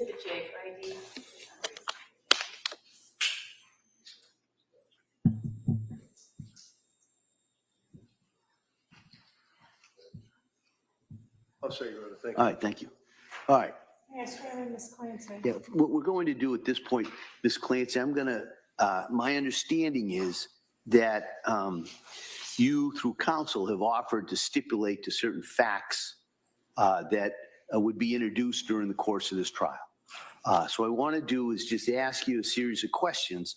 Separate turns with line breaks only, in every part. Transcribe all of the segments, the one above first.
Exhibit J for ID.
I'll say you wrote a thing.
All right, thank you. All right.
I swear in Ms. Clancy.
Yeah, what we're going to do at this point, Ms. Clancy, I'm going to, my understanding is that you, through counsel, have offered to stipulate to certain facts that would be introduced during the course of this trial. So what I want to do is just ask you a series of questions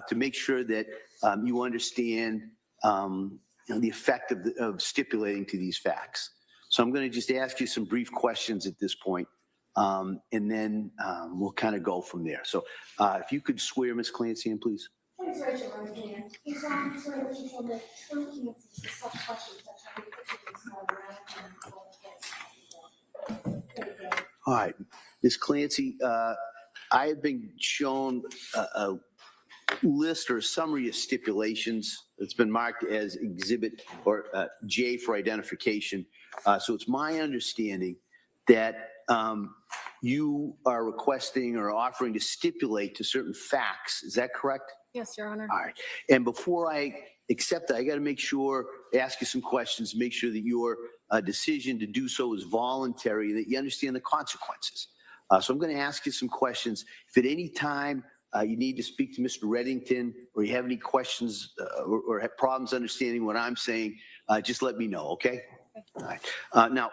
to make sure that you understand the effect of stipulating to these facts. So I'm going to just ask you some brief questions at this point, and then we'll kind of go from there. So if you could swear Ms. Clancy in, please.
Please raise your right hand. You solemnly swear that you shall make true answers to such questions that shall be put to you small around.
All right, Ms. Clancy, I have been shown a list or a summary of stipulations that's been marked as exhibit or J for identification. So it's my understanding that you are requesting or offering to stipulate to certain facts. Is that correct?
Yes, Your Honor.
All right. And before I accept that, I got to make sure, ask you some questions, make sure that your decision to do so is voluntary, that you understand the consequences. So I'm going to ask you some questions. If at any time you need to speak to Mr. Reddington or you have any questions or have problems understanding what I'm saying, just let me know, okay? All right. Now,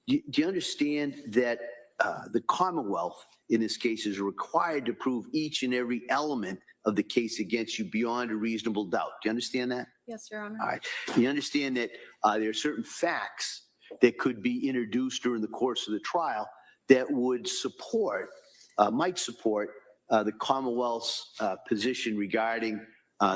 do you understand that the Commonwealth, in this case, is required to prove each and every element of the case against you beyond a reasonable doubt? Do you understand that?
Yes, Your Honor.
All right. You understand that there are certain facts that could be introduced during the course of the trial that would support, might support the Commonwealth's position regarding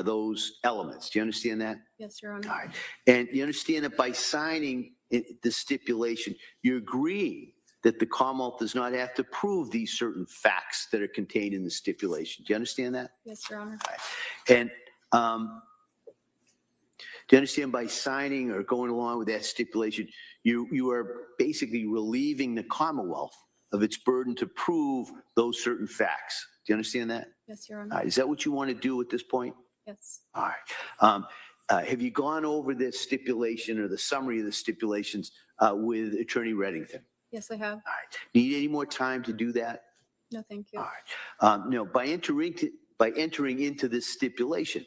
those elements. Do you understand that?
Yes, Your Honor.
All right. And you understand that by signing the stipulation, you're agreeing that the Commonwealth does not have to prove these certain facts that are contained in the stipulation. Do you understand that?
Yes, Your Honor.
All right. And do you understand by signing or going along with that stipulation, you are basically relieving the Commonwealth of its burden to prove those certain facts? Do you understand that?
Yes, Your Honor.
All right. Is that what you want to do at this point?
Yes.
All right. Have you gone over this stipulation or the summary of the stipulations with Attorney Reddington?
Yes, I have.
All right. Need any more time to do that?
No, thank you.
All right. No, by entering into this stipulation,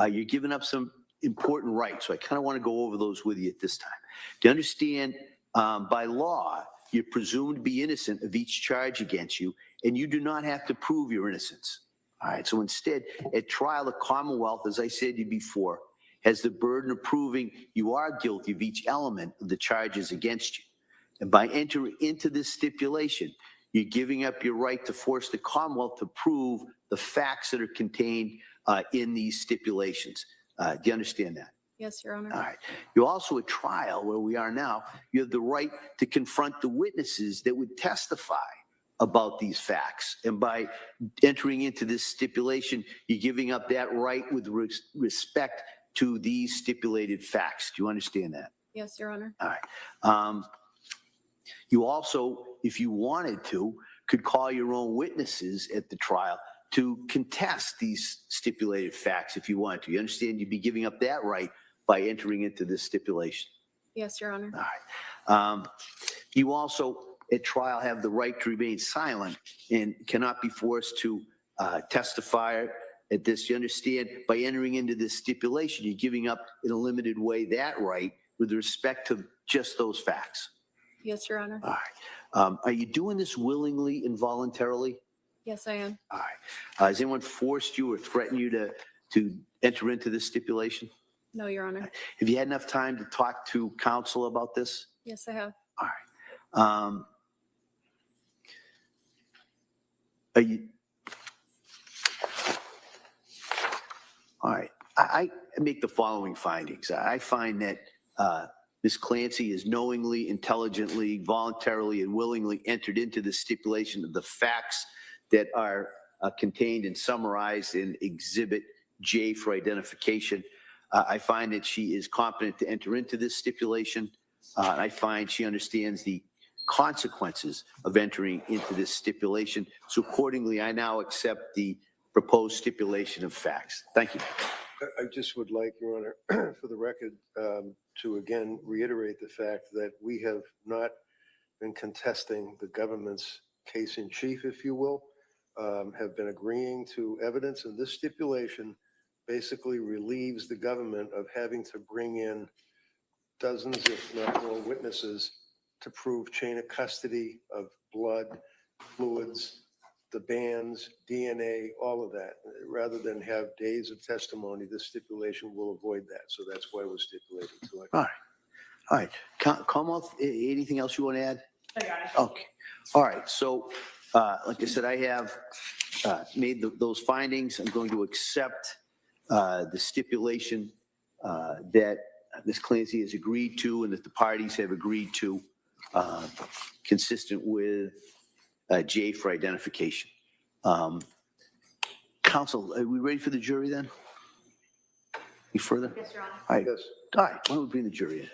you're giving up some important rights. So I kind of want to go over those with you at this time. Do you understand by law, you're presumed to be innocent of each charge against you, and you do not have to prove your innocence. All right. So instead, at trial, the Commonwealth, as I said to you before, has the burden of proving you are guilty of each element of the charges against you. And by entering into this stipulation, you're giving up your right to force the Commonwealth to prove the facts that are contained in these stipulations. Do you understand that?
Yes, Your Honor.
All right. You also, at trial, where we are now, you have the right to confront the witnesses that would testify about these facts. And by entering into this stipulation, you're giving up that right with respect to these stipulated facts. Do you understand that?
Yes, Your Honor.
All right. You also, if you wanted to, could call your own witnesses at the trial to contest these stipulated facts if you want to. You understand you'd be giving up that right by entering into this stipulation.
Yes, Your Honor.
All right. You also, at trial, have the right to remain silent and cannot be forced to testify at this. You understand by entering into this stipulation, you're giving up in a limited way that right with respect to just those facts.
Yes, Your Honor.
All right. Are you doing this willingly and voluntarily?
Yes, I am.
All right. Has anyone forced you or threatened you to enter into this stipulation?
No, Your Honor.
Have you had enough time to talk to counsel about this?
Yes, I have.
All right. Are you? All right. I make the following findings. I find that Ms. Clancy has knowingly, intelligently, voluntarily, and willingly entered into the stipulation of the facts that are contained and summarized in Exhibit J for identification. I find that she is competent to enter into this stipulation. I find she understands the consequences of entering into this stipulation. So accordingly, I now accept the proposed stipulation of facts. Thank you.
I just would like, Your Honor, for the record, to again reiterate the fact that we have not been contesting the government's case in chief, if you will, have been agreeing to evidence, and this stipulation basically relieves the government of having to bring in dozens, if not more, witnesses to prove chain of custody of blood, fluids, the bands, DNA, all of that. Rather than have days of testimony, this stipulation will avoid that. So that's why we're stipulating to it.
All right. All right. Commonwealth, anything else you want to add?
I got it.
Okay. All right. So, like I said, I have made those findings. I'm going to accept the stipulation that Ms. Clancy has agreed to and that the parties have agreed to, consistent with J for identification. Counsel, are we ready for the jury then? Any further?
Yes, Your Honor.
All right.
Yes.
All right. Why don't we bring the jury in?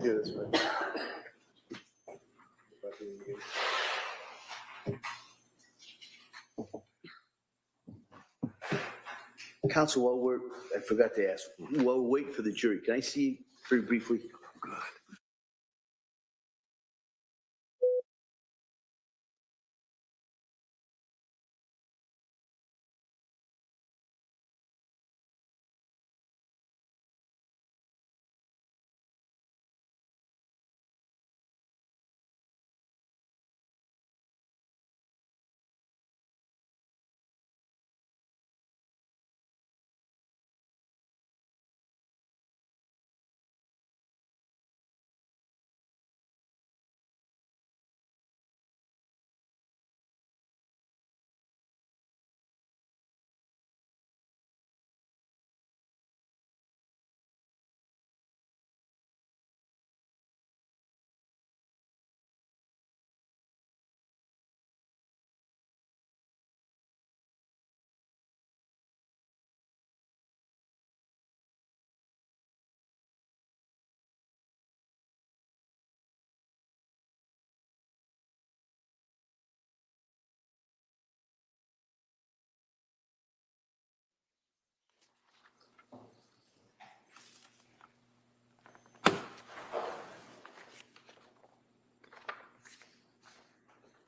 Yeah, that's right.
Counsel, I forgot to ask, while we're waiting for the jury, can I see very briefly?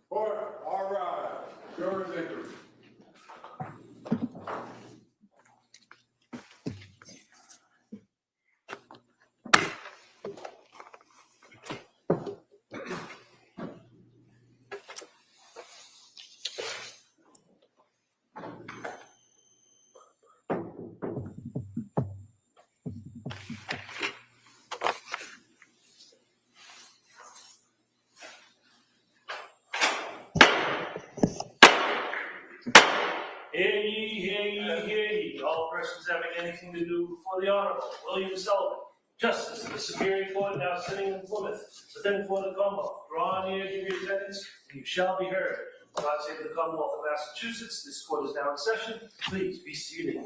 Court, all rise. Jurors enter.
Hear ye, hear ye, hear ye. All persons having anything to do before the Honorable William Sullivan, Justice of the Superior Court, now sitting in Plymouth, within for the Commonwealth. Draw near, give your attendance, and you shall be heard. God save the Commonwealth of Massachusetts. This court is now in session. Please be seated.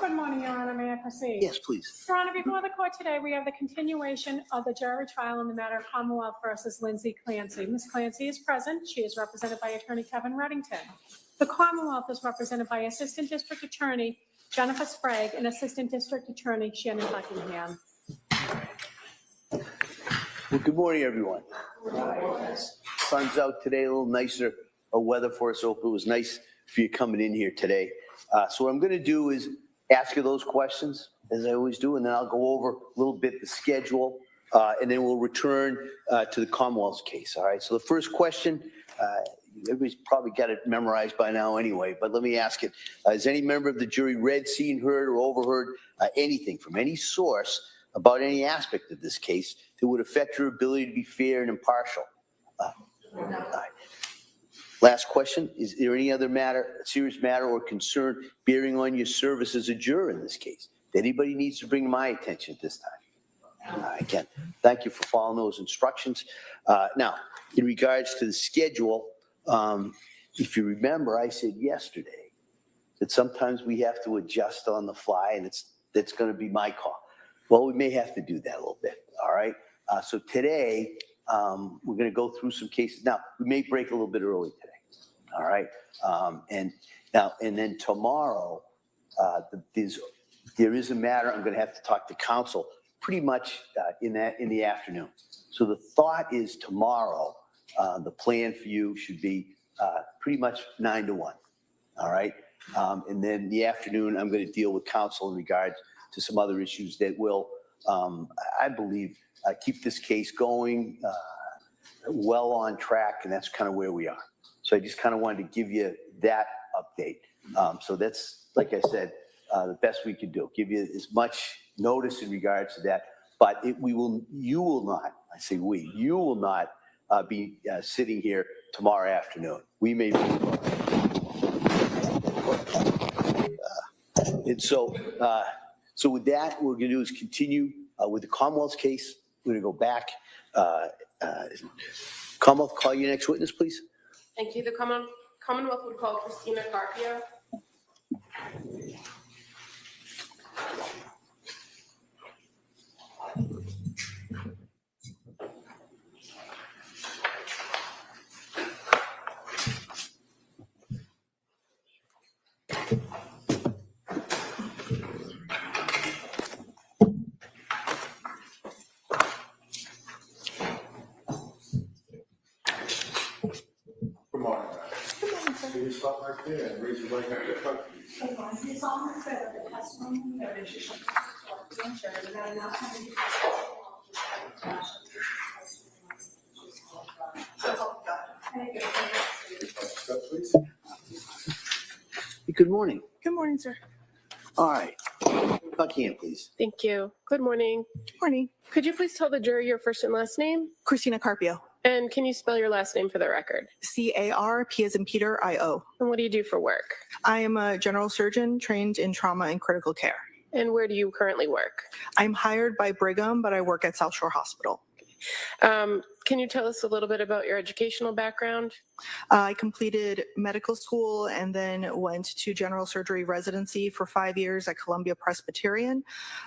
Good morning, Your Honor. May I proceed?
Yes, please.
Your Honor, before the court today, we have the continuation of the jury trial in the matter of Commonwealth versus Lindsay Clancy. Ms. Clancy is present. She is represented by Attorney Kevin Reddington. The Commonwealth is represented by Assistant District Attorney Jennifer Sprague and Assistant District Attorney Shannon Buckingham.
Well, good morning, everyone. Sun's out today, a little nicer weather for us. Hope it was nice for you coming in here today. So what I'm going to do is ask you those questions, as I always do, and then I'll go over a little bit the schedule, and then we'll return to the Commonwealth's case. All right. So the first question, everybody's probably got it memorized by now anyway, but let me ask it. Has any member of the jury read, seen, heard, or overheard anything from any source about any aspect of this case that would affect your ability to be fair and impartial? All right. Last question, is there any other serious matter or concern bearing on your service as a juror in this case that anybody needs to bring to my attention at this time? Again, thank you for following those instructions. Now, in regards to the schedule, if you remember, I said yesterday that sometimes we have to adjust on the fly, and that's going to be my call. Well, we may have to do that a little bit, all right? So today, we're going to go through some cases. Now, we may break a little bit early today, all right? And then tomorrow, there is a matter I'm going to have to talk to counsel pretty much in the afternoon. So the thought is tomorrow, the plan for you should be pretty much 9 to 1, all right? And then the afternoon, I'm going to deal with counsel in regards to some other issues that will, I believe, keep this case going well on track, and that's kind of where we are. So I just kind of wanted to give you that update. So that's, like I said, the best we could do. Give you as much notice in regards to that, but you will not, I say we, you will not be sitting here tomorrow afternoon. We may be. And so with that, what we're going to do is continue with the Commonwealth's case. We're going to go back. Commonwealth, call your next witness, please.
Thank you. The Commonwealth would call Christina Carpio.
Come on. So you stop right there and raise your right hand to the front.
It's almost better the testimony that is just the answer, that I'm not having to
Step, please.
Good morning.
Good morning, sir.
All right. Buckingham, please.
Thank you. Good morning.
Good morning.
Could you please tell the jury your first and last name?
Christina Carpio.
And can you spell your last name for the record?
C-A-R-P as in Peter, I-O.
And what do you do for work?
I am a general surgeon trained in trauma and critical care.
And where do you currently work?
I'm hired by Brigham, but I work at South Shore Hospital.
Can you tell us a little bit about your educational background?
I completed medical school and then went to general surgery residency for 5 years at Columbia Presbyterian.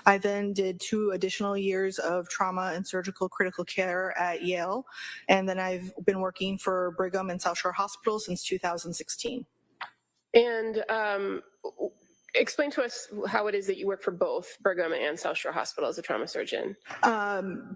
I then did 2 additional years of trauma and surgical critical care at Yale. And then I've been working for Brigham and South Shore Hospital since 2016.
And explain to us how it is that you work for both Brigham and South Shore Hospital as a trauma surgeon.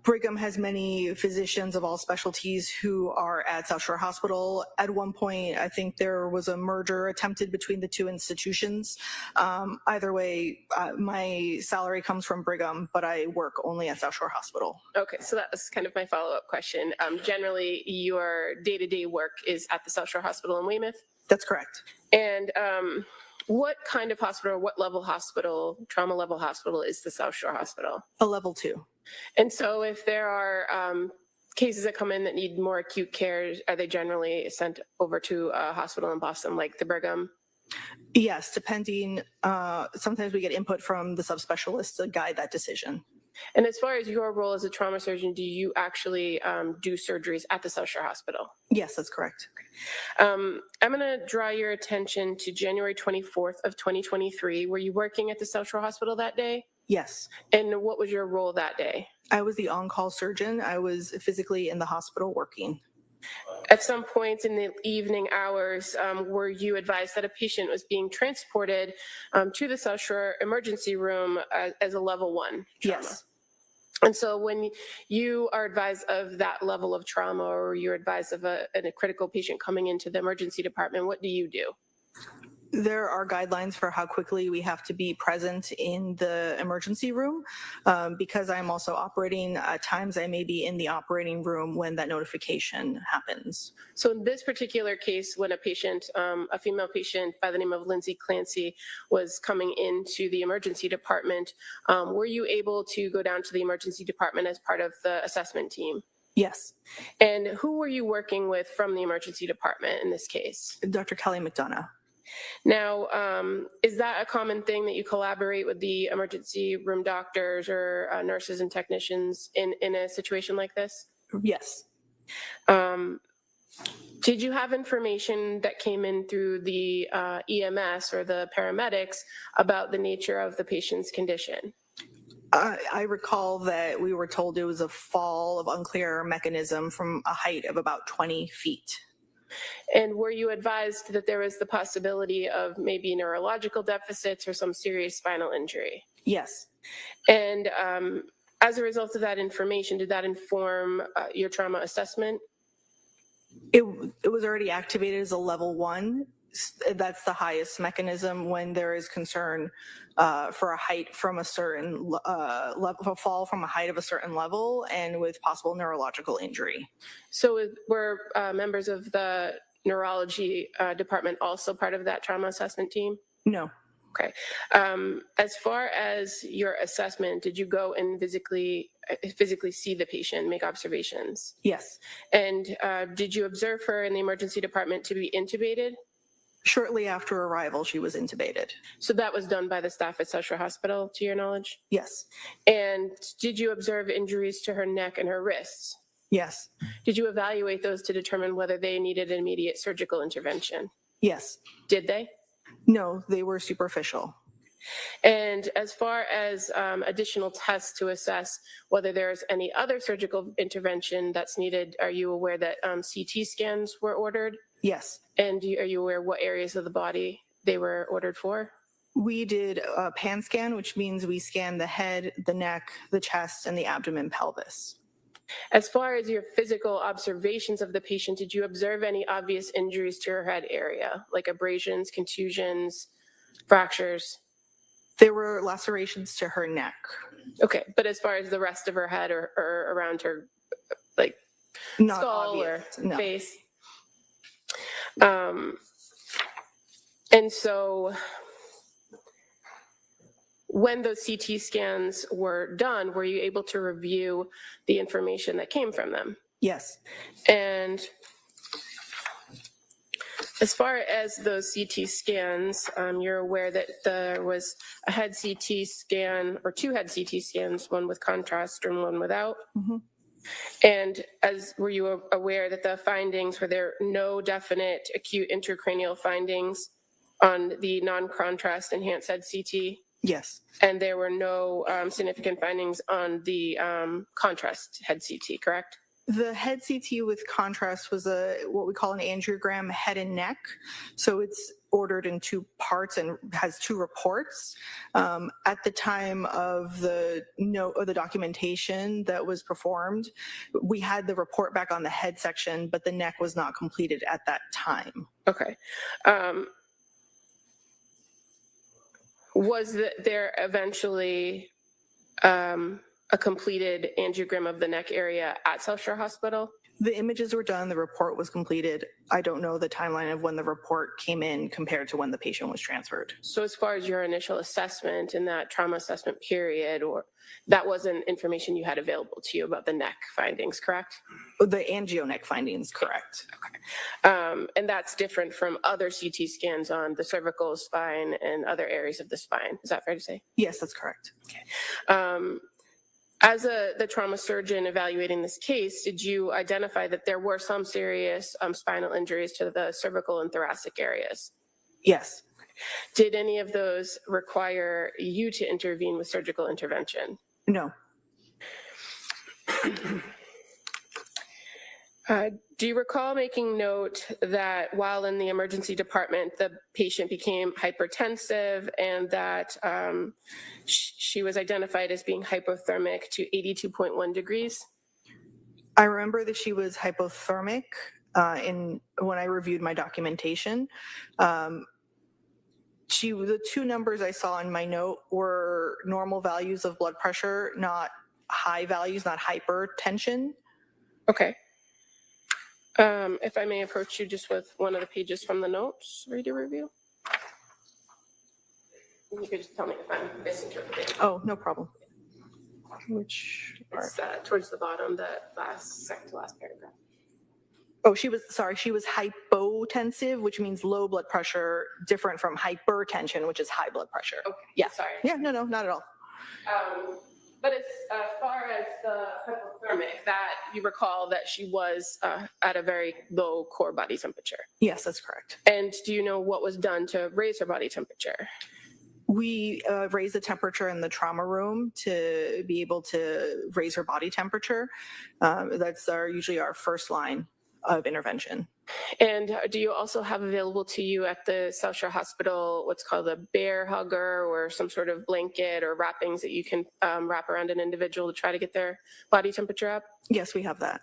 Brigham has many physicians of all specialties who are at South Shore Hospital. At one point, I think there was a merger attempted between the 2 institutions. Either way, my salary comes from Brigham, but I work only at South Shore Hospital.
Okay, so that was kind of my follow-up question. Generally, your day-to-day work is at the South Shore Hospital in Weymouth?
That's correct.
And what kind of hospital, or what level hospital, trauma level hospital is the South Shore Hospital?
A level 2.
And so if there are cases that come in that need more acute care, are they generally sent over to a hospital in Boston like the Brigham?
Yes, depending, sometimes we get input from the subspecialists to guide that decision.
And as far as your role as a trauma surgeon, do you actually do surgeries at the South Shore Hospital?
Yes, that's correct.
I'm going to draw your attention to January 24th of 2023. Were you working at the South Shore Hospital that day?
Yes.
And what was your role that day?
I was the on-call surgeon. I was physically in the hospital working.
At some point in the evening hours, were you advised that a patient was being transported to the South Shore emergency room as a level 1 trauma?
Yes.
And so when you are advised of that level of trauma, or you're advised of a critical patient coming into the emergency department, what do you do?
There are guidelines for how quickly we have to be present in the emergency room. Because I'm also operating, at times I may be in the operating room when that notification happens.
So in this particular case, when a patient, a female patient by the name of Lindsay Clancy was coming into the emergency department, were you able to go down to the emergency department as part of the assessment team?
Yes.
And who were you working with from the emergency department in this case?
Dr. Kelly McDonough.
Now, is that a common thing that you collaborate with the emergency room doctors or nurses and technicians in a situation like this?
Yes.
Did you have information that came in through the EMS or the paramedics about the nature of the patient's condition?
I recall that we were told it was a fall of unclear mechanism from a height of about 20 feet.
And were you advised that there was the possibility of maybe neurological deficits or some serious spinal injury?
Yes.
And as a result of that information, did that inform your trauma assessment?
It was already activated as a level 1. That's the highest mechanism when there is concern for a height from a certain level, a fall from a height of a certain level, and with possible neurological injury.
So were members of the neurology department also part of that trauma assessment team?
No.
Okay. As far as your assessment, did you go and physically see the patient, make observations?
Yes.
And did you observe her in the emergency department to be intubated?
Shortly after arrival, she was intubated.
So that was done by the staff at South Shore Hospital, to your knowledge?
Yes.
And did you observe injuries to her neck and her wrists?
Yes.
Did you evaluate those to determine whether they needed immediate surgical intervention?
Yes.
Did they?
No, they were superficial.
And as far as additional tests to assess whether there's any other surgical intervention that's needed, are you aware that CT scans were ordered?
Yes.
And are you aware what areas of the body they were ordered for?
We did a pan scan, which means we scanned the head, the neck, the chest, and the abdomen, pelvis.
As far as your physical observations of the patient, did you observe any obvious injuries to her head area, like abrasions, contusions, fractures?
There were lacerations to her neck.
Okay, but as far as the rest of her head or around her, like
Not
skull
obvious,
or
no.
face? And so when those CT scans were done, were you able to review the information that came from them?
Yes.
And as far as those CT scans, you're aware that there was a head CT scan or 2 head CT scans, one with contrast and one without.
Mm-hmm.
And were you aware that the findings, were there no definite acute intracranial findings on the non-contrast enhanced head CT?
Yes.
And there were no significant findings on the contrast head CT, correct?
The head CT with contrast was what we call an angiogram head and neck. So it's ordered in 2 parts and has 2 reports. At the time of the documentation that was performed, we had the report back on the head section, but the neck was not completed at that time.
Okay. Was there eventually a completed angiogram of the neck area at South Shore Hospital?
The images were done, the report was completed. I don't know the timeline of when the report came in compared to when the patient was transferred.
So as far as your initial assessment in that trauma assessment period, or that wasn't information you had available to you about the neck findings, correct?
The angio neck findings, correct.
Okay. And that's different from other CT scans on the cervical spine and other areas of the spine. Is that fair to say?
Yes, that's correct.
Okay. As the trauma surgeon evaluating this case, did you identify that there were some serious spinal injuries to the cervical and thoracic areas?
Yes.
Did any of those require you to intervene with surgical intervention?
No.
Do you recall making note that while in the emergency department, the patient became hypertensive and that she was identified as being hypothermic to 82.1 degrees?
I remember that she was hypothermic when I reviewed my documentation. The 2 numbers I saw in my note were normal values of blood pressure, not high values, not hypertension.
Okay. If I may approach you just with one of the pages from the notes, read your review. You could just tell me if I'm misinterpreting.
Oh, no problem. Which part?
It's towards the bottom, the second to last paragraph.
Oh, she was hypotensive, which means low blood pressure, different from hypertension, which is high blood pressure.
Okay,
Yeah.
sorry.
Yeah, no, not at all.
But as far as the hypothermic, that you recall that she was at a very low core body temperature.
Yes, that's correct.
And do you know what was done to raise her body temperature?
We raise the temperature in the trauma room to be able to raise her body temperature. That's usually our first line of intervention.
And do you also have available to you at the South Shore Hospital what's called a bear hugger or some sort of blanket or wrappings that you can wrap around an individual to try to get their body temperature up?
Yes, we have that.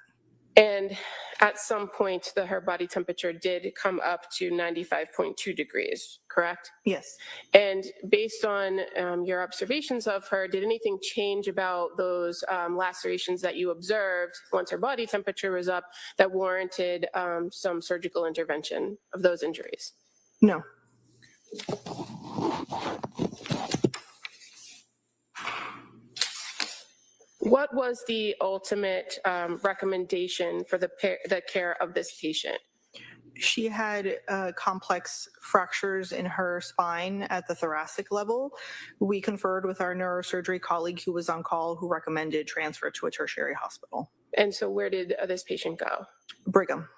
And at some point, her body temperature did come up to 95.2 degrees, correct?
Yes.
And based on your observations of her, did anything change about those lacerations that you observed once her body temperature was up that warranted some surgical intervention of those injuries?
No.
What was the ultimate recommendation for the care of this patient?
She had complex fractures in her spine at the thoracic level. We conferred with our neurosurgery colleague who was on call, who recommended transfer to a tertiary hospital.
And so where did this patient go?
Brigham.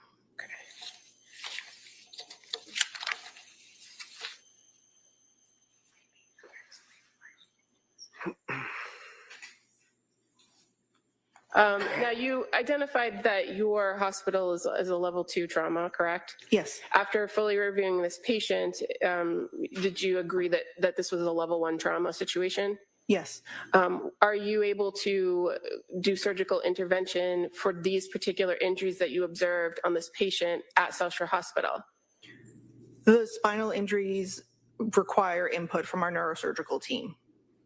Now, you identified that your hospital is a level 2 trauma, correct?
Yes.
After fully reviewing this patient, did you agree that this was a level 1 trauma situation?
Yes.
Are you able to do surgical intervention for these particular injuries that you observed on this patient at South Shore Hospital?
The spinal injuries require input from our neurosurgical team.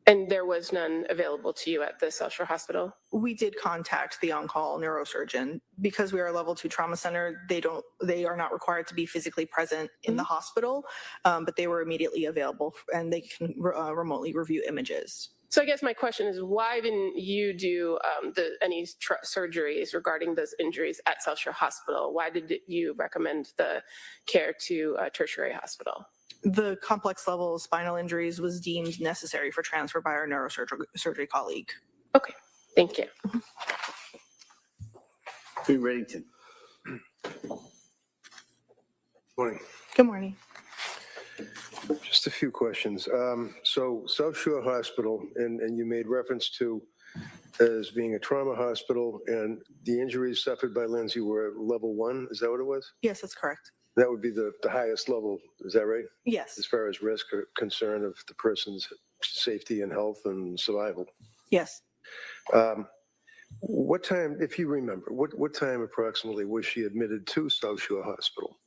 And there was none available to you at the South Shore Hospital?
We did contact the on-call neurosurgeon. Because we are a level 2 trauma center, they are not required to be physically present in the hospital, but they were immediately available and they can remotely review images.
So I guess my question is, why didn't you do any surgeries regarding those injuries at South Shore Hospital? Why did you recommend the care to a tertiary hospital?
The complex level of spinal injuries was deemed necessary for transfer by our neurosurgery colleague.
Okay, thank you.
Attorney Reddington.
Morning.
Good morning.
Just a few questions. So South Shore Hospital, and you made reference to as being a trauma hospital, and the injuries suffered by Lindsay were level 1. Is that what it was?
Yes, that's correct.
That would be the highest level. Is that right?
Yes.
As far as risk or concern of the person's safety and health and survival.
Yes.
What time, if you remember, what time approximately was she admitted to South Shore Hospital?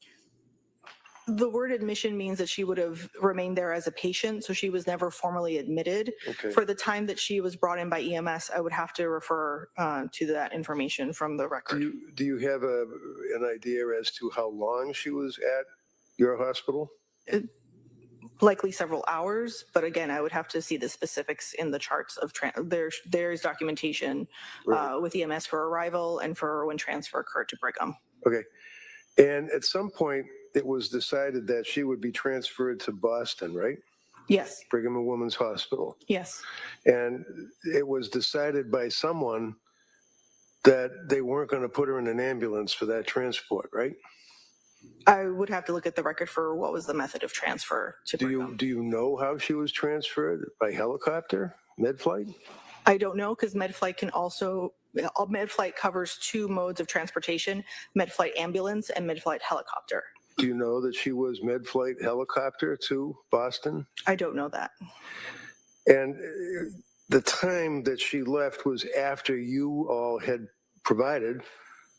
The word admission means that she would have remained there as a patient, so she was never formally admitted.
Okay.
For the time that she was brought in by EMS, I would have to refer to that information from the record.
Do you have an idea as to how long she was at your hospital?
Likely several hours, but again, I would have to see the specifics in the charts of there's documentation
Right.
with EMS for arrival and for when transfer occurred to Brigham.
Okay. And at some point, it was decided that she would be transferred to Boston, right?
Yes.
Brigham and Women's Hospital.
Yes.
And it was decided by someone that they weren't going to put her in an ambulance for that transport, right?
I would have to look at the record for what was the method of transfer to Brigham.
Do you know how she was transferred? By helicopter? Med flight?
I don't know, because MedFlight MedFlight covers 2 modes of transportation: MedFlight ambulance and MedFlight helicopter.
Do you know that she was med flight helicopter to Boston?
I don't know that.
And the time that she left was after you all had provided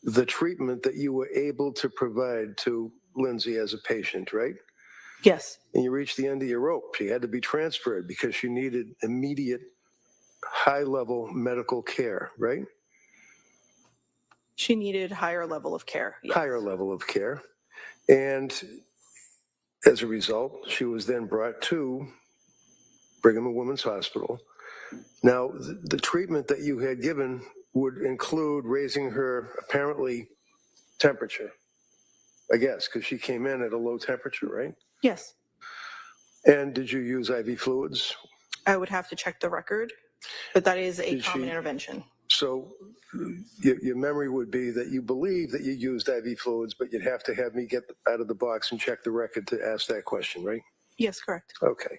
the treatment that you were able to provide to Lindsay as a patient, right?
Yes.
And you reached the end of your rope. She had to be transferred because she needed immediate high-level medical care, right?
She needed higher level of care. Yes.
Higher level of care. And as a result, she was then brought to Brigham and Women's Hospital. Now, the treatment that you had given would include raising her, apparently, temperature, I guess, because she came in at a low temperature, right?
Yes,
And did you use IV fluids?
I would have to check the record, but that is a
Did
common
she-
intervention.
So your memory would be that you believe that you used IV fluids, but you'd have to have me get out of the box and check the record to ask that question, right?
Yes, correct.
Okay.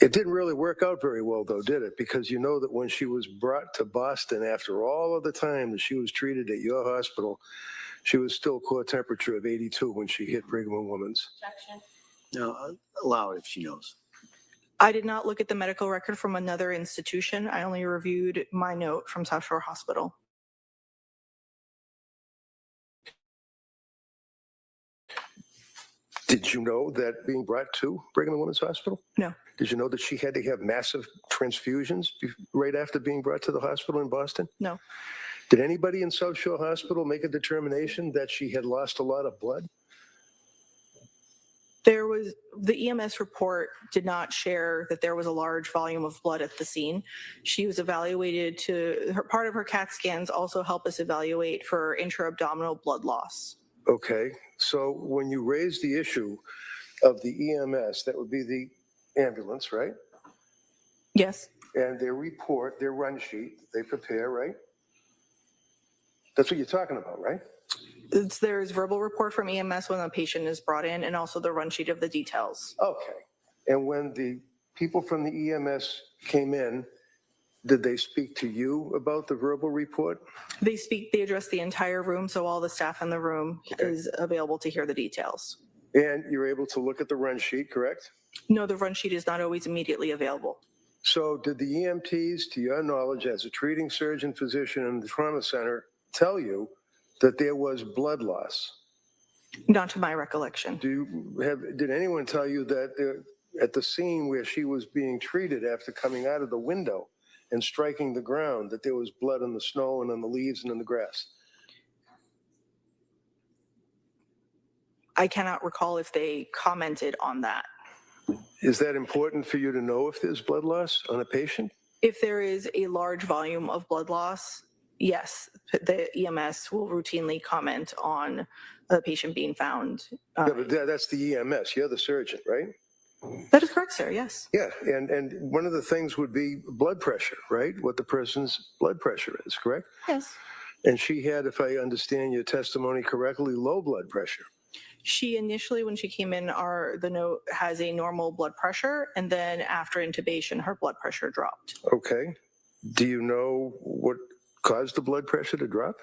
It didn't really work out very well, though, did it? Because you know that when she was brought to Boston after all of the time that she was treated at your hospital, she was still core temperature of 82 when she hit Brigham and Women's.
Objection.
No, allow it if she knows.
I did not look at the medical record from another institution. I only reviewed my note from South Shore Hospital.
Did you know that being brought to Brigham and Women's Hospital?
No.
Did you know that she had to have massive transfusions right after being brought to the hospital in Boston?
No.
Did anybody in South Shore Hospital make a determination that she had lost a lot of blood?
There was, the EMS report did not share that there was a large volume of blood at the scene. She was evaluated part of her CAT scans also help us evaluate for intra-abdominal blood loss.
Okay, so when you raise the issue of the EMS, that would be the ambulance, right?
Yes,
And their report, their run sheet, they prepare, right? That's what you're talking about, right?
there's verbal report from EMS when a patient is brought in and also the run sheet of the details.
Okay. And when the people from the EMS came in, did they speak to you about the verbal report?
They address the entire room, so all the staff in the room is available to hear the details.
And you're able to look at the run sheet, correct?
No, the run sheet is not always immediately available.
So did the EMTs, to your knowledge, as a treating surgeon physician in the trauma center, tell you that there was blood loss?
Not to my recollection.
Did anyone tell you that at the scene where she was being treated after coming out of the window and striking the ground, that there was blood on the snow and on the leaves and in the grass?
I cannot recall if they commented on that.
Is that important for you to know if there's blood loss on a patient?
If there is a large volume of blood loss, yes, the EMS will routinely comment on a patient being found.
Yeah, but that's the EMS. You're the surgeon, right?
That is correct, sir, yes.
Yeah, and one of the things would be blood pressure, right? What the person's blood pressure is, correct?
Yes.
And she had, if I understand your testimony correctly, low blood pressure.
She initially, when she came in, the note has a normal blood pressure, and then after intubation, her blood pressure dropped.
Okay. Do you know what caused the blood pressure to drop?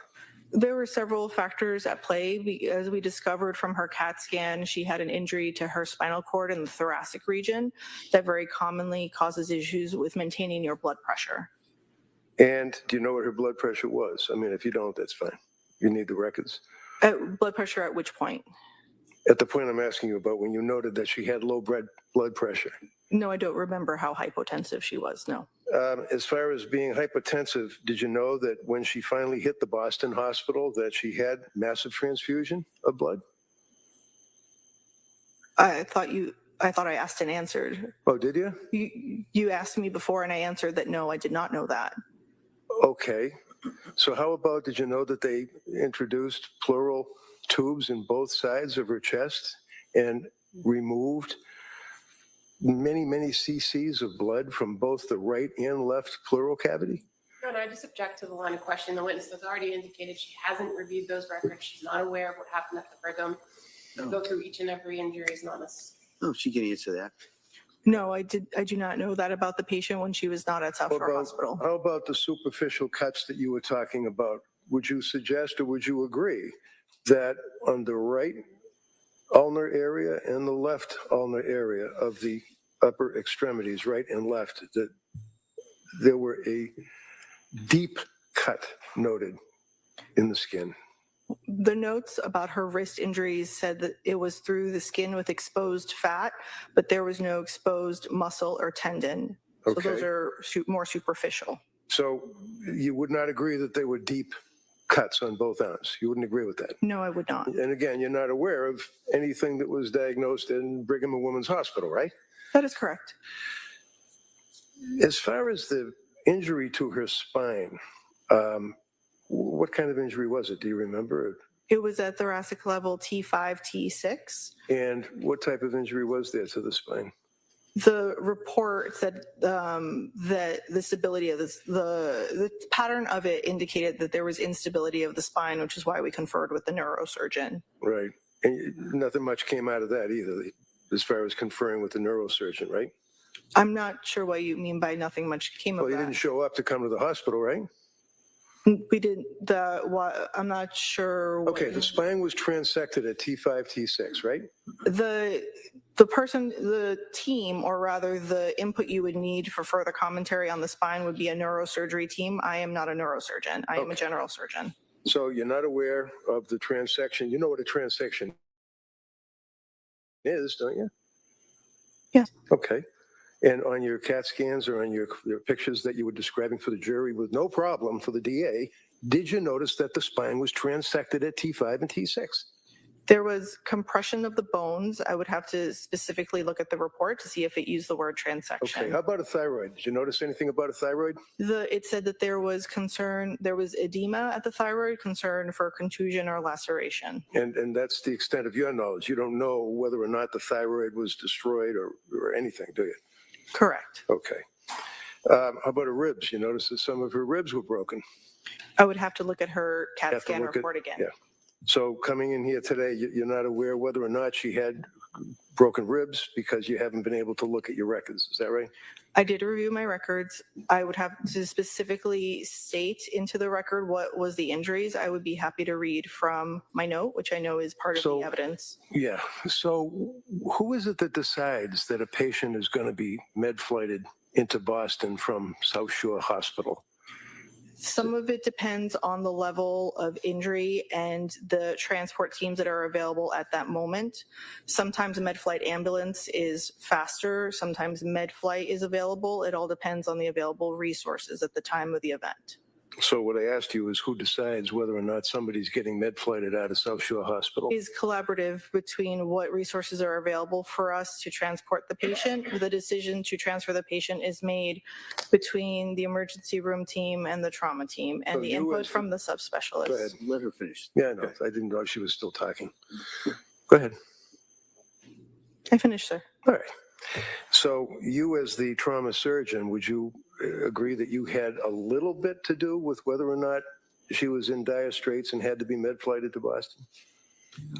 There were several factors at play. As we discovered from her CAT scan, she had an injury to her spinal cord in the thoracic region that very commonly causes issues with maintaining your blood pressure.
And do you know what her blood pressure was? I mean, if you don't, that's fine. You need the records.
Blood pressure at which point?
At the point I'm asking you about, when you noted that she had low blood pressure.
No, I don't remember how hypotensive she was, no.
As far as being hypertensive, did you know that when she finally hit the Boston hospital that she had massive transfusion of blood?
I thought I asked and answered.
Oh, did you?
You asked me before and I answered that no, I did not know that.
Okay. So how about, did you know that they introduced pleural tubes in both sides of her chest and removed many, many cc's of blood from both the right and left pleural cavity?
No, I just object to the line of questioning. The witness has already indicated she hasn't reviewed those records. She's not aware of what happened at the Brigham. To go through each and every injury is not necessary.
No, she can answer that.
No, I do not know that about the patient when she was not at South Shore Hospital.
How about the superficial cuts that you were talking about? Would you suggest or would you agree that on the right ulnar area and the left ulnar area of the upper extremities, right and left, that there were a deep cut noted in the skin?
The notes about her wrist injuries said that it was through the skin with exposed fat, but there was no exposed muscle or tendon. So
Okay.
those are more superficial.
So you would not agree that they were deep cuts on both arms? You wouldn't agree with that?
No, I would not.
And again, you're not aware of anything that was diagnosed in Brigham and Women's Hospital, right?
That is correct.
As far as the injury to her spine, what kind of injury was it? Do you remember?
It was at thoracic level T5, T6.
And what type of injury was there to the spine?
The report said that the stability of the pattern of it indicated that there was instability of the spine, which is why we conferred with the neurosurgeon.
Right. And nothing much came out of that either, as far as conferring with the neurosurgeon, right?
I'm not sure what you mean by nothing much came
Well,
of
you
that.
didn't show up to come to the hospital, right?
We didn't. I'm not sure. What
Okay, the spine was transected at T5, T6, right?
The team, or rather the input you would need for further commentary on the spine would be a neurosurgery team. I am not a neurosurgeon. I am a general surgeon.
So you're not aware of the transection. You know what a transection is, don't you?
Yes.
Okay. And on your CAT scans or on your pictures that you were describing for the jury with no problem for the DA, did you notice that the spine was transected at T5 and T6?
There was compression of the bones. I would have to specifically look at the report to see if it used the word transection.
Okay. How about a thyroid? Did you notice anything about a thyroid?
It said that there was edema at the thyroid, concern for contusion or laceration.
And that's the extent of your knowledge. You don't know whether or not the thyroid was destroyed or anything, do you?
Correct.
Okay. How about her ribs? You noticed that some of her ribs were broken.
I would have to look at her CAT
Have to
scan
look at-
report again.
yeah. So coming in here today, you're not aware whether or not she had broken ribs because you haven't been able to look at your records. Is that right?
I did review my records. I would have to specifically state into the record what was the injuries. I would be happy to read from my note, which I know is part of
So-
the evidence.
Yeah. So who is it that decides that a patient is going to be med flighted into Boston from South Shore Hospital?
Some of it depends on the level of injury and the transport teams that are available at that moment. Sometimes a med flight ambulance is faster. Sometimes med flight is available. It all depends on the available resources at the time of the event.
So what I asked you is who decides whether or not somebody's getting med flighted out of South Shore Hospital?
Is collaborative between what resources are available for us to transport the patient. The decision to transfer the patient is made between the emergency room team and the trauma team, and
So
the
you
input
as-
from the
Go ahead.
subspecialist.
Let her finish.
Yeah, no, I didn't know if she was still talking. Go ahead.
I finished, sir.
All right. So you as the trauma surgeon, would you agree that you had a little bit to do with whether or not she was in dire straits and had to be med flighted to Boston?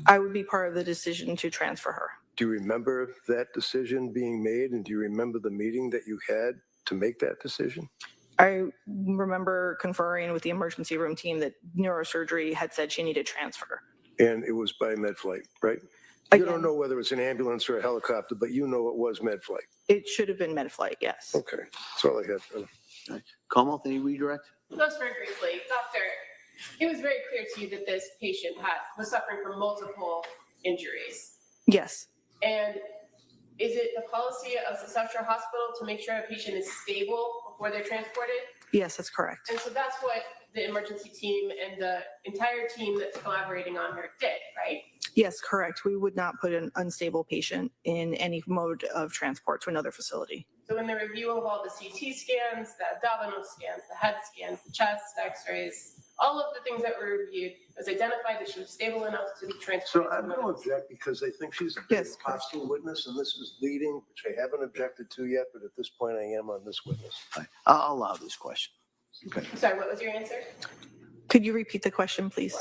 I would be part of the decision to transfer her.
Do you remember that decision being made, and do you remember the meeting that you had to make that decision?
I remember conferring with the emergency room team that neurosurgery had said she needed transfer.
And it was by med flight, right? You
Again,
don't know whether it's an ambulance or a helicopter, but you know it was med flight.
It should have been med flight, yes.
Okay, that's all I had.
Commonwealth, any redirect?
Just very briefly, Doctor, it was very clear to you that this patient was suffering from multiple injuries.
Yes,
And is it the policy of the South Shore Hospital to make sure a patient is stable before they're transported?
yes, that's correct.
And so that's what the emergency team and the entire team that's collaborating on her did, right?
Yes, correct. We would not put an unstable patient in any mode of transport to another facility.
So in the review of all the CT scans, the abdominal scans, the head scans, the chest x-rays, all of the things that were reviewed, it was identified that she was stable enough to be transported.
So
to
I'm going to
another
object because I think she's a
Yes,
hostile witness, and this is leading, which I haven't objected to yet, but at this point I am on this witness.
I'll allow this question. Okay.
I'm sorry, what was your answer?
Could you repeat the question, please?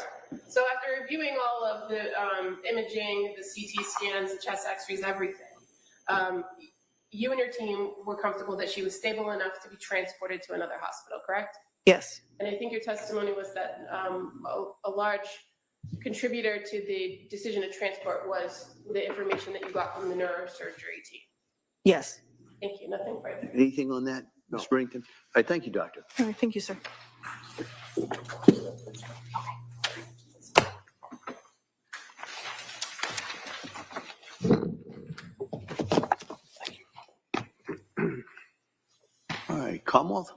So after reviewing all of the imaging, the CT scans, the chest x-rays, everything, you and your team were comfortable that she was stable enough to be transported to another hospital, correct?
Yes,
And I think your testimony was that a large contributor to the decision to transport was the information that you got from the neurosurgery team.
yes.
Thank you, nothing further.
Anything on that, Ms. Brington? All right, thank you, Doctor.
All right, thank you, sir.
All right, Commonwealth?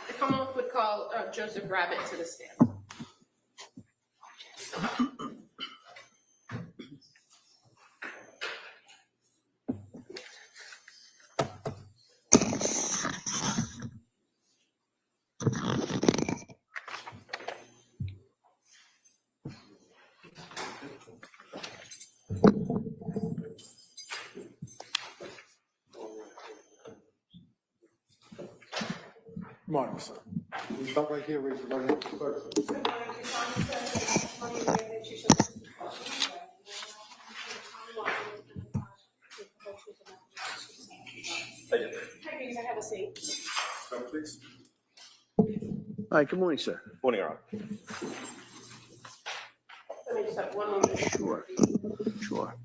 The Commonwealth would call Joseph Rabbit to the stand.
morning, sir. Can you stop right here, raise your right hand first?
Have a seat.
Come, please.
All right, good morning, sir.
Morning, Your Honor.
Let me just have one moment.
Sure. Sure.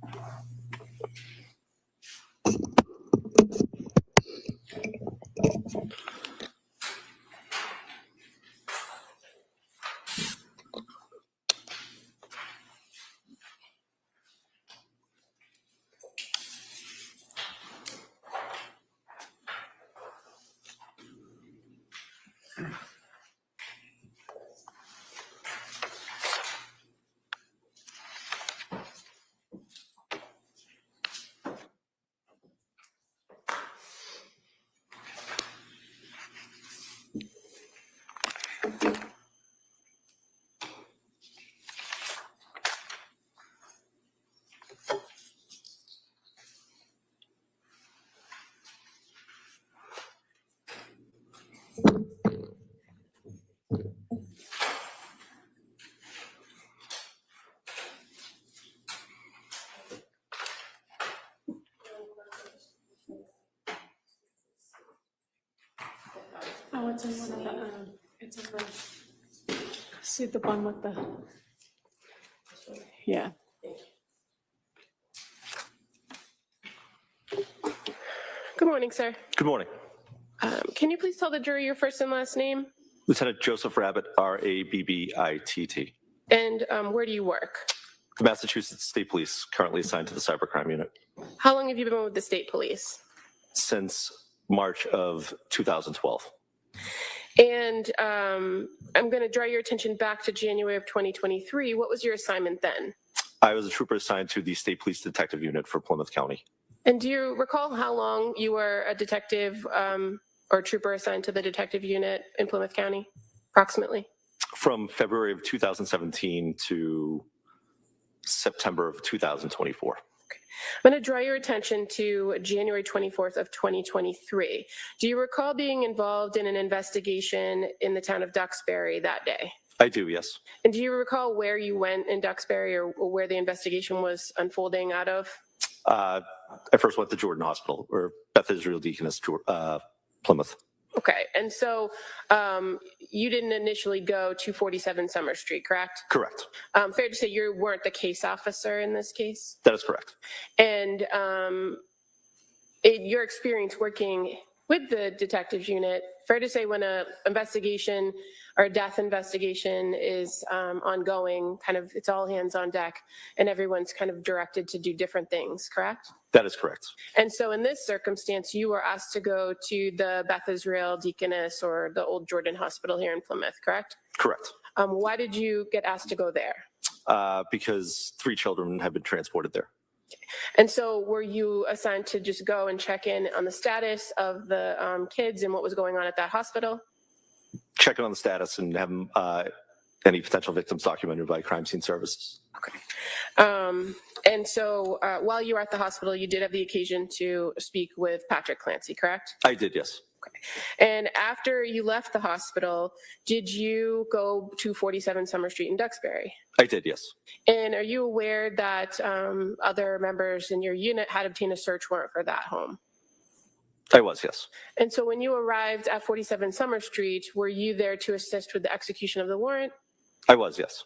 Oh, it's in one of the, it's in the, see the one with the, yeah.
Good morning, sir.
Good morning.
Can you please tell the jury your first and last name?
Lieutenant Joseph Rabbit, R-A-B-B-I-T-T.
And where do you work?
The Massachusetts State Police, currently assigned to the cybercrime unit
How long have you been with the state police?
since March of 2012.
And I'm going to draw your attention back to January of 2023. What was your assignment then?
I was a trooper assigned to the State Police Detective Unit for Plymouth County.
And do you recall how long you were a detective or trooper assigned to the detective unit in Plymouth County, approximately?
From February of 2017 to September of 2024.
I'm going to draw your attention to January 24th of 2023. Do you recall being involved in an investigation in the town of Duxbury that day?
I do, yes.
And do you recall where you went in Duxbury or where the investigation was unfolding out of?
I first went to Jordan Hospital, or Beth Israel Deaconess, Plymouth.
Okay, and so you didn't initially go to 47 Summer Street, correct?
Correct.
Fair to say you weren't the case officer in this case?
That is correct.
And your experience working with the detectives unit, fair to say when an investigation or a death investigation is ongoing, kind of it's all hands on deck and everyone's kind of directed to do different things, correct?
That is correct.
And so in this circumstance, you were asked to go to the Beth Israel Deaconess or the old Jordan Hospital here in Plymouth, correct?
Correct.
Why did you get asked to go there?
Because 3 children have been transported there.
And so were you assigned to just go and check in on the status of the kids and what was going on at that hospital?
Checking on the status and have any potential victims documented by crime scene services.
Okay. And so while you were at the hospital, you did have the occasion to speak with Patrick Clancy, correct?
I did, yes.
Okay. And after you left the hospital, did you go to 47 Summer Street in Duxbury?
I did, yes.
And are you aware that other members in your unit had obtained a search warrant for that home?
I was, yes.
And so when you arrived at 47 Summer Street, were you there to assist with the execution of the warrant?
I was, yes.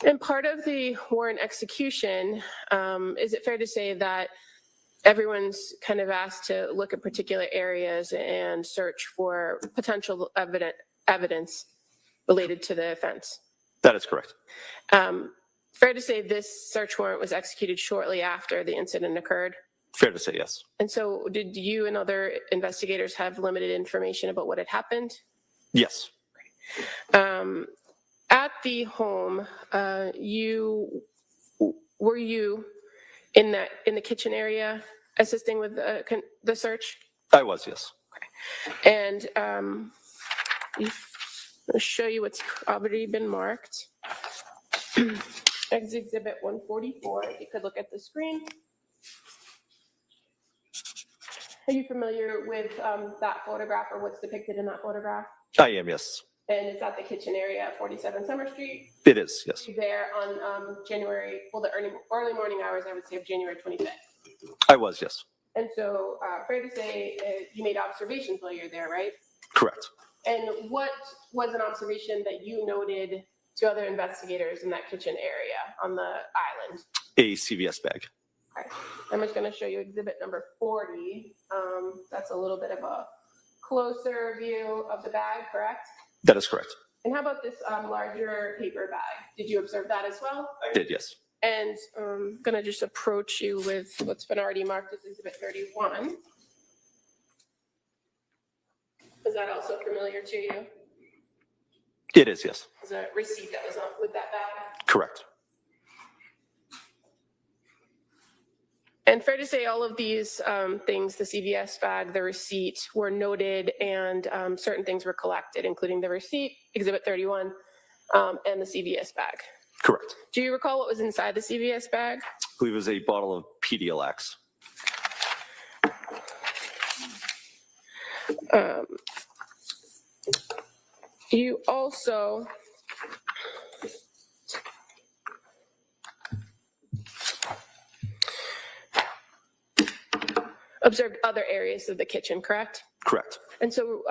And part of the warrant execution, is it fair to say that everyone's kind of asked to look at particular areas and search for potential evidence related to the offense?
That is correct.
Fair to say this search warrant was executed shortly after the incident occurred?
Fair to say, yes.
And so did you and other investigators have limited information about what had happened?
Yes.
At the home, were you in the kitchen area assisting with the search?
I was, yes.
And I'll show you what's already been marked. Exhibit 144, if you could look at the screen. Are you familiar with that photograph or what's depicted in that photograph?
I am, yes.
And it's at the kitchen area at 47 Summer Street.
It is, yes.
There on the early morning hours, I would say, of January 25th.
I was, yes.
And so, fair to say, you made observations while you're there, right?
Correct.
And what was an observation that you noted to other investigators in that kitchen area on the island?
A CVS bag.
Okay. I'm just going to show you exhibit number 40. That's a little bit of a closer view of the bag, correct?
That is correct.
And how about this larger paper bag? Did you observe that as well?
I did, yes.
And I'm going to just approach you with what's been already marked as exhibit 31. Is that also familiar to you?
It is, yes.
Is a receipt that was on with that bag?
Correct.
And fair to say all of these things, the CVS bag, the receipt, were noted and certain things were collected, including the receipt, exhibit 31, and the CVS bag.
Correct.
Do you recall what was inside the CVS bag?
I believe it was a bottle of Pedialyx.
You also observed other areas of the kitchen, correct?
Correct.
And so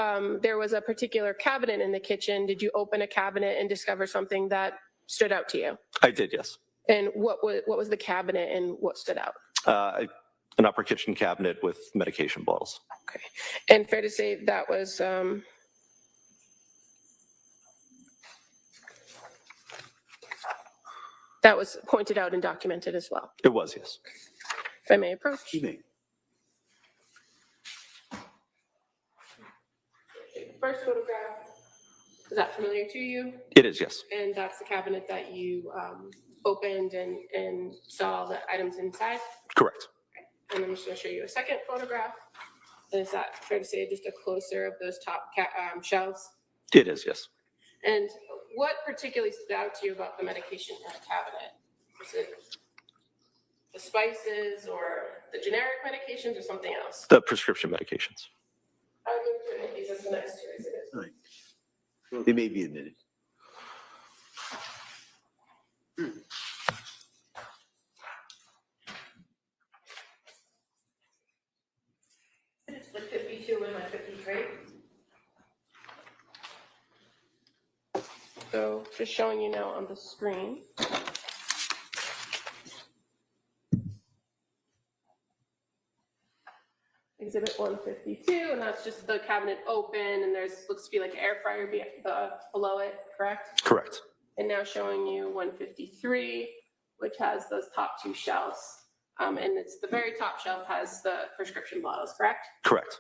there was a particular cabinet in the kitchen. Did you open a cabinet and discover something that stood out to you?
I did, yes.
And what was the cabinet and what stood out?
An upper kitchen cabinet with medication bottles.
Okay. And fair to say that was pointed out and documented as well.
It was, yes.
If I may approach.
You may.
First photograph, is that familiar to you?
It is, yes.
And that's the cabinet that you opened and saw the items inside?
Correct.
And I'm just going to show you a second photograph. Is that fair to say just a closer of those top shelves?
It is, yes.
And what particularly stood out to you about the medication in the cabinet? Was it the spices or the generic medications or something else?
The prescription medications.
I would move to admit these as the next two exhibits.
All right. They may be admitted.
It's like 52 and like 53. So just showing you now on the screen. Exhibit 152, and that's just the cabinet open, and there's looks to be like an air fryer below it, correct?
Correct.
And now showing you 153, which has those top two shelves. And it's the very top shelf has the prescription bottles, correct?
Correct.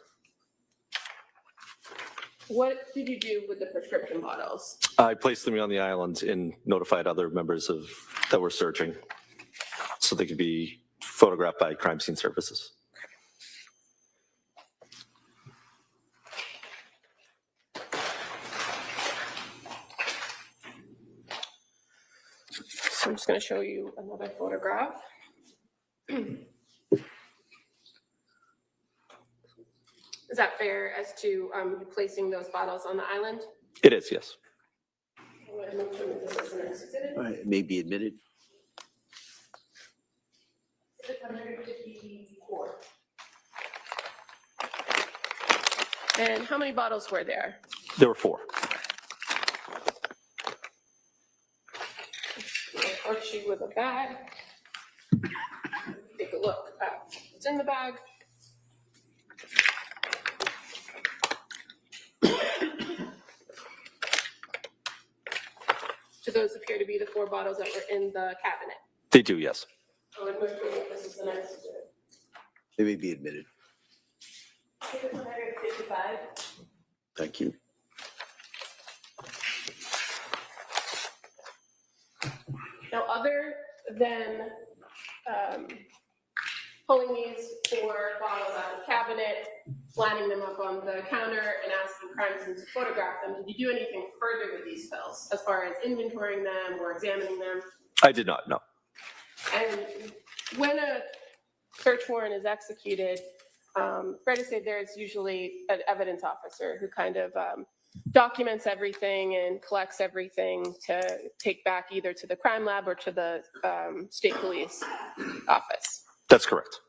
What did you do with the prescription bottles?
I placed them on the island and notified other members that were searching so they could be photographed by crime scene services.
So I'm just going to show you another photograph. Is that fair as to placing those bottles on the island?
It is, yes.
I'm going to move to this as the next exhibit.
All right, it may be admitted.
Exhibit 154. And how many bottles were there?
There were 4.
Approach you with a bag. Take a look at what's in the bag. Do those appear to be the 4 bottles that were in the cabinet?
They do, yes.
I would move to admit this is the next exhibit.
They may be admitted.
Exhibit 155.
Thank you.
Now, other than pulling these 4 bottles out of the cabinet, lining them up on the counter, and asking crime scenes to photograph them, did you do anything further with these pills as far as inventorying them or examining them?
I did not, no.
And when a search warrant is executed, fair to say there's usually an evidence officer who kind of documents everything and collects everything to take back either to the crime lab or to the state police office.
That's correct.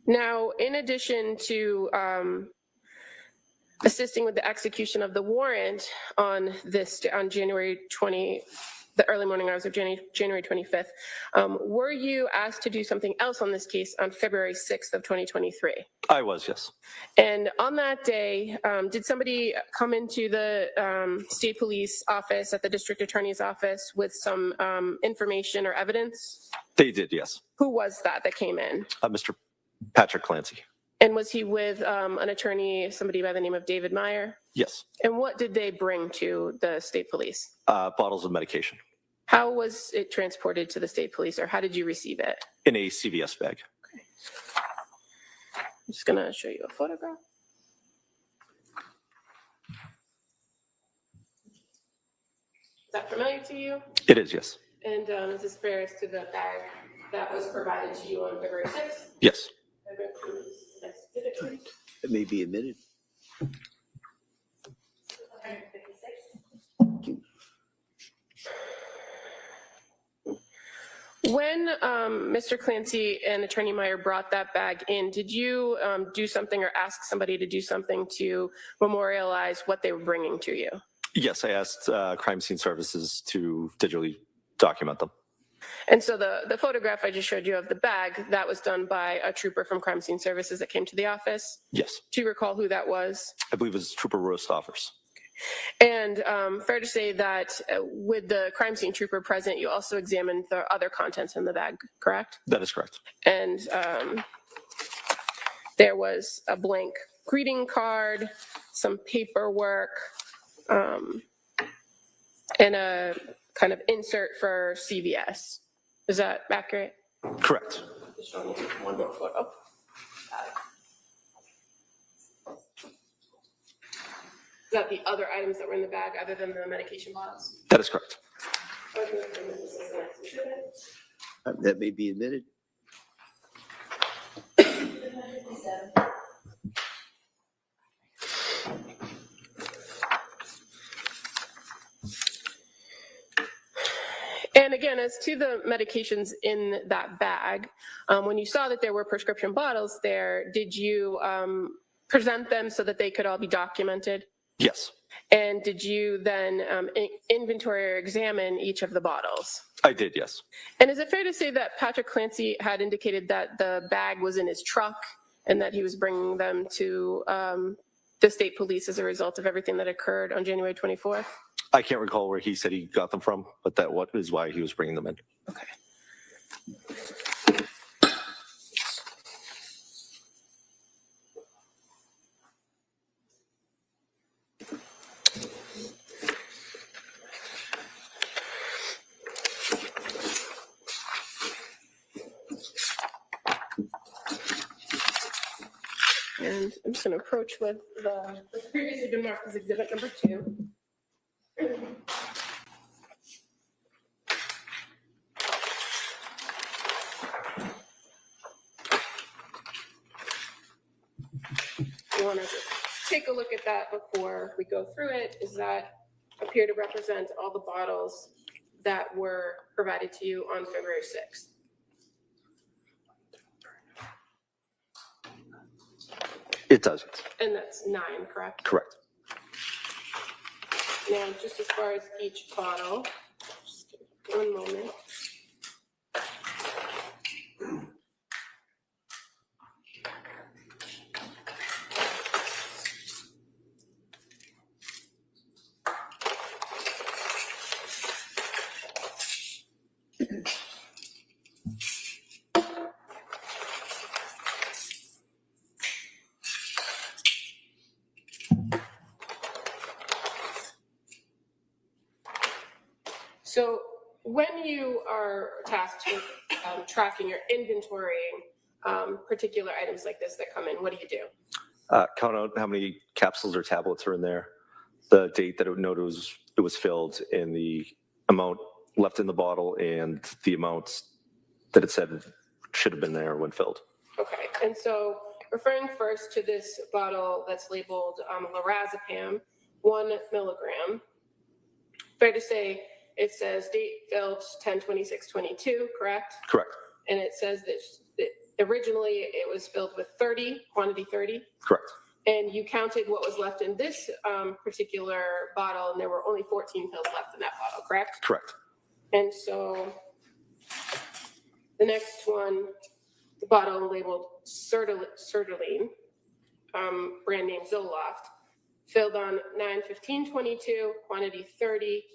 Now, in addition to assisting with the execution of the warrant on January 20, the early morning hours of January 25th, were you asked to do something else on this case on February 6th of 2023?
I was, yes.
And on that day, did somebody come into the state police office at the district attorney's office with some information or evidence?
They did, yes.
Who was that came in?
Mr. Patrick Clancy.
And was he with an attorney, somebody by the name of David Meyer?
Yes.
And what did they bring to the state police?
Bottles of medication
How was it transported to the state police, or how did you receive it?
in a CVS bag.
I'm just gonna show you a photograph. Is that familiar to you?
It is, yes.
And is this fair as to the bag that was provided to you on February 6th?
Yes.
It may be admitted.
When Mr. Clancy and Attorney Meyer brought that bag in, did you do something or ask somebody to do something to memorialize what they were bringing to you?
Yes, I asked crime scene services to digitally document them.
And so the photograph I just showed you of the bag, that was done by a trooper from Crime Scene Services that came to the office?
Yes.
Do you recall who that was?
I believe it was Trooper Rostoffers.
And fair to say that with the crime scene trooper present, you also examined the other contents in the bag, correct?
That is correct.
And there was a blank greeting card, some paperwork, and a kind of insert for CVS. Is that accurate?
Correct.
Just showing you one more photo. Is that the other items that were in the bag other than the medication bottles?
That is correct.
That may be admitted.
And again, as to the medications in that bag, when you saw that there were prescription bottles there, did you present them so that they could all be documented?
Yes.
And did you then inventory or examine each of the bottles?
I did, yes.
And is it fair to say that Patrick Clancy had indicated that the bag was in his truck and that he was bringing them to the state police as a result of everything that occurred on January 24th?
I can't recall where he said he got them from, but that is why he was bringing them in.
Okay. And I'm just going to approach with the previously been marked as exhibit number 2. You want to take a look at that before we go through it. Does that appear to represent all the bottles that were provided to you on February 6th?
It does.
And that's 9, correct?
Correct.
Now, just as far as each bottle, just give me 1 moment. So when you are tasked with tracking or inventorying particular items like this that come in, what do you do?
Count out how many capsules or tablets are in there, the date that it was filled, and the amount left in the bottle, and the amounts that it said should have been there when filled.
Okay, and so referring first to this bottle that's labeled lorazepam, 1 milligram. Fair to say it says date filled 10/26/22, correct?
Correct.
And it says that originally it was filled with 30, quantity 30.
Correct.
And you counted what was left in this particular bottle, and there were only 14 pills left in that bottle, correct?
Correct.
And so the next one, the bottle labeled sertraline, brand name Zoloft, filled on 9/15/22, quantity 30.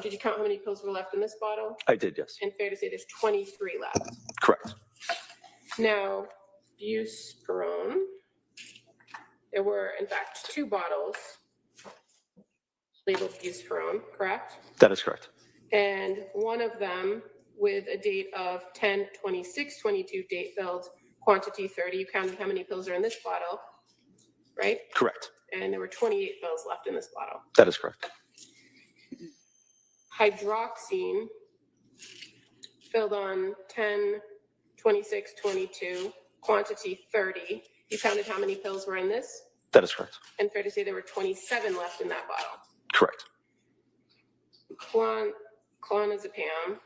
Did you count how many pills were left in this bottle?
I did, yes.
And fair to say there's 23 left.
Correct.
Now, buspirone, there were in fact 2 bottles labeled buspirone, correct?
That is correct.
And one of them with a date of 10/26/22, date filled, quantity 30. You counted how many pills are in this bottle, right?
Correct.
And there were 28 pills left in this bottle.
That is correct.
Hydroxine, filled on 10/26/22, quantity 30. You counted how many pills were in this?
That is correct.
And fair to say there were 27 left in that bottle.
Correct.
Clonazepam,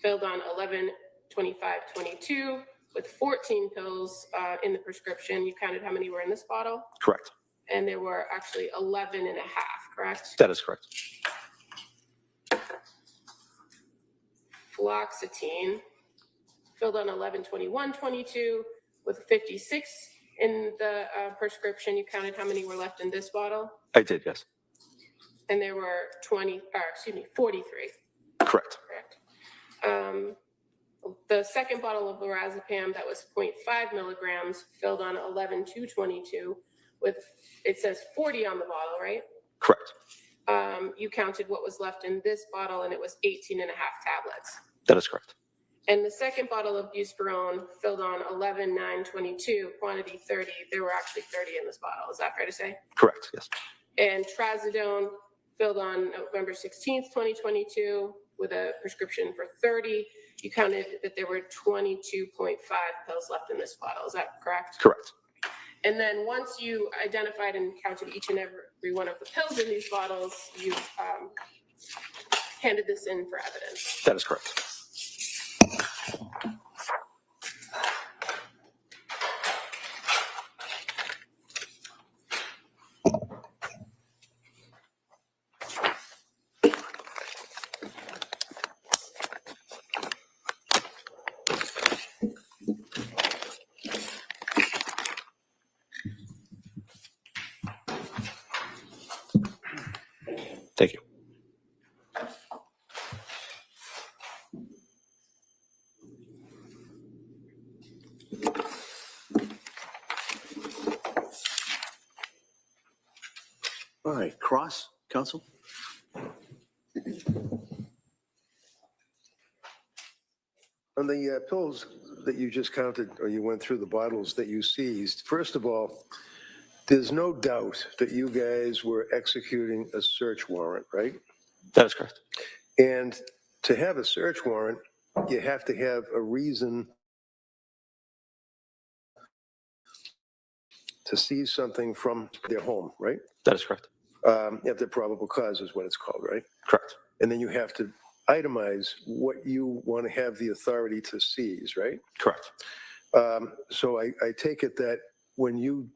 filled on 11/25/22 with 14 pills in the prescription. You counted how many were in this bottle?
Correct.
And there were actually 11 and a half, correct?
That is correct.
Fluoxetine, filled on 11/21/22 with 56 in the prescription. You counted how many were left in this bottle?
I did, yes.
And there were 43.
Correct.
Correct. The second bottle of lorazepam that was 0.5 milligrams, filled on 11/2/22 with, it says 40 on the bottle, right?
Correct.
You counted what was left in this bottle, and it was 18 and a half tablets.
That is correct.
And the second bottle of buspirone, filled on 11/9/22, quantity 30, there were actually 30 in this bottle. Is that fair to say?
Correct, yes.
And trazodone, filled on November 16th, 2022, with a prescription for 30. You counted that there were 22.5 pills left in this bottle. Is that correct?
Correct.
And then once you identified and counted each and every one of the pills in these bottles, you handed this in for evidence.
That is correct. Thank you.
All right, cross, counsel?
On the pills that you just counted, or you went through the bottles that you seized, first of all, there's no doubt that you guys were executing a search warrant, right?
That is correct.
And to have a search warrant, you have to have a reason to seize something from their home, right?
That is correct.
If the probable cause is what it's called, right?
Correct.
And then you have to itemize what you want to have the authority to seize, right?
Correct.
So I take it that when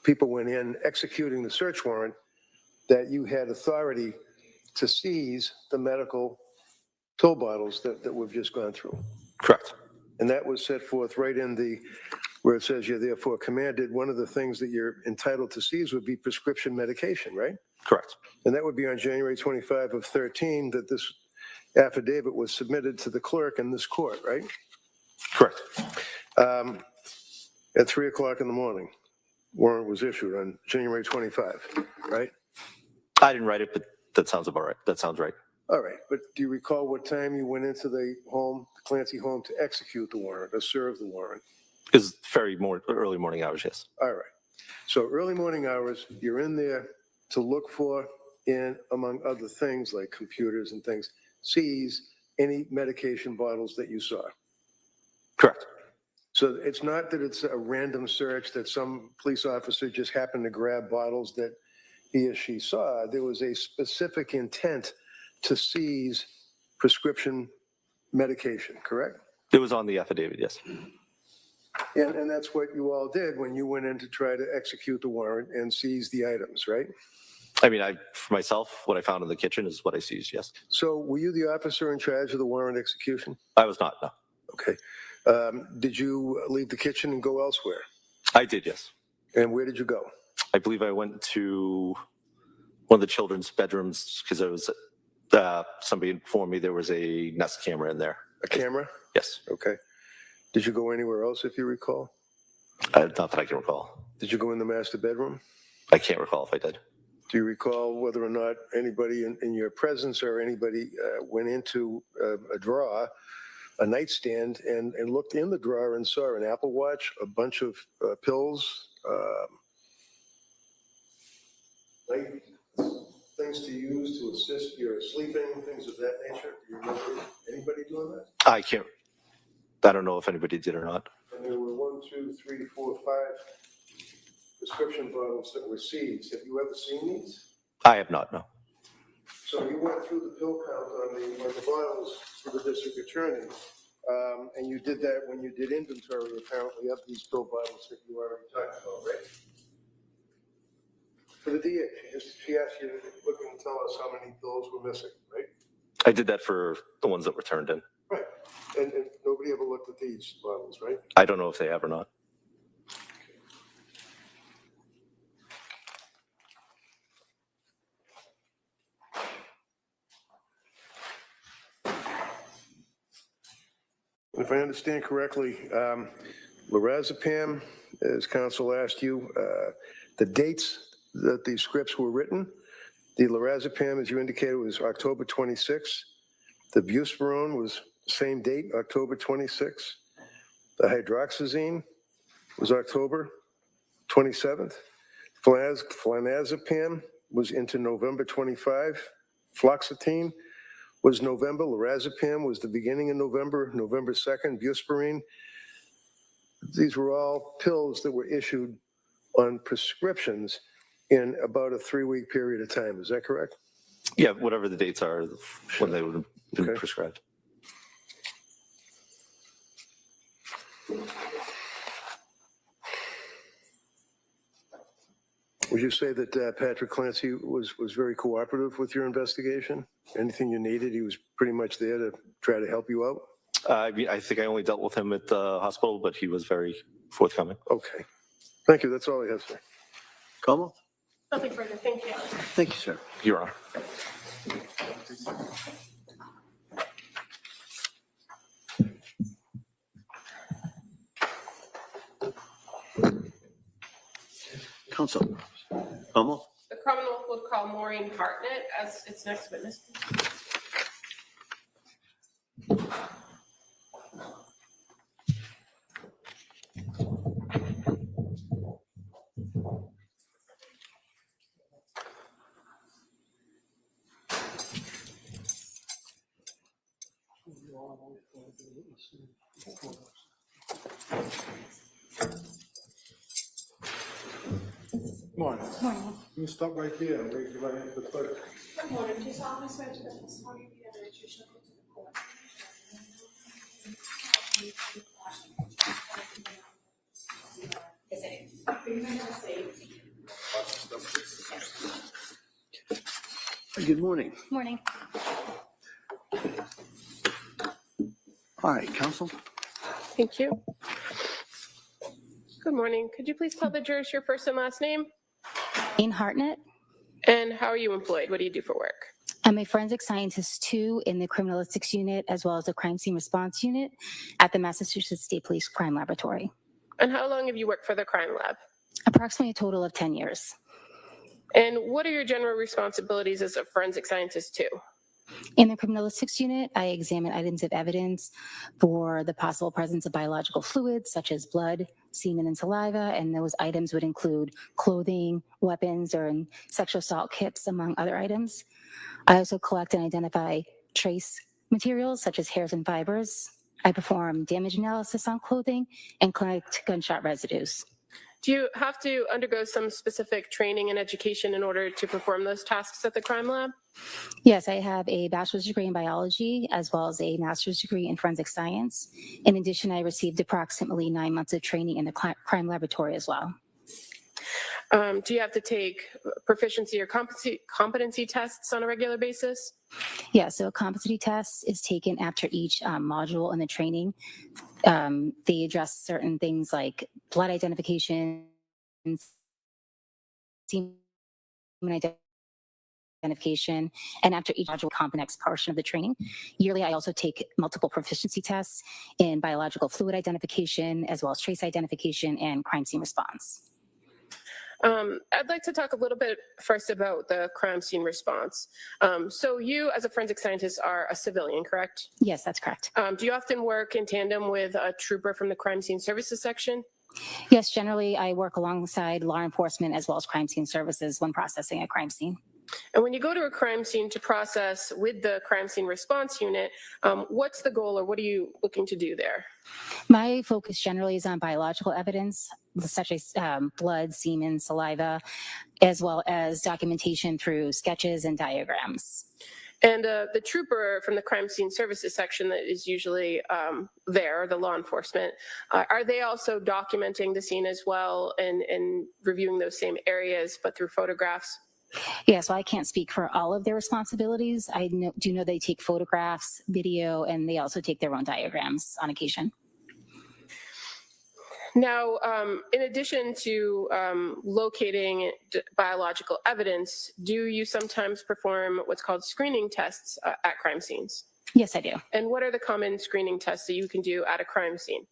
people went in executing the search warrant, that you had authority to seize the medical pill bottles that we've just gone through.
Correct.
And that was set forth right in where it says you're therefore commanded. One of the things that you're entitled to seize would be prescription medication, right?
Correct.
And that would be on January 25 of 13 that this affidavit was submitted to the clerk in this court, right?
Correct.
At 3 o'clock in the morning, warrant was issued on January 25, right?
I didn't write it, but that sounds about right. That sounds right.
All right, but do you recall what time you went into the Clancy home to execute the warrant or serve the warrant?
Is early morning hours, yes.
All right. So early morning hours, you're in there to look for, among other things like computers and things, seize any medication bottles that you saw.
Correct.
So it's not that it's a random search that some police officer just happened to grab bottles that he or she saw. There was a specific intent to seize prescription medication, correct?
It was on the affidavit, yes.
And that's what you all did when you went in to try to execute the warrant and seize the items, right?
I mean, for myself, what I found in the kitchen is what I seized, yes.
So were you the officer in charge of the warrant execution?
I was not, no.
Okay. Did you leave the kitchen and go elsewhere?
I did, yes.
And where did you go?
I believe I went to one of the children's bedrooms because somebody informed me there was a Nest camera in there.
A camera?
Yes.
Okay. Did you go anywhere else, if you recall?
Not that I can recall.
Did you go in the master bedroom?
I can't recall if I did.
Do you recall whether or not anybody in your presence or anybody went into a drawer, a nightstand, and looked in the drawer and saw an Apple Watch, a bunch of pills, things to use to assist your sleeping, things of that nature? Do you remember anybody doing that?
I don't know if anybody did or not.
And there were 1, 2, 3, 4, 5 prescription bottles that were seized. Have you ever seen these?
I have not, no.
So you went through the pill count on the bottles for the district attorney, and you did that when you did inventory, apparently, of these pill bottles that you already talked about, right? For the DA, she asked you to look and tell us how many pills were missing, right?
I did that for the ones that were turned in.
Right. And nobody ever looked at these bottles, right?
I don't know if they have or not.
If I understand correctly, lorazepam, as counsel asked you, the dates that these scripts were written, the lorazepam, as you indicated, was October 26th. The buspirone was the same date, October 26th. The hydroxyzine was October 27th. Flanazepam was into November 25. Fluoxetine was November. Lorazepam was the beginning of November, November 2nd. Buspirone. These were all pills that were issued on prescriptions in about a 3-week period of time. Is that correct?
Yeah, whatever the dates are when they would have been
Okay.
prescribed.
Would you say that Patrick Clancy was very cooperative with your investigation? Anything you needed, he was pretty much there to try to help you out?
I think I only dealt with him at the hospital, but he was very forthcoming.
Okay. Thank you. That's all I have, sir.
Como?
Nothing further, thank you.
Thank you, sir.
Your Honor.
Counsel. Como?
The Commonwealth would call Maureen Hartnett as its next witness.
Morning. You stop right there and raise your right hand for the clerk.
Good morning. Do you solemnly swear to the testimony you give that you shall give to the court?
Good morning.
Morning.
All right, counsel.
Thank you. Good morning. Could you please tell the jurors your first and last name?
In Hartnett,
And how are you employed? What do you do for work?
I'm a forensic scientist too in the criminalistics unit as well as the crime scene response unit at the Massachusetts State Police Crime Laboratory.
And how long have you worked for the crime lab?
Approximately a total of 10 years.
And what are your general responsibilities as a forensic scientist too?
In the criminalistics unit, I examine items of evidence for the possible presence of biological fluids such as blood, semen, and saliva, and those items would include clothing, weapons, or sexual assault kits, among other items. I also collect and identify trace materials such as hairs and fibers. I perform damage analysis on clothing and collect gunshot residues.
Do you have to undergo some specific training and education in order to perform those tasks at the crime lab?
Yes, I have a bachelor's degree in biology as well as a master's degree in forensic science. In addition, I received approximately 9 months of training in the crime laboratory as well.
Do you have to take proficiency or competency tests on a regular basis?
Yeah, so a competency test is taken after each module in the training. They address certain things like blood identification, semen identification, and after each module, the next portion of the training. Yearly, I also take multiple proficiency tests in biological fluid identification, as well as trace identification and crime scene response.
I'd like to talk a little bit first about the crime scene response. So you, as a forensic scientist, are a civilian, correct?
Yes, that's correct.
Do you often work in tandem with a trooper from the crime scene services section?
Yes, generally, I work alongside law enforcement as well as crime scene services when processing a crime scene.
And when you go to a crime scene to process with the crime scene response unit, what's the goal or what are you looking to do there?
My focus generally is on biological evidence, such as blood, semen, saliva, as well as documentation through sketches and diagrams.
And the trooper from the crime scene services section that is usually there, the law enforcement, are they also documenting the scene as well and reviewing those same areas, but through photographs?
Yeah, so I can't speak for all of their responsibilities. I do know they take photographs, video, and they also take their own diagrams on occasion.
Now, in addition to locating biological evidence, do you sometimes perform what's called screening tests at crime scenes?
Yes, I do.
And what are the common screening tests that you can do at a crime scene?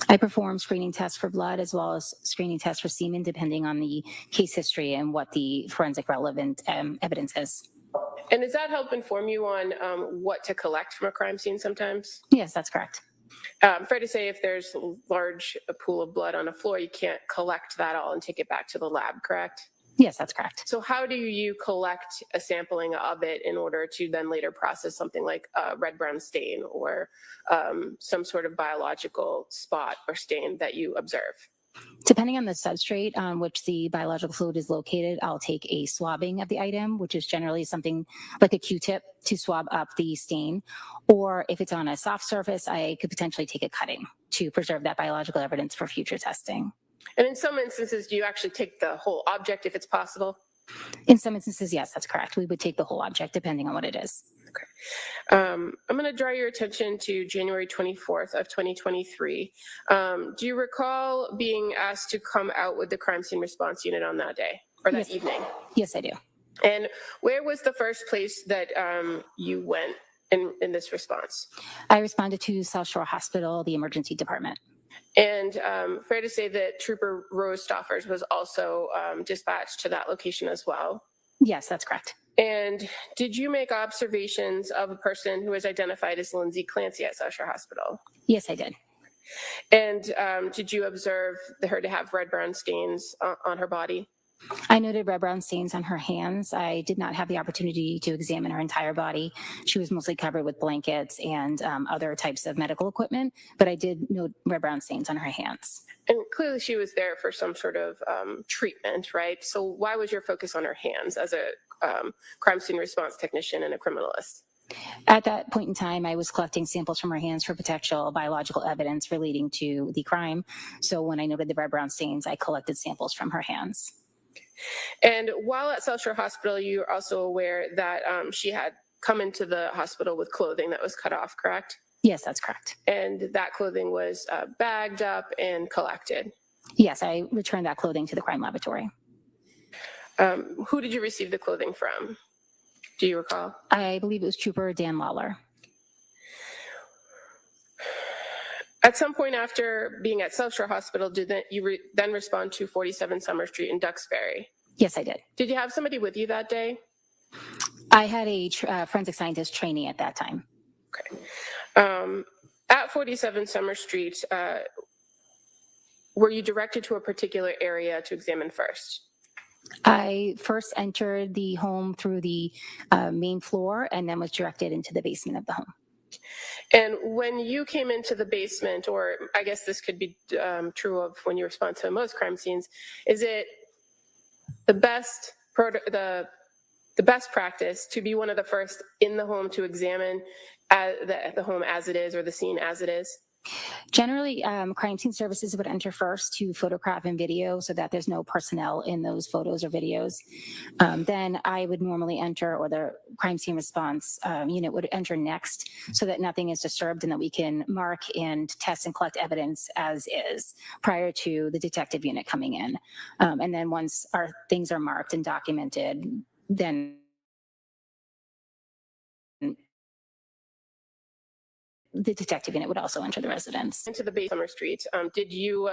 I perform screening tests for blood as well as screening tests for semen, depending on the case history and what the forensic relevant evidence is.
And does that help inform you on what to collect from a crime scene sometimes?
Yes, that's correct.
Fair to say if there's a large pool of blood on a floor, you can't collect that all and take it back to the lab, correct?
Yes, that's correct.
So how do you collect a sampling of it in order to then later process something like a red-brown stain or some sort of biological spot or stain that you observe?
Depending on the substrate on which the biological fluid is located, I'll take a swabbing of the item, which is generally something like a Q-tip to swab up the stain. Or if it's on a soft surface, I could potentially take a cutting to preserve that biological evidence for future testing. And
in some instances, do you actually take the whole object if it's possible?
In some instances, yes, that's correct. We would take the whole object depending on what it is.
Okay. I'm going to draw your attention to January 24th of 2023. Do you recall being asked to come out with the crime scene response unit on that day or that evening?
Yes, I do.
And where was the first place that you went in this response?
I responded to South Shore Hospital, the emergency department.
And fair to say that Trooper Rose Stoffers was also dispatched to that location as well?
Yes, that's correct.
And did you make observations of a person who was identified as Lindsay Clancy at South Shore Hospital?
Yes, I did.
And did you observe her to have red-brown stains on her body?
I noted red-brown stains on her hands. I did not have the opportunity to examine her entire body. She was mostly covered with blankets and other types of medical equipment, but I did note red-brown stains on her hands.
And clearly she was there for some sort of treatment, right? So why was your focus on her hands as a crime scene response technician and a criminalist?
At that point in time, I was collecting samples from her hands for potential biological evidence relating to the crime. So when I noted the red-brown stains, I collected samples from her hands.
And while at South Shore Hospital, you're also aware that she had come into the hospital with clothing that was cut off, correct?
Yes, that's correct.
And that clothing was bagged up and collected?
Yes, I returned that clothing to the crime laboratory.
Who did you receive the clothing from? Do you recall?
I believe it was Trooper Dan Lawler.
At some point after being at South Shore Hospital, did you then respond to 47 Summer Street in Duxbury?
Yes, I did.
Did you have somebody with you that day?
I had a forensic scientist trainee at that time.
Okay. At 47 Summer Street, were you directed to a particular area to examine first?
I first entered the home through the main floor and then was directed into the basement of the home.
And when you came into the basement, or I guess this could be true of when you respond to most crime scenes, is it the best practice to be one of the first in the home to examine the home as it is or the scene as it is?
Generally, crime scene services would enter first to photograph and video so that there's no personnel in those photos or videos. Then I would normally enter, or the crime scene response unit would enter next so that nothing is disturbed and that we can mark and test and collect evidence as is prior to the detective unit coming in. And then once our things are marked and documented, then the detective unit would also enter the residence.
Into the base Summer Street, did you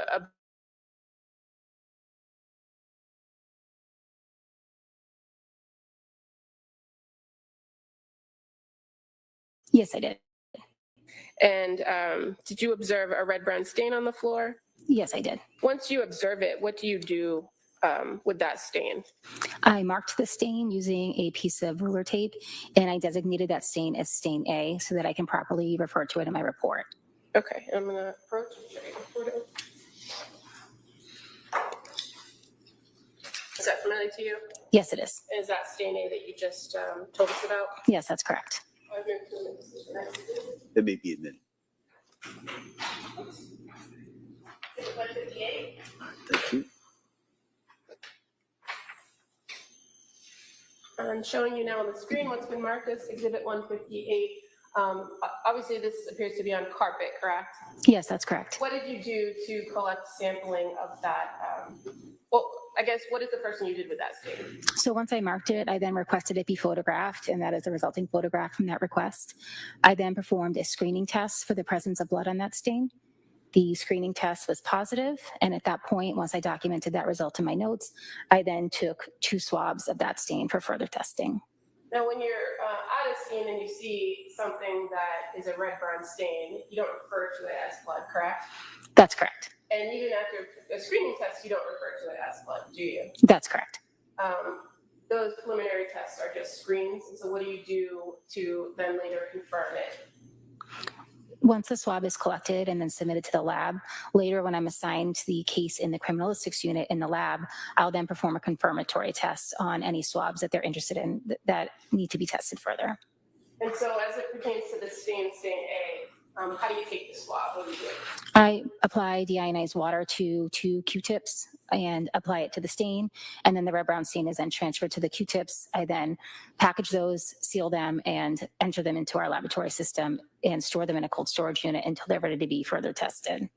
Yes, I did.
and did you observe a red-brown stain on the floor?
Yes, I did.
Once you observe it, what do you do with that stain?
I marked the stain using a piece of ruler tape, and I designated that stain as stain A so that I can properly refer to it in my report.
Okay, I'm going to approach and show you the photo. Is that familiar to you?
Yes, it is.
Is that stain A that you just told us about?
Yes, that's correct.
That may be a minute.
158.
Thank you.
I'm showing you now on the screen what's been marked as Exhibit 158. Obviously, this appears to be on carpet, correct?
Yes, that's correct.
What did you do to collect sampling of that? Well, I guess, what is the first thing you did with that stain?
So once I marked it, I then requested it be photographed, and that is the resulting photograph from that request. I then performed a screening test for the presence of blood on that stain. The screening test was positive, and at that point, once I documented that result in my notes, I then took 2 swabs of that stain for further testing.
Now, when you're at a scene and you see something that is a red-brown stain, you don't refer to it as blood, correct?
That's correct.
And even after a screening test, you don't refer to it as blood, do you?
That's correct.
Those preliminary tests are just screens, and so what do you do to then later confirm it?
Once the swab is collected and then submitted to the lab, later when I'm assigned the case in the criminalistics unit in the lab, I'll then perform a confirmatory test on any swabs that they're interested in that need to be tested further.
And so as it pertains to the stain A, how do you take the swab? What do you do?
I apply deionized water to 2 Q-tips and apply it to the stain, and then the red brown stain is then transferred to the Q-tips. I then package those, seal them, and enter them into our laboratory system and store them in a cold storage unit until they're ready to be further tested.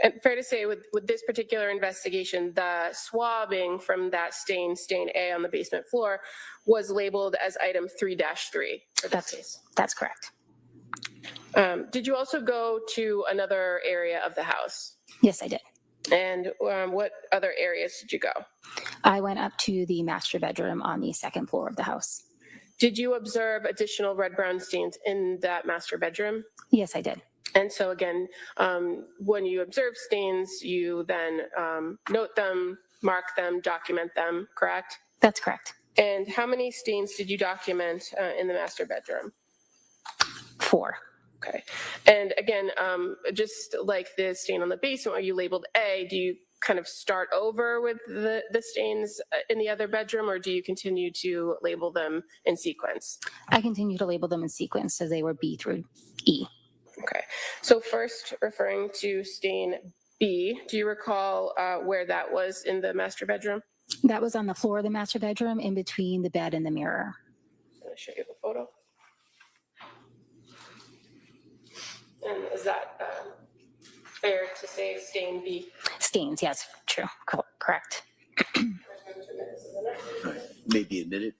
And fair to say, with this particular investigation, the swabbing from that stain A on the basement floor, was labeled as item 3-3 for this case.
That's correct.
Did you also go to another area of the house?
Yes, I did.
And what other areas did you go?
I went up to the master bedroom on the 2nd floor of the house.
Did you observe additional red-brown stains in that master bedroom?
Yes, I did.
And so again, when you observe stains, you then note them, mark them, document them, correct?
That's correct.
And how many stains did you document in the master bedroom?
4.
Okay. And again, just like the stain on the basement where you labeled A, do you kind of start over with the stains in the other bedroom, or do you continue to label them in sequence?
I continue to label them in sequence as they were B through E.
Okay. So first, referring to stain B, do you recall where that was in the master bedroom?
That was on the floor of the master bedroom in between the bed and the mirror.
I'm going to show you the photo. And is that fair to say stain B?
Stains, yes, true, correct.
Maybe a minute.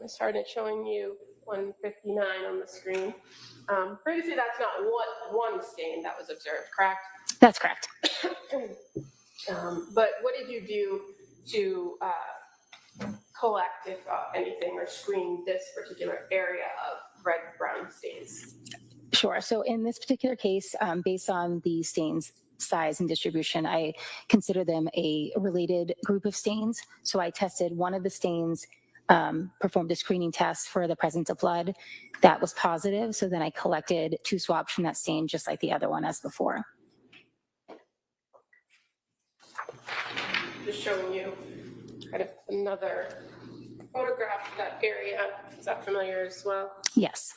Ms. Harden, showing you 159 on the screen. Previously, that's not one stain that was observed, correct?
That's correct.
But what did you do to collect, if anything, or screen this particular area of red-brown stains?
Sure. So in this particular case, based on the stains size and distribution, I consider them a related group of stains. So I tested one of the stains, performed a screening test for the presence of blood. That was positive. So then I collected 2 swabs from that stain, just like the other one as before.
Just showing you kind of another photograph of that area. Is that familiar as well?
Yes.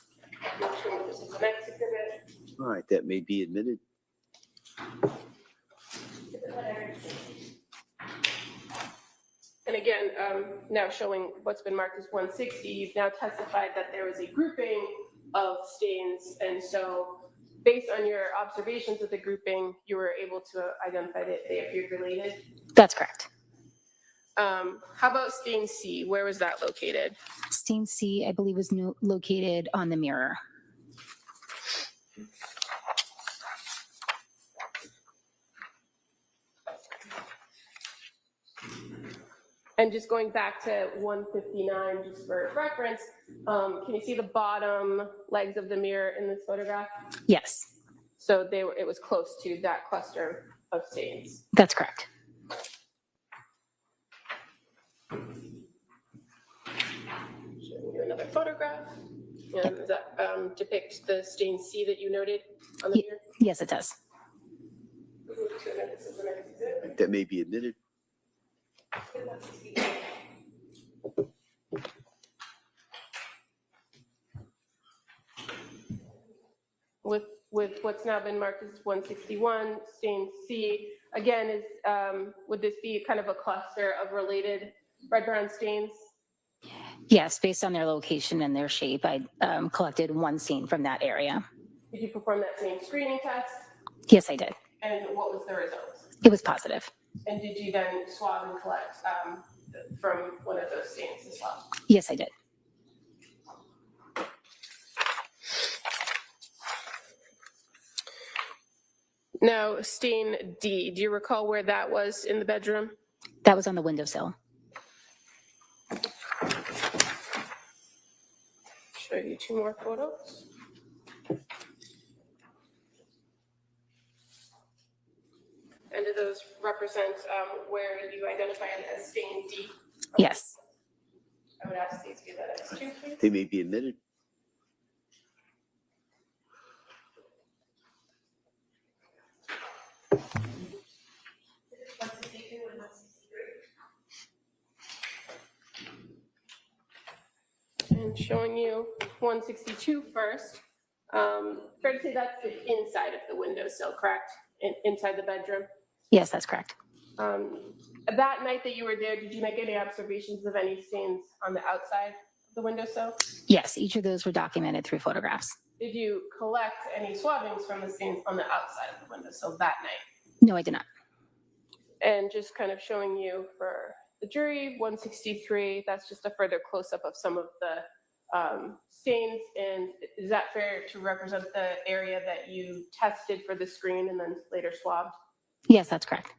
Not sure if this is the next exhibit.
All right, that may be admitted.
And again, now showing what's been marked as 160, you've now testified that there was a grouping of stains. And so based on your observations of the grouping, you were able to identify that they appeared related.
That's correct.
How about stain C? Where was that located?
Stain C, I believe, was located on the mirror.
And just going back to 159, just for reference, can you see the bottom legs of the mirror in this photograph?
Yes,
So it was close to that cluster of stains.
that's correct.
Showing you another photograph. And does that depict the stain C that you noted on the mirror?
Yes, it does.
That may be admitted.
With what's now been marked as 161, stain C, again, would this be kind of a cluster of related red-brown stains?
Yes, based on their location and their shape, I collected 1 stain from that area.
Did you perform that same screening test?
Yes, I did.
And what was the result?
It was positive.
And did you then swab and collect from one of those stains as well?
Yes, I did.
Now, stain D, do you recall where that was in the bedroom?
That was on the windowsill.
Show you 2 more photos. And do those represent where you identified as stain D?
Yes.
I would ask these to do that as 2, please.
They may be admitted.
And showing you 162 first. Fair to say that's the inside of the windowsill, correct? Inside the bedroom.
Yes, that's correct.
That night that you were there, did you make any observations of any stains on the outside of the windowsill?
Yes, each of those were documented through photographs.
Did you collect any swabbings from the stains on the outside of the windowsill that night?
No, I did not.
And just kind of showing you for the jury, 163, that's just a further close-up of some of the stains. And is that fair to represent the area that you tested for the screen and then later swabbed?
Yes, that's correct.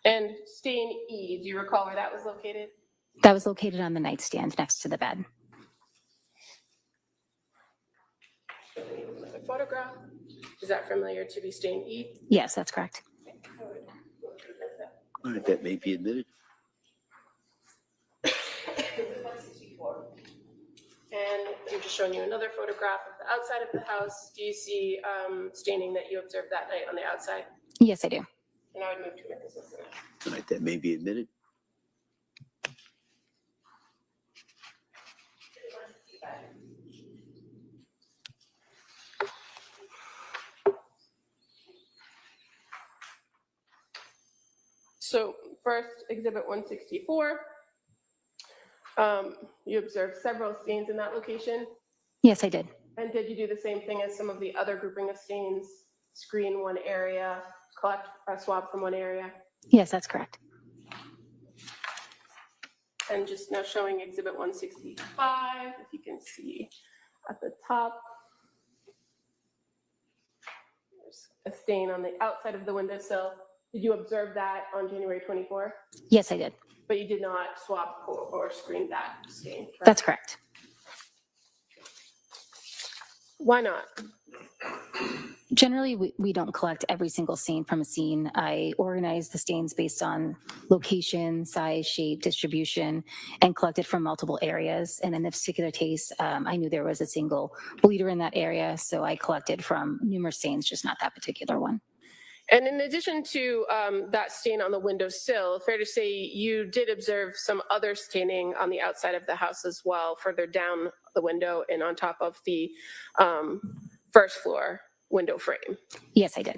And stain E, do you recall where that was located?
That was located on the nightstand next to the bed.
Another photograph. Is that familiar to be stain E?
Yes, that's correct.
All right, that may be admitted.
And I'm just showing you another photograph of the outside of the house. Do you see staining that you observed that night on the outside?
Yes, I do.
And I would move to witnesses.
All right, that may be admitted.
So first, exhibit 164. You observed several stains in that location.
Yes, I did.
And did you do the same thing as some of the other grouping of stains? Screen one area, collect a swab from one area?
Yes, that's correct.
And just now showing exhibit 165, if you can see at the top. there's a stain on the outside of the windowsill. Did you observe that on January 24th?
Yes, I did.
But you did not swab or screen that stain, correct?
That's correct.
Why not?
Generally, we don't collect every single stain from a scene. I organize the stains based on location, size, shape, distribution, and collect it from multiple areas. And in this particular case, I knew there was a single bleeder in that area, so I collected from numerous stains, just not that particular one.
And in addition to that stain on the windowsill, fair to say you did observe some other staining on the outside of the house as well, further down the window and on top of the first floor window frame.
Yes, I did.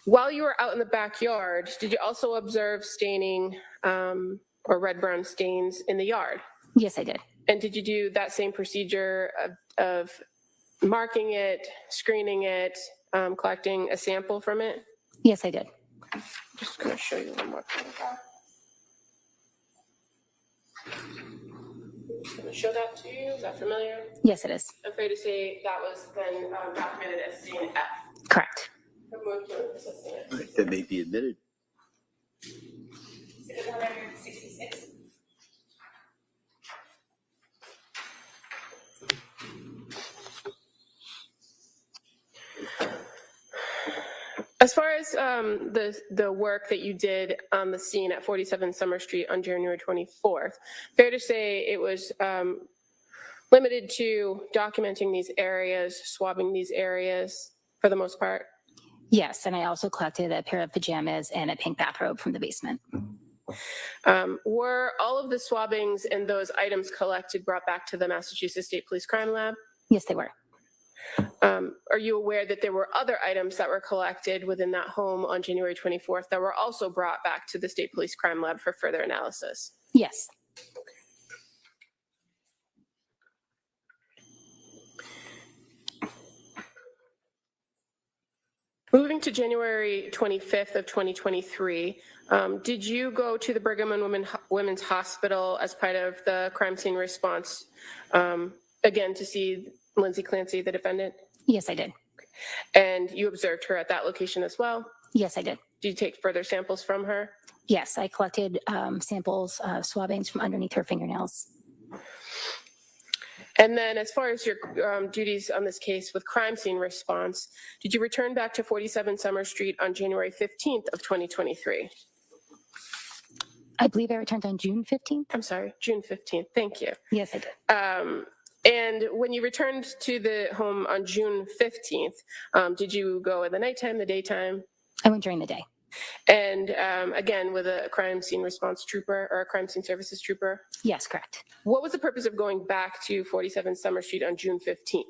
While you were out in the backyard, did you also observe staining or red-brown stains in the yard?
Yes, I did.
And did you do that same procedure of marking it, screening it, collecting a sample from it?
Yes, I did.
Just going to show you one more thing. Just going to show that to you. Is that familiar?
Yes, it is.
I'm afraid to say that was then documented as stain F.
Correct.
Removed to assistant.
Right, that may be admitted.
166. As far as the work that you did on the scene at 47 Summer Street on January 24th, fair to say it was limited to documenting these areas, swabbing these areas for the most part?
Yes, and I also collected a pair of pajamas and a pink bathrobe from the basement.
Were all of the swabbings and those items collected brought back to the Massachusetts State Police Crime Lab?
Yes, they were.
Are you aware that there were other items that were collected within that home on January 24th that were also brought back to the State Police Crime Lab for further analysis?
Yes.
Moving to January 25th of 2023, did you go to the Brigham and Women's Hospital as part of the crime scene response, again, to see Lindsay Clancy, the defendant?
Yes, I did.
And you observed her at that location as well?
Yes, I did.
Did you take further samples from her?
Yes, I collected samples, swabbings from underneath her fingernails.
And then as far as your duties on this case with crime scene response, did you return back to 47 Summer Street on January 15th of 2023?
I believe I returned on June 15th.
I'm sorry, June 15th. Thank you.
Yes, I did.
And when you returned to the home on June 15th, did you go at the nighttime, the daytime?
I went during the day.
And again, with a crime scene response trooper or a crime scene services trooper?
Yes, correct.
What was the purpose of going back to 47 Summer Street on June 15th?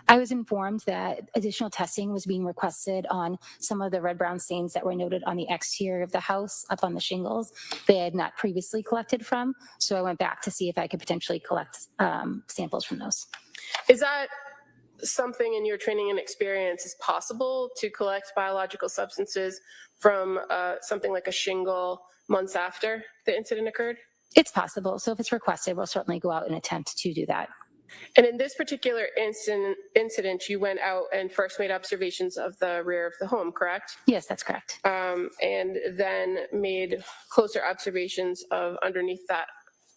I was informed that additional testing was being requested on some of the red-brown stains that were noted on the exterior of the house up on the shingles they had not previously collected from. So I went back to see if I could potentially collect samples from those.
Is that something in your training and experience is possible to collect biological substances from something like a shingle months after the incident occurred?
It's possible. So if it's requested, we'll certainly go out and attempt to do that.
And in this particular incident, you went out and first made observations of the rear of the home, correct?
Yes, that's correct.
And then made closer observations of underneath that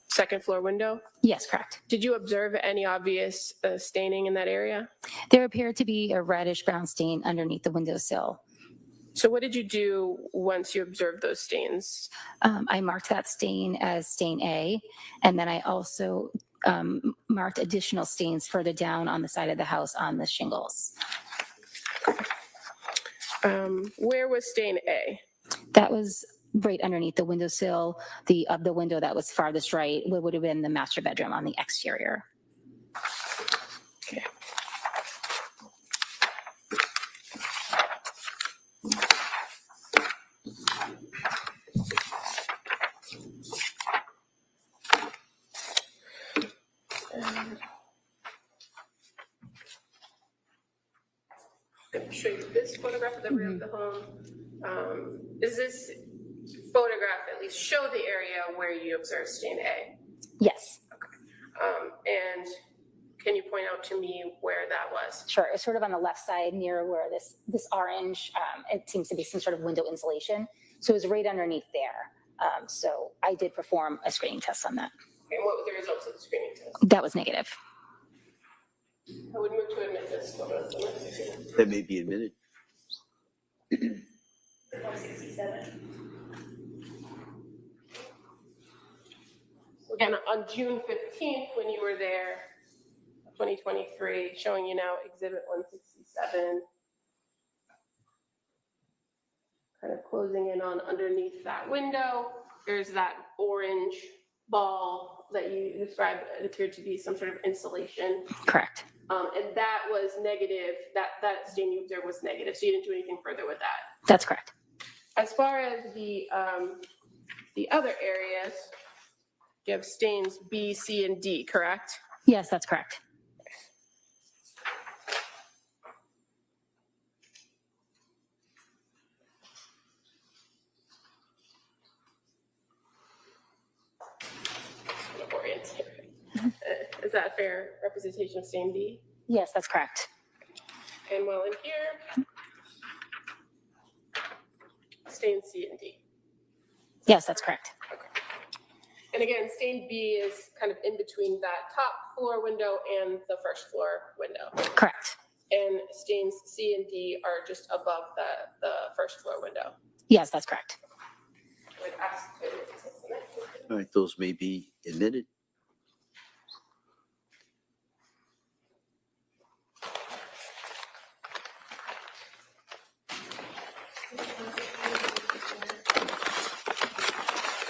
second floor window?
Yes, correct.
Did you observe any obvious staining in that area?
There appeared to be a reddish brown stain underneath the windowsill.
So what did you do once you observed those stains?
I marked that stain as stain A, and then I also marked additional stains further down on the side of the house on the shingles.
Where was stain A?
That was right underneath the windowsill. The window that was farthest right would have been the master bedroom on the exterior.
Okay. I'm going to show you this photograph of the rear of the home. Does this photograph at least show the area where you observed stain A?
Yes.
And Can you point out to me where that was?
Sure, it's sort of on the left side near where this orange, it seems to be some sort of window insulation. So it was right underneath there. So I did perform a screening test on that.
And what were the results of the screening test?
That was negative.
I would move to admit this.
That may be admitted.
167. Again, on June 15th, when you were there, 2023, showing you now exhibit 167. Kind of closing in on underneath that window. There's that orange ball that you described. It appeared to be some sort of insulation.
Correct.
And that was negative. That stain you observed was negative. So you didn't do anything further with that.
That's correct.
As far as the other areas, you have stains B, C, and D, correct?
Yes, that's correct.
Is that a fair representation of stain B?
Yes, that's correct.
And while in here, stain C and D.
Yes, that's correct.
Okay. And again, stain B is kind of in between that top floor window and the first floor window.
Correct.
And stains C and D are just above the first floor window.
Yes, that's correct.
I would ask to admit this as the next one.
All right, those may be admitted.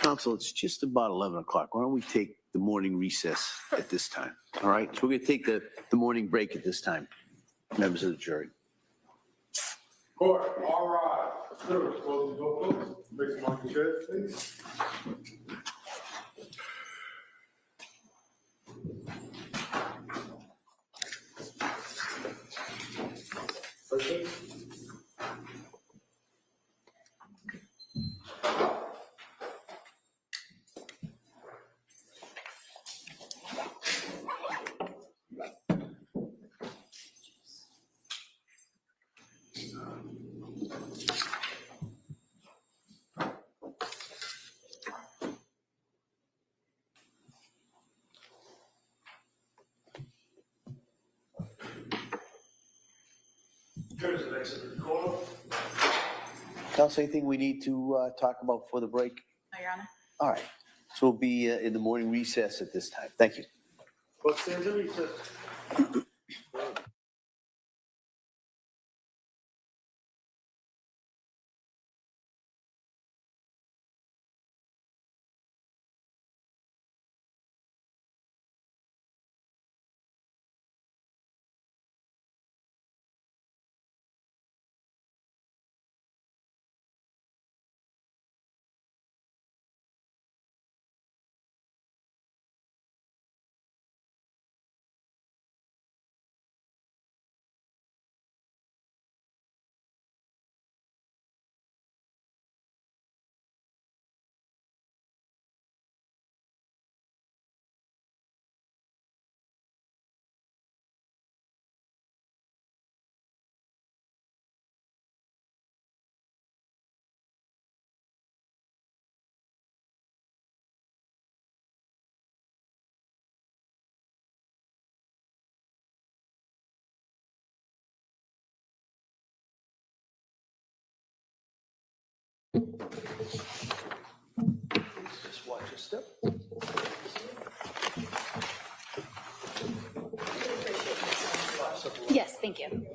Council, it's just about 11 o'clock. Why don't we take the morning recess at this time? All right, so we're going to take the morning break at this time, members of the jury.
Court, all rise. Jurors, close the door, please. Make some motion chairs, please. Person?
Jurors have exited the court.
Council, anything we need to talk about before the break?
No, Your Honor.
All right, so we'll be in the morning recess at this time. Thank you.
Court stands in recess.
Just watch your step.
Yes, thank you.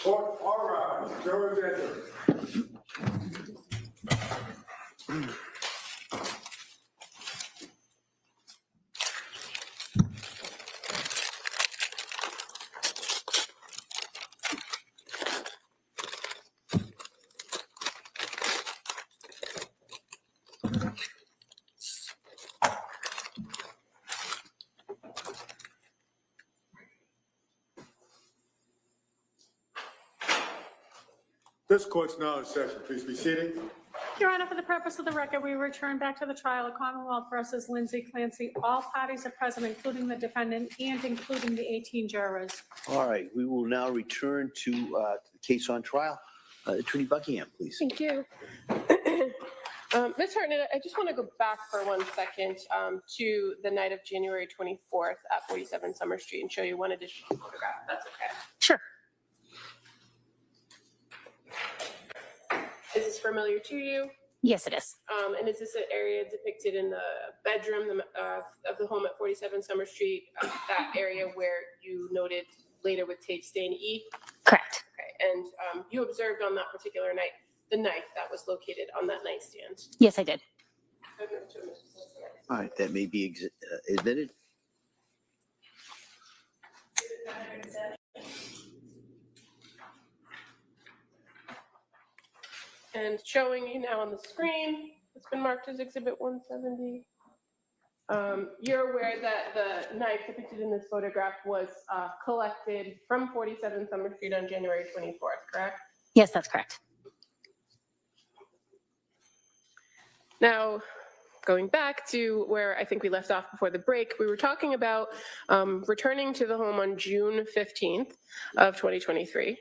Court, all rise. Jurors enter. This court's now in session. Please be seated.
Your Honor, for the purpose of the record, we return back to the trial of Commonwealth versus Lindsay Clancy. All parties are present, including the defendant and including the 18 jurors.
All right, we will now return to the case on trial. Attorney Buckingham, please.
Thank you. Ms. Hartnett, I just want to go back for 1 second to the night of January 24th at 47 Summer Street and show you one additional photograph. That's okay.
Sure.
Is this familiar to you?
Yes, it is.
And is this an area depicted in the bedroom of the home at 47 Summer Street, that area where you noted later with tape stain E?
Correct.
Okay. And you observed on that particular night the knife that was located on that nightstand?
Yes, I did.
All right, that may be admitted.
And showing you now on the screen, it's been marked as Exhibit 170. You're aware that the knife depicted in this photograph was collected from 47 Summer Street on January 24th, correct?
Yes, that's correct.
Now, going back to where I think we left off before the break, we were talking about returning to the home on June 15th of 2023.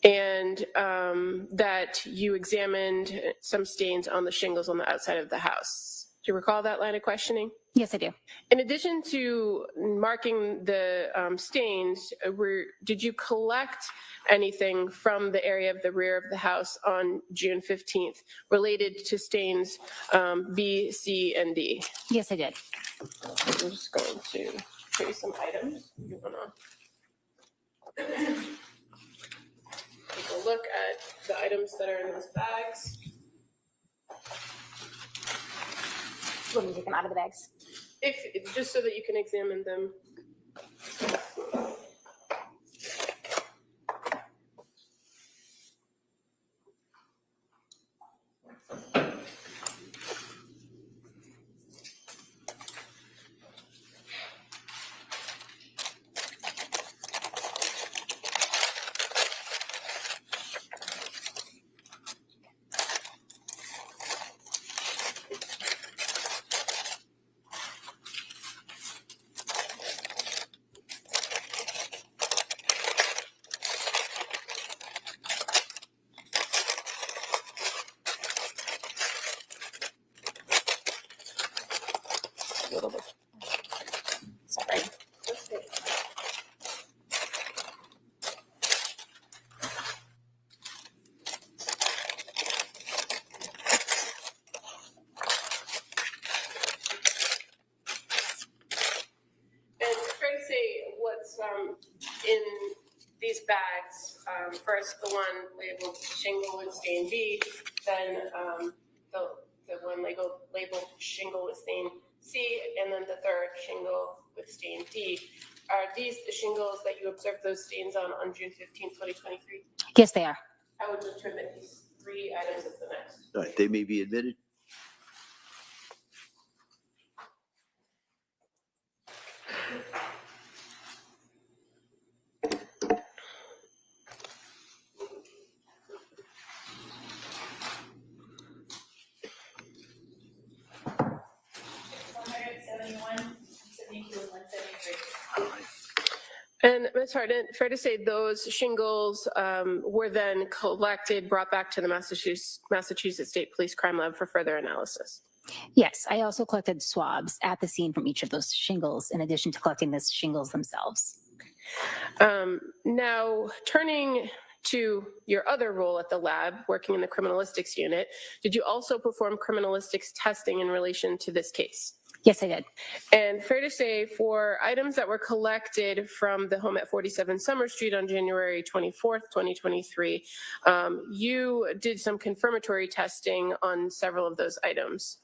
And that you examined some stains on the shingles on the outside of the house. Do you recall that line of questioning?
Yes, I do.
In addition to marking the stains, did you collect anything from the area of the rear of the house on June 15th related to stains B, C, and D?
Yes, I did.
I'm just going to show you some items. You want to take a look at the items that are in those bags.
Let me take them out of the bags.
If just so that you can examine them. A little bit. Sorry. And try to say what's in these bags. First, the one labeled shingle with stain B, then the one labeled shingle with stain C, and then the third shingle with stain D. Are these the shingles that you observed those stains on June 15, 2023?
Yes, they are.
I would move to admit these three items as the next.
All right, they may be admitted.
And Ms. Hartnett, fair to say those shingles were then collected, brought back to the Massachusetts State Police Crime Lab for further analysis?
Yes, I also collected swabs at the scene from each of those shingles, in addition to collecting the shingles themselves.
Now, turning to your other role at the lab, working in the criminalistics unit, did you also perform criminalistics testing in relation to this case?
Yes, I did.
And fair to say, for items that were collected from the home at 47 Summer Street on January 24th, 2023, you did some confirmatory testing on several of those items.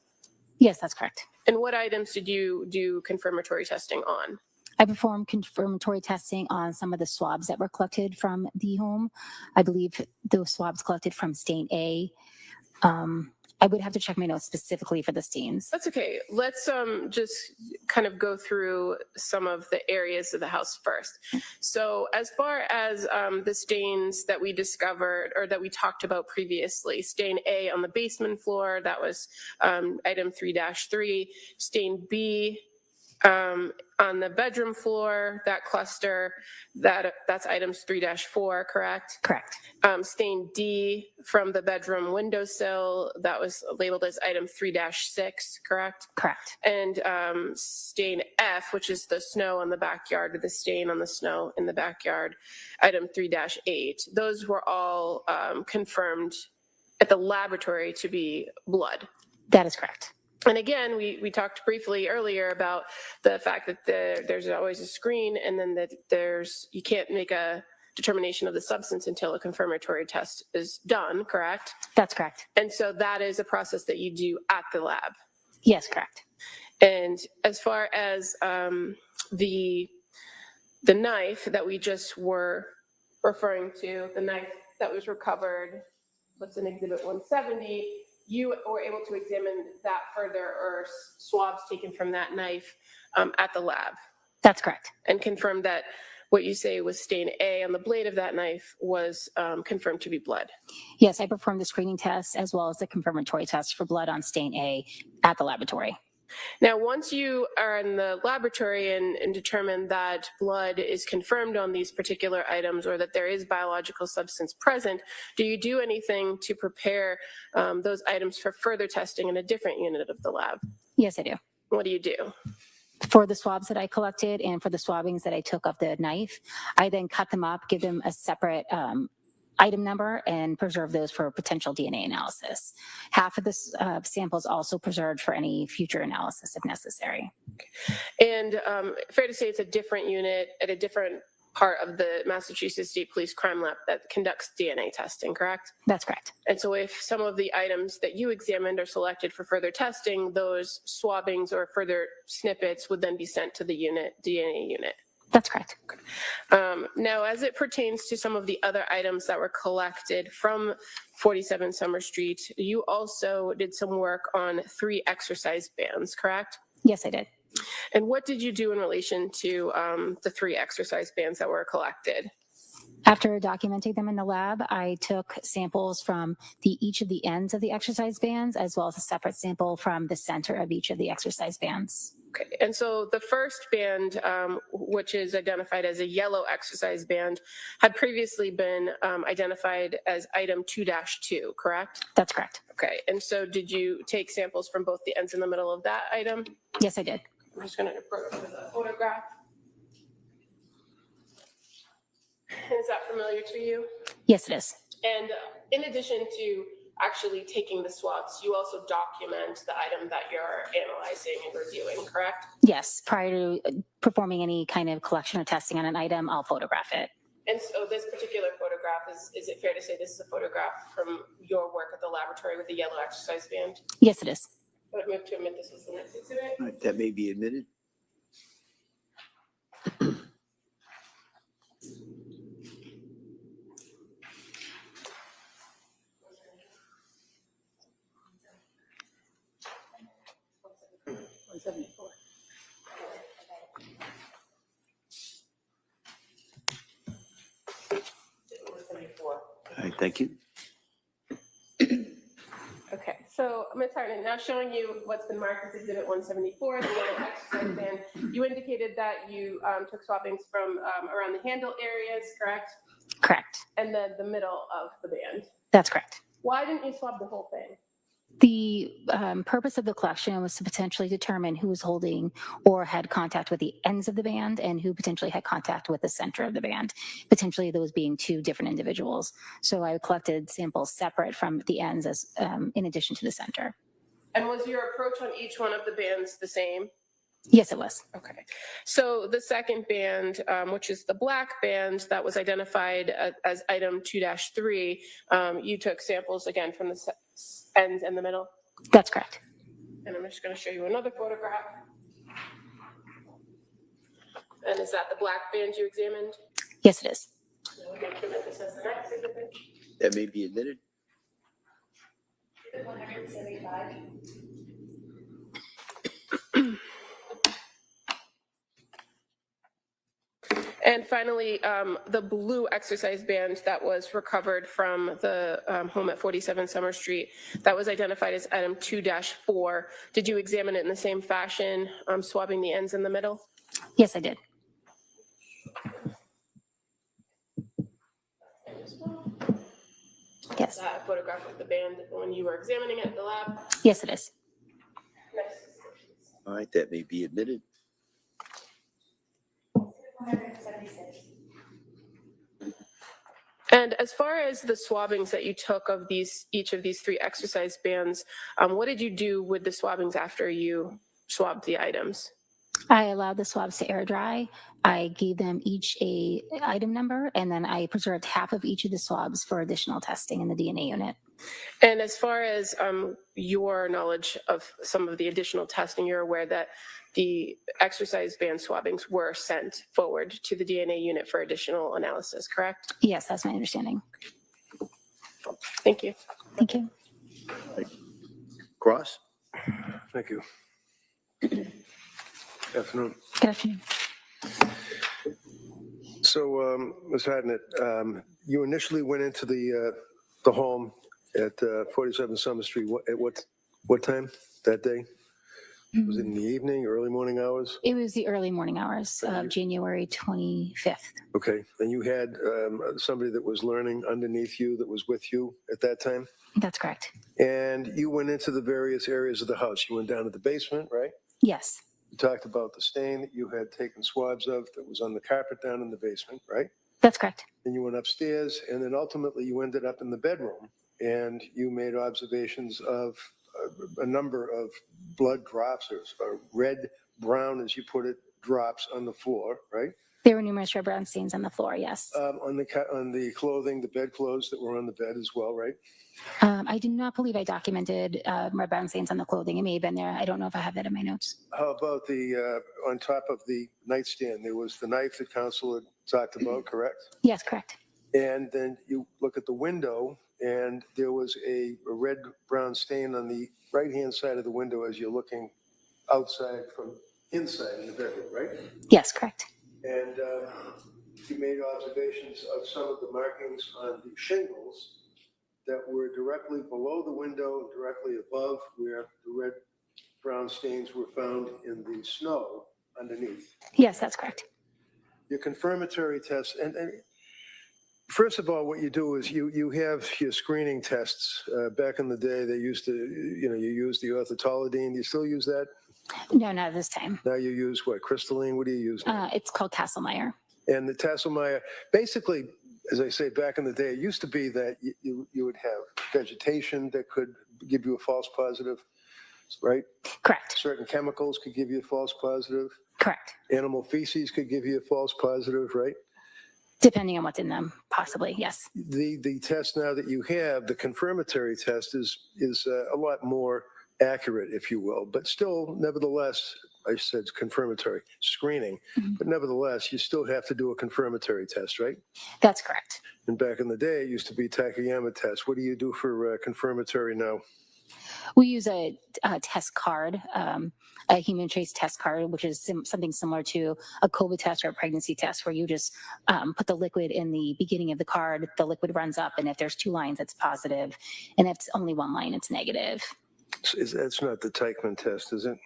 Yes, that's correct.
And what items did you do confirmatory testing on?
I performed confirmatory testing on some of the swabs that were collected from the home. I believe those swabs collected from stain A I would have to check my notes specifically for the stains.
That's okay. Let's just kind of go through some of the areas of the house first. So as far as the stains that we discovered or that we talked about previously, stain A on the basement floor, that was item 3-3. Stain B on the bedroom floor, that cluster, that's items 3-4, correct?
Correct.
Stain D from the bedroom windowsill, that was labeled as item 3-6, correct?
Correct.
And stain F, which is the snow on the backyard, or the stain on the snow in the backyard, item 3-8. Those were all confirmed at the laboratory to be blood.
That is correct.
And again, we talked briefly earlier about the fact that there's always a screen, and then that you can't make a determination of the substance until a confirmatory test is done, correct?
That's correct.
And so that is a process that you do at the lab.
Yes, correct.
And as far as the knife that we just were referring to, the knife that was recovered, what's in Exhibit 170, you were able to examine that further, or swabs taken from that knife at the lab.
That's correct.
And confirmed that what you say was stain A on the blade of that knife was confirmed to be blood.
Yes, I performed the screening test as well as the confirmatory test for blood on stain A at the laboratory.
Now, once you are in the laboratory and determine that blood is confirmed on these particular items, or that there is biological substance present, do you do anything to prepare those items for further testing in a different unit of the lab?
Yes, I do.
What do you do?
For the swabs that I collected and for the swabbings that I took of the knife, I then cut them up, give them a separate item number, and preserve those for potential DNA analysis. Half of the samples also preserved for any future analysis if necessary.
And fair to say it's a different unit at a different part of the Massachusetts State Police Crime Lab that conducts DNA testing, correct?
That's correct.
And so if some of the items that you examined are selected for further testing, those swabbings or further snippets would then be sent to the DNA unit.
That's correct.
Now, as it pertains to some of the other items that were collected from 47 Summer Street, you also did some work on 3 exercise bands, correct?
Yes, I did.
And what did you do in relation to the 3 exercise bands that were collected?
After documenting them in the lab, I took samples from each of the ends of the exercise bands, as well as a separate sample from the center of each of the exercise bands.
Okay, and so the first band, which is identified as a yellow exercise band, had previously been identified as item 2-2, correct?
That's correct.
Okay, and so did you take samples from both the ends in the middle of that item?
Yes, I did.
I'm just going to approach with a photograph. Is that familiar to you?
Yes, it is.
And in addition to actually taking the swabs, you also document the item that you're analyzing and reviewing, correct?
Yes, prior to performing any kind of collection or testing on an item, I'll photograph it.
And so this particular photograph, is it fair to say this is a photograph from your work at the laboratory with the yellow exercise band?
Yes, it is.
I would move to admit this was the next exhibit.
All right, that may be admitted. All right, thank you.
Okay, so Ms. Hartnett, now showing you what's been marked as Exhibit 174, the yellow exercise band. You indicated that you took swabbings from around the handle areas, correct?
Correct.
And then the middle of the band.
That's correct.
Why didn't you swab the whole thing?
The purpose of the collection was to potentially determine who was holding or had contact with the ends of the band and who potentially had contact with the center of the band, potentially those being 2 different individuals. So I collected samples separate from the ends as in addition to the center.
And was your approach on each one of the bands the same?
Yes, it was.
Okay. So the second band, which is the black band that was identified as item 2-3, you took samples again from the ends and the middle?
That's correct.
And I'm just going to show you another photograph. And is that the black band you examined?
Yes, it is.
Now we're going to admit this as the next exhibit.
That may be admitted.
175.
And finally, the blue exercise band that was recovered from the home at 47 Summer Street, that was identified as item 2-4. Did you examine it in the same fashion, swabbing the ends in the middle?
Yes, I did. Yes.
Is that a photograph of the band when you were examining it at the lab?
Yes, it is.
Next.
All right, that may be admitted.
176.
And as far as the swabbings that you took of each of these 3 exercise bands, what did you do with the swabbings after you swabbed the items?
I allowed the swabs to air dry. I gave them each a item number, and then I preserved half of each of the swabs for additional testing in the DNA unit.
And as far as your knowledge of some of the additional testing, you're aware that the exercise band swabbings were sent forward to the DNA unit for additional analysis, correct?
Yes, that's my understanding.
Thank you.
Thank you.
Cross?
Thank you. Afternoon.
Good afternoon.
So, Ms. Hadnett, you initially went into the home at 47 Summer Street. At what time that day? Was it in the evening, early morning hours?
It was the early morning hours of January 25th.
Okay. And you had somebody that was learning underneath you that was with you at that time?
That's correct.
And you went into the various areas of the house. You went down to the basement, right?
Yes,
You talked about the stain that you had taken swabs of that was on the carpet down in the basement, right?
that's correct.
Then you went upstairs, and then ultimately you ended up in the bedroom, and you made observations of a number of blood drops, or red, brown, as you put it, drops on the floor, right?
There were numerous red brown stains on the floor, yes.
On the clothing, the bedclothes that were on the bed as well, right?
I do not believe I documented red brown stains on the clothing. It may have been there. I don't know if I have that in my notes.
How about on top of the nightstand, there was the knife that counsel had talked about, correct?
Yes, correct.
And then you look at the window, and there was a red-brown stain on the right-hand side of the window as you're looking outside from inside in the bedroom, right?
Yes, correct.
And you made observations of some of the markings on the shingles that were directly below the window and directly above where the red-brown stains were found in the snow underneath.
Yes, that's correct.
Your confirmatory tests, and first of all, what you do is you have your screening tests. Back in the day, they used to, you use the orthotolidine. Do you still use that?
No, not this time.
Now you use what? Crystalline? What do you use now?
It's called Castlemeyer.
And the Tasselmeyer, basically, as I say, back in the day, it used to be that you would have vegetation that could give you a false positive, right?
Correct.
Certain chemicals could give you a false positive.
Correct.
Animal feces could give you a false positive, right?
Depending on what's in them, possibly, yes.
The test now that you have, the confirmatory test, is a lot more accurate, if you will, but still, nevertheless, I said confirmatory screening, but nevertheless, you still have to do a confirmatory test, right?
That's correct.
And back in the day, it used to be Takayama test. What do you do for confirmatory now?
We use a test card, a human trace test card, which is something similar to a COVID test or a pregnancy test, where you just put the liquid in the beginning of the card, the liquid runs up, and if there's 2 lines, it's positive, and if it's only 1 line, it's negative.
That's not the Teichmann test, is it?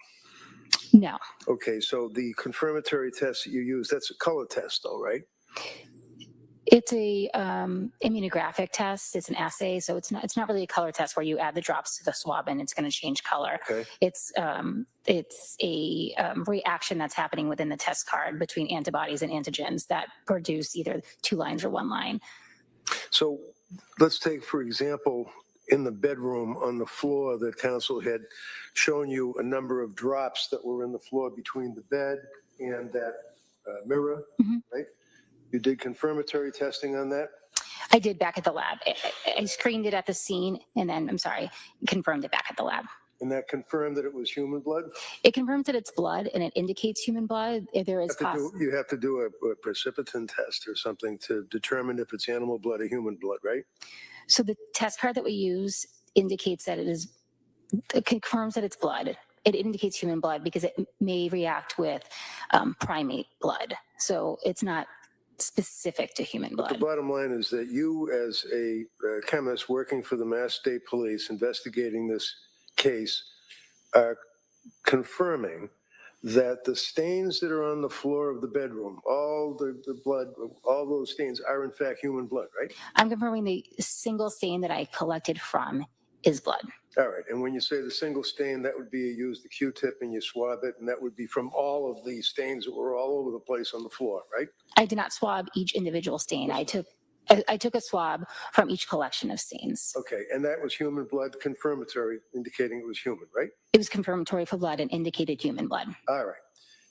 No.
Okay, so the confirmatory test that you use, that's a color test, though, right?
It's a immunographic test. It's an assay, so it's not really a color test where you add the drops to the swab and it's going to change color.
Okay.
It's a reaction that's happening within the test card between antibodies and antigens that produce either 2 lines or 1 line.
So let's take, for example, in the bedroom on the floor that counsel had shown you a number of drops that were in the floor between the bed and that mirror, right? You did confirmatory testing on that?
I did back at the lab. I screened it at the scene and then, confirmed it back at the lab.
And that confirmed that it was human blood?
It confirms that it's blood and it indicates human blood. If there is
You have to do a precipitin test or something to determine if it's animal blood or human blood, right?
So the test card that we use indicates that it confirms that it's blood. It indicates human blood because it may react with primate blood. So it's not specific to human
But the
blood.
bottom line is that you, as a chemist working for the Mass State Police investigating this case, are confirming that the stains that are on the floor of the bedroom, all the blood, all those stains are in fact human blood, right?
I'm confirming the single stain that I collected from is blood.
All right, and when you say the single stain, that would be you use the Q-tip and you swab it, and that would be from all of the stains that were all over the place on the floor, right?
I did not swab each individual stain. I took a swab from each collection of stains.
Okay, and that was human blood, confirmatory, indicating it was human, right?
It was confirmatory for blood and indicated human blood.
All right.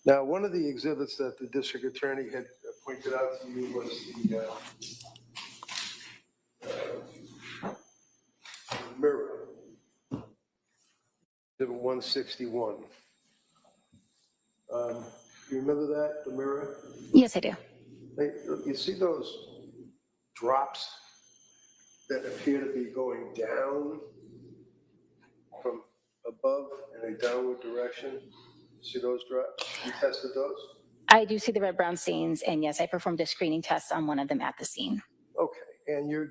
Now, one of the exhibits that the district attorney had pointed out to you was the mirror. Exhibit 161. You remember that, the mirror?
Yes, I do.
You see those drops that appear to be going down from above in a downward direction? See those drops? You tested those?
I do see the red-brown stains, and yes, I performed a screening test on one of them at the scene.
Okay, and you're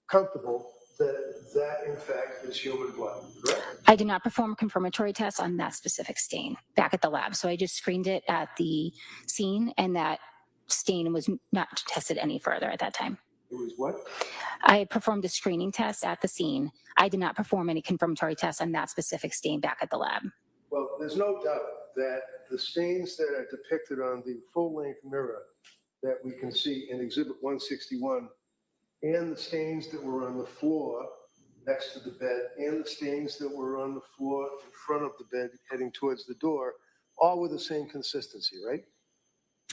comfortable that in fact is human blood, correct?
I did not perform a confirmatory test on that specific stain back at the lab, so I just screened it at the scene, and that stain was not tested any further at that time.
It was what?
I performed a screening test at the scene. I did not perform any confirmatory tests on that specific stain back at the lab.
Well, there's no doubt that the stains that are depicted on the full-length mirror that we can see in Exhibit 161 and the stains that were on the floor next to the bed and the stains that were on the floor in front of the bed heading towards the door, all with the same consistency, right?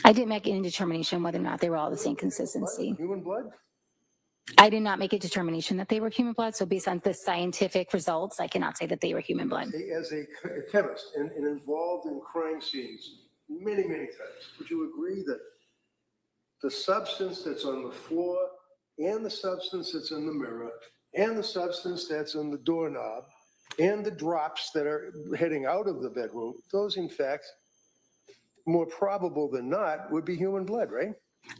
I didn't make any determination whether or not they were all the same consistency.
Human blood?
I did not make a determination that they were human blood, so based on the scientific results, I cannot say that they were human blood.
As a chemist and involved in crime scenes many, many times, would you agree that the substance that's on the floor and the substance that's in the mirror and the substance that's on the doorknob and the drops that are heading out of the bedroom, those in fact, more probable than not, would be human blood, right?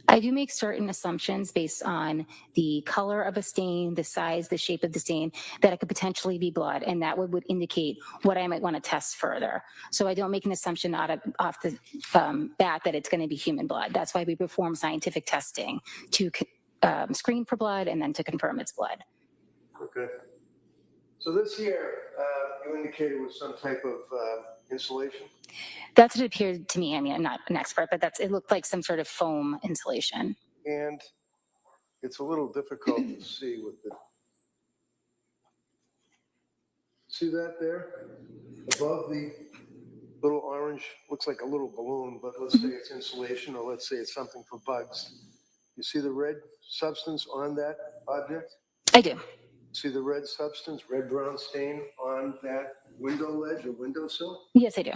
I do make certain assumptions based on the color of a stain, the size, the shape of the stain, that it could potentially be blood, and that would indicate what I might want to test further. So I don't make an assumption off the bat that it's going to be human blood. That's why we perform scientific testing to screen for blood and then to confirm it's blood.
Okay. So this here, you indicated was some type of insulation?
That's what it appeared to me. I mean, I'm not an expert, but it looked like some sort of foam insulation.
And it's a little difficult to see with the, see that there? Above the little orange, looks like a little balloon, but let's say it's insulation or let's say it's something for bugs. You see the red substance on that object?
I do.
See the red substance, red-brown stain on that window ledge or windowsill?
Yes, I do.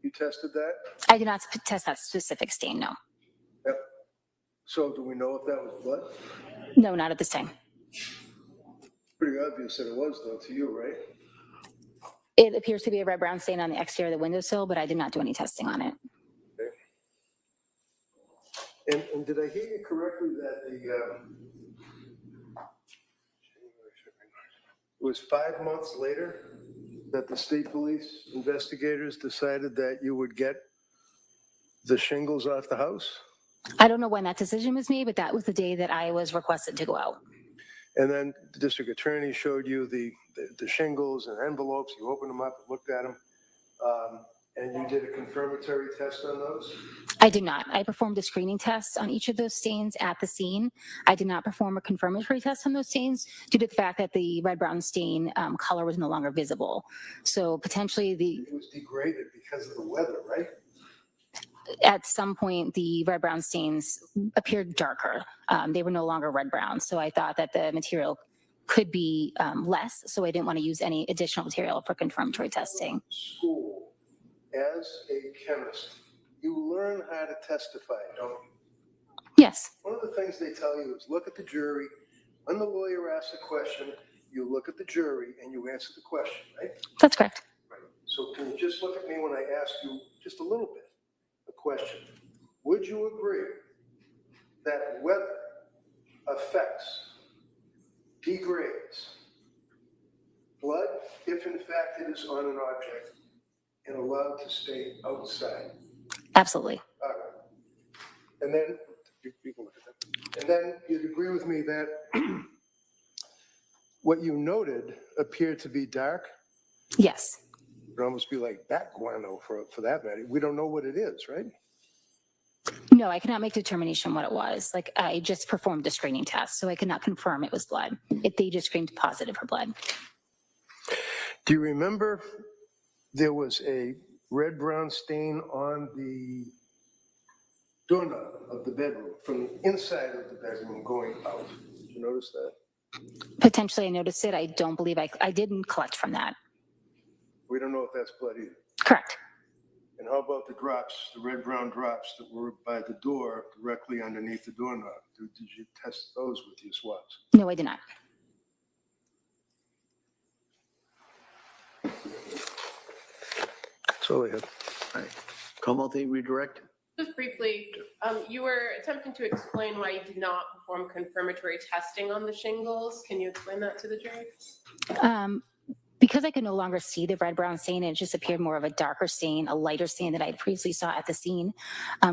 You tested that?
I did not test that specific stain, no.
Yep. So do we know if that was blood?
No, not at this time.
Pretty obvious that it was, though, to you, right?
It appears to be a red-brown stain on the exterior of the windowsill, but I did not do any testing on it.
Okay. And did I hear you correctly that it was 5 months later that the state police investigators decided that you would get the shingles off the house?
I don't know when that decision was made, but that was the day that I was requested to go out.
And then the district attorney showed you the shingles and envelopes. You opened them up and looked at them. And you did a confirmatory test on those?
I did not. I performed a screening test on each of those stains at the scene. I did not perform a confirmatory test on those stains due to the fact that the red-brown stain color was no longer visible. So potentially
It was degraded because of the weather, right?
at some point the red-brown stains appeared darker. They were no longer red-brown. So I thought that the material could be less. So I didn't want to use any additional material for confirmatory testing.
School, as a chemist, you learn how to testify, don't you?
Yes.
One of the things they tell you is look at the jury. When the lawyer asks a question, you look at the jury and you answer the question, right?
That's correct.
Right. So can you just look at me when I ask you just a little bit, a question? Would you agree that weather affects, degrades blood if in fact it is on an object and allowed to stay outside?
Absolutely.
All right. And then, you can look at that. And then you'd agree with me that what you noted appeared to be dark.
Yes.
It would almost be like bat guano for that matter. We don't know what it is, right?
No, I cannot make determination what it was. Like, I just performed a screening test, so I cannot confirm it was blood. They just screened positive for blood.
Do you remember there was a red-brown stain on the doorknob of the bedroom from the inside of the bedroom going out? Did you notice that?
Potentially, I noticed it. I don't believe I didn't collect from that.
We don't know if that's blood either.
Correct.
And how about the drops, the red-brown drops that were by the door directly underneath the doorknob? Did you test those with your swabs?
No, I did not.
That's all I had.
All right. Commonwealth, redirect?
Just briefly, you were attempting to explain why you did not perform confirmatory testing on the shingles. Can you explain that to the jury?
Because I could no longer see the red-brown stain, it just appeared more of a darker stain, a lighter stain that I previously saw at the scene.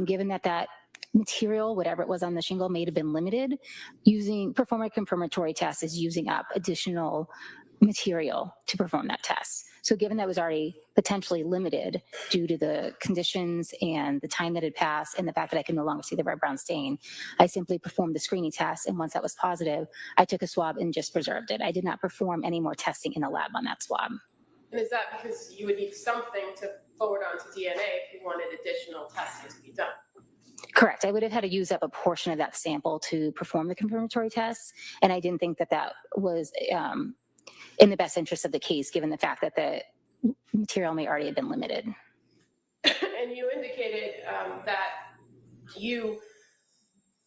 Given that material, whatever it was on the shingle, may have been limited, performing a confirmatory test is using up additional material to perform that test. So given that was already potentially limited due to the conditions and the time that had passed and the fact that I could no longer see the red-brown stain, I simply performed the screening test, and once that was positive, I took a swab and just preserved it. I did not perform any more testing in the lab on that swab.
And is that because you would need something to forward onto DNA if you wanted additional testing to be done?
Correct. I would have had to use up a portion of that sample to perform the confirmatory test, and I didn't think that was in the best interest of the case, given the fact that the material may already have been limited.
And you indicated that you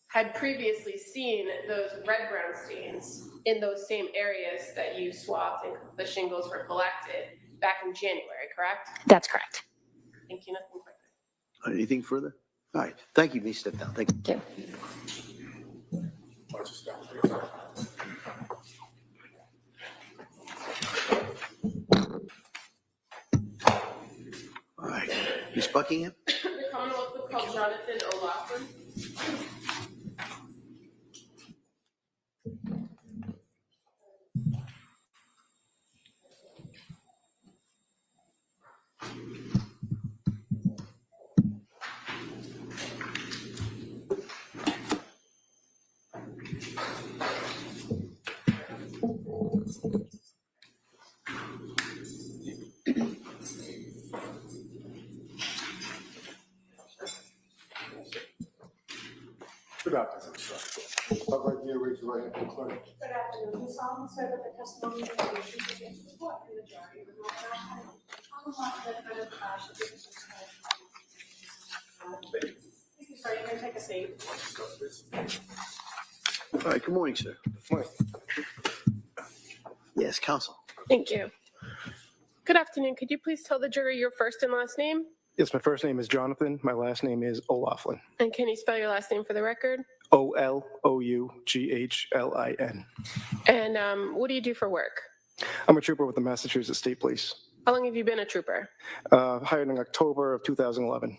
had previously seen those red-brown stains in those same areas that you swabbed and the shingles were collected back in January, correct?
That's correct.
Thank you. Nothing further.
Anything further? All right. Thank you. Please step down. Thank you.
Thank you.
Watch this down, please.
All right. Ms. Buckingham?
The Commonwealth would call Jonathan O'Loughlin.
Good afternoon, sir. I'd like you to raise your right hand, please.
Good afternoon. You solemnly swear that the testimony you give will be the truth report in the jury with no doubt on the law that the defendant should give us
Thank you, sir. You can take a seat.
All right. Good morning, sir.
Morning.
Yes, counsel.
Thank you. Good afternoon. Could you please tell the jury your first and last name?
Yes, my first name is Jonathan. My last name is O'Loughlin.
And can you spell your last name for the record?
O'Loughlin.
And what do you do for work?
I'm a trooper with the Massachusetts State Police.
How long have you been a trooper?
Hired in October of 2011.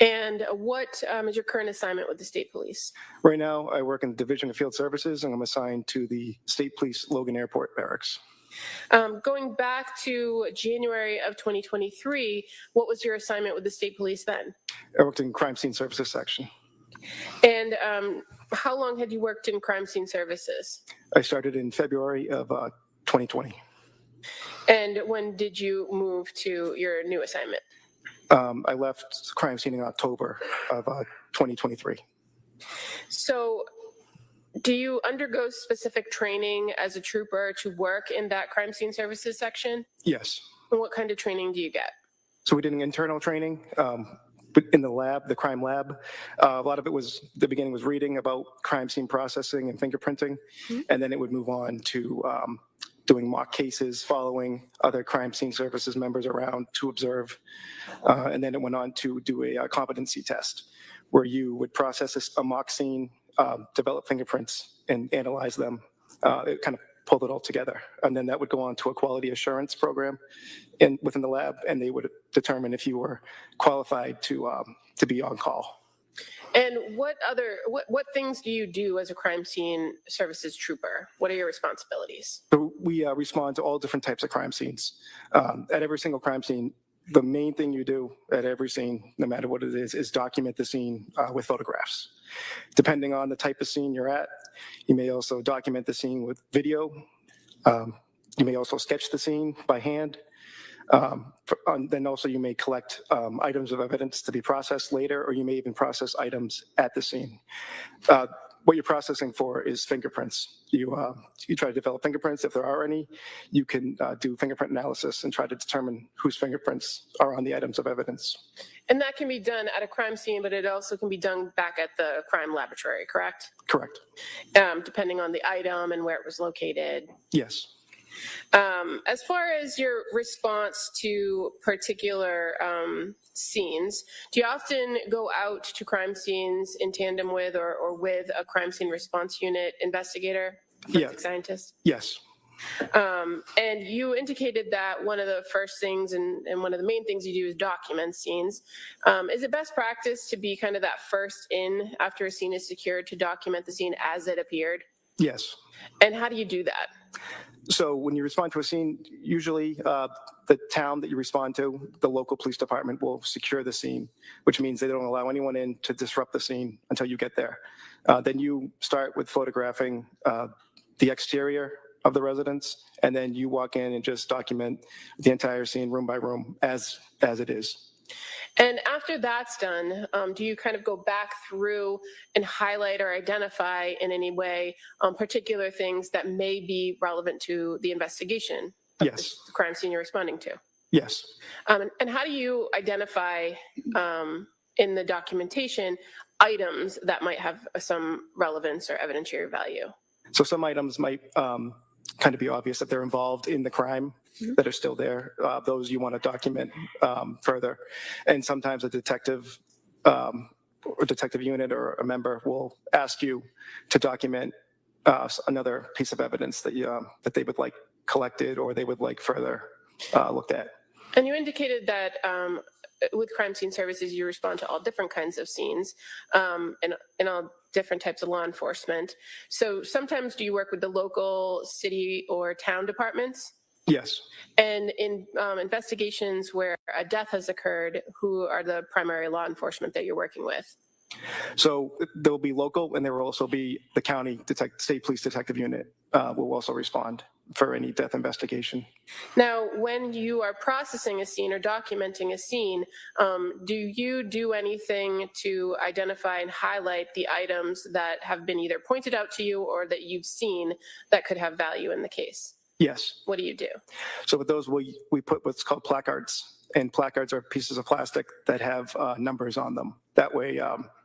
And what is your current assignment with the state police?
Right now, I work in the Division of Field Services, and I'm assigned to the State Police Logan Airport Barracks.
Going back to January of 2023, what was your assignment with the state police then?
I worked in Crime Scene Services section.
And how long had you worked in crime scene services?
I started in February of 2020.
And when did you move to your new assignment?
I left crime scene in October of 2023.
So do you undergo specific training as a trooper to work in that crime scene services section?
Yes.
And what kind of training do you get?
So we did an internal training but in the lab, the crime lab. A lot of it was, the beginning was reading about crime scene processing and fingerprinting, and then it would move on to doing mock cases, following other crime scene services members around to observe. And then it went on to do a competency test where you would process a mock scene, develop fingerprints, and analyze them. It kind of pulled it all together. And then that would go on to a quality assurance program within the lab, and they would determine if you were qualified to be on call.
And what things do you do as a crime scene services trooper? What are your responsibilities?
So we respond to all different types of crime scenes. At every single crime scene, the main thing you do at every scene, no matter what it is document the scene with photographs. Depending on the type of scene you're at, you may also document the scene with video. You may also sketch the scene by hand. Then also you may collect items of evidence to be processed later, or you may even process items at the scene. What you're processing for is fingerprints. You try to develop fingerprints if there are any. You can do fingerprint analysis and try to determine whose fingerprints are on the items of evidence.
And that can be done at a crime scene, but it also can be done back at the crime laboratory, correct?
Correct.
Depending on the item and where it was located.
Yes.
As far as your response to particular scenes, do you often go out to crime scenes in tandem with or with a crime scene response unit investigator, forensic scientist?
Yes.
And you indicated that one of the first things and one of the main things you do is document scenes. Is it best practice to be kind of that first in after a scene is secured to document the scene as it appeared?
Yes.
And how do you do that?
So when you respond to a scene, usually the town that you respond to, the local police department will secure the scene, which means they don't allow anyone in to disrupt the scene until you get there. Then you start with photographing the exterior of the residence, and then you walk in and just document the entire scene room by room as it is.
And after that's done, do you kind of go back through and highlight or identify in any way particular things that may be relevant to the investigation of
Yes.
the crime scene you're responding to?
Yes.
And how do you identify in the documentation items that might have some relevance or evidentiary value?
So some items might kind of be obvious if they're involved in the crime that are still there. Those you want to document further. And sometimes a detective or detective unit or a member will ask you to document another piece of evidence that they would like collected or they would like further looked at.
And you indicated that with crime scene services, you respond to all different kinds of scenes and all different types of law enforcement. So sometimes do you work with the local city or town departments?
Yes.
And in investigations where a death has occurred, who are the primary law enforcement that you're working with?
So there will be local, and there will also be the county state police detective unit will also respond for any death investigation.
Now, when you are processing a scene or documenting a scene, do you do anything to identify and highlight the items that have been either pointed out to you or that you've seen that could have value in the case?
Yes.
What do you do?
So with those, we put what's called placards, and placards are pieces of plastic that have numbers on them. That way,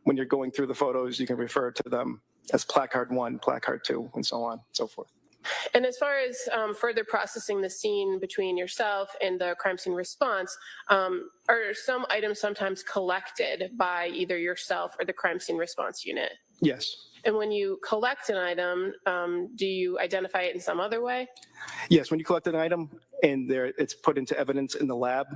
when you're going through the photos, you can refer to them as placard 1, placard 2, and so on and so forth.
And as far as further processing the scene between yourself and the crime scene response, are some items sometimes collected by either yourself or the crime scene response unit?
Yes.
And when you collect an item, do you identify it in some other way?
Yes, when you collect an item and it's put into evidence in the lab,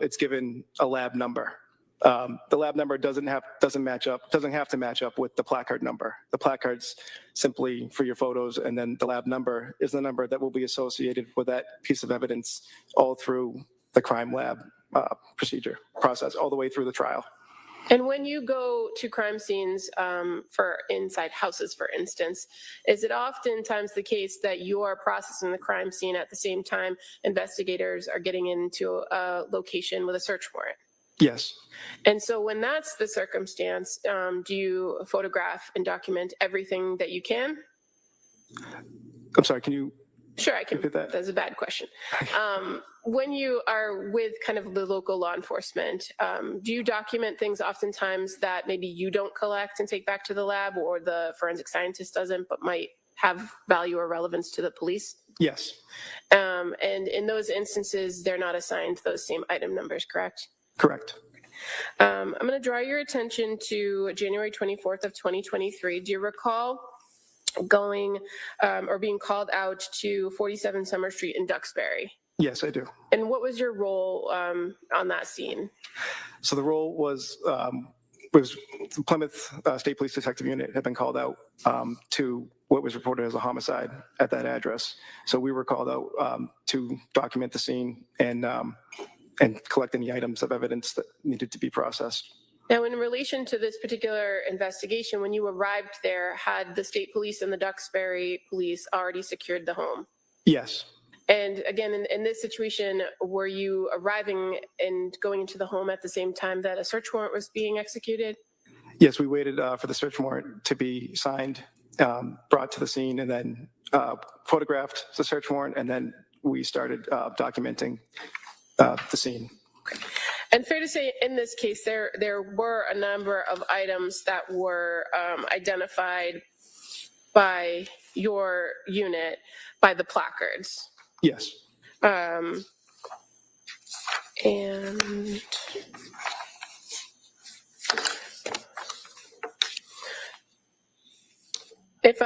it's given a lab number. The lab number doesn't have to match up with the placard number. The placard's simply for your photos, and then the lab number is the number that will be associated with that piece of evidence all through the crime lab process, all the way through the trial.
And when you go to crime scenes for inside houses, for instance, is it oftentimes the case that you are processing the crime scene at the same time investigators are getting into a location with a search warrant?
Yes.
And so when that's the circumstance, do you photograph and document everything that you can?
I'm sorry, can you?
Sure, I can.
Repeat that?
That's a bad question. When you are with kind of the local law enforcement, do you document things oftentimes that maybe you don't collect and take back to the lab, or the forensic scientist doesn't but might have value or relevance to the police.
Yes,
And in those instances, they're not assigned those same item numbers, correct?
correct.
I'm going to draw your attention to January 24th of 2023. Do you recall going or being called out to 47 Summer Street in Duxbury?
Yes, I do.
And what was your role on that scene?
So the role was the Plymouth State Police Detective Unit had been called out to what was reported as a homicide at that address. So we were called out to document the scene and collect any items of evidence that needed to be processed.
Now, in relation to this particular investigation, when you arrived there, had the state police and the Duxbury police already secured the home?
Yes,
And again, in this situation, were you arriving and going into the home at the same time that a search warrant was being executed?
yes, we waited for the search warrant to be signed, brought to the scene, and then photographed the search warrant, and then we started documenting the scene.
And fair to say, in this case, there were a number of items that were identified by your unit by the placards.
Yes,
And if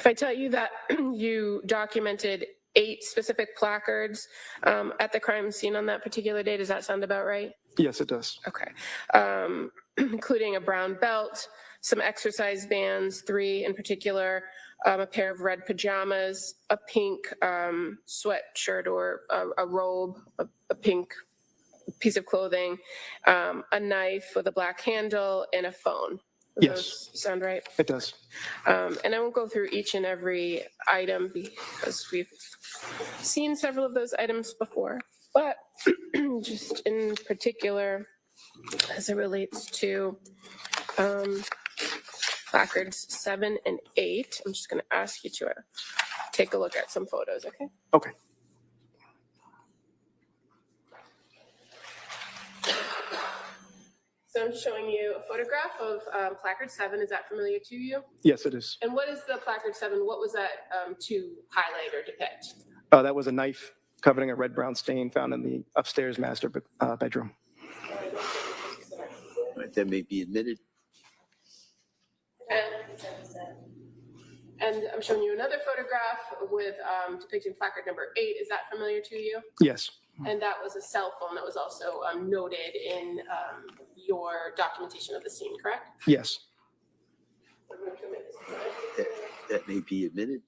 I tell you that you documented 8 specific placards at the crime scene on that particular day, does that sound about right?
yes, it does.
Okay. Including a brown belt, some exercise bands, 3 in particular, a pair of red pajamas, a pink sweatshirt or a robe, a pink piece of clothing, a knife with a black handle, and a phone. Does
Yes.
those sound right?
It does.
And I won't go through each and every item because we've seen several of those items before, but just in particular, as it relates to placards 7 and 8, I'm just going to ask you to take a look at some photos, okay?
Okay.
So I'm showing you a photograph of placard 7. Is that familiar to you?
Yes, it is.
And what is the placard 7? What was that to highlight or depict?
That was a knife covering a red-brown stain found in the upstairs master bedroom.
Right, that may be admitted.
And I'm showing you another photograph with depicting placard number 8. Is that familiar to you?
Yes,
And that was a cell phone that was also noted in your documentation of the scene, correct?
yes.
That may be admitted.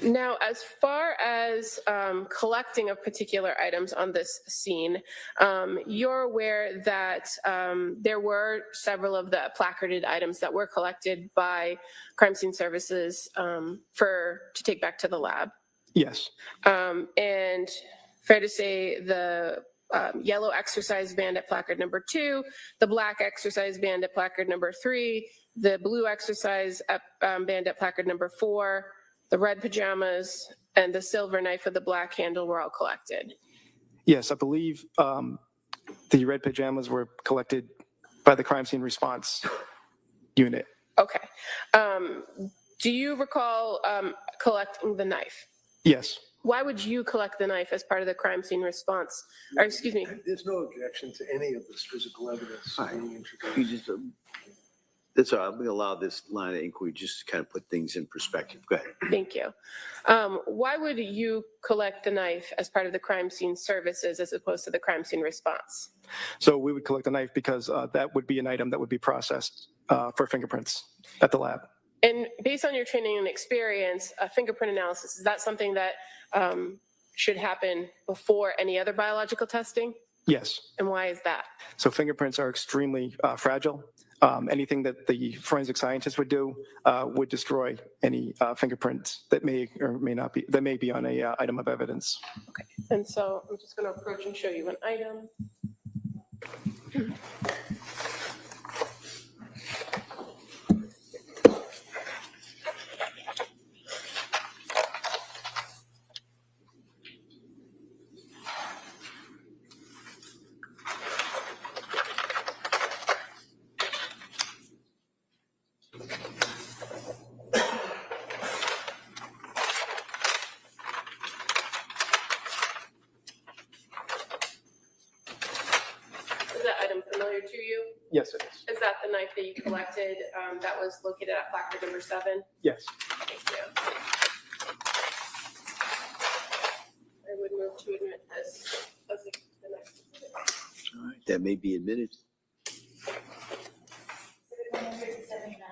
Now, as far as collecting of particular items on this scene, you're aware that there were several of the placarded items that were collected by crime scene services to take back to the lab.
Yes,
And fair to say the yellow exercise band at placard number 2, the black exercise band at placard number 3, the blue exercise band at placard number 4, the red pajamas, and the silver knife with the black handle were all collected.
yes. I believe the red pajamas were collected by the crime scene response unit.
Okay. Do you recall collecting the knife?
Yes.
Why would you collect the knife as part of the crime scene response? Or excuse me.
There's no objection to any of this physical evidence being introduced.
You just, that's all right. I'm going to allow this line of inquiry just to kind of put things in perspective. Go ahead.
Thank you. Why would you collect the knife as part of the crime scene services as opposed to the crime scene response?
So we would collect the knife because that would be an item that would be processed for fingerprints at the lab.
And based on your training and experience, fingerprint analysis, is that something that should happen before any other biological testing?
Yes.
And why is that?
So fingerprints are extremely fragile. Anything that the forensic scientist would do would destroy any fingerprints that may or may not be on a item of evidence.
Okay. And so I'm just going to approach and show you an item. familiar to you?
Yes, it is.
Is that the knife that you collected that was located at placard number 7?
Yes.
Thank you. I would move to admit this as the next exhibit.
All right, that may be admitted.
Exhibit 179.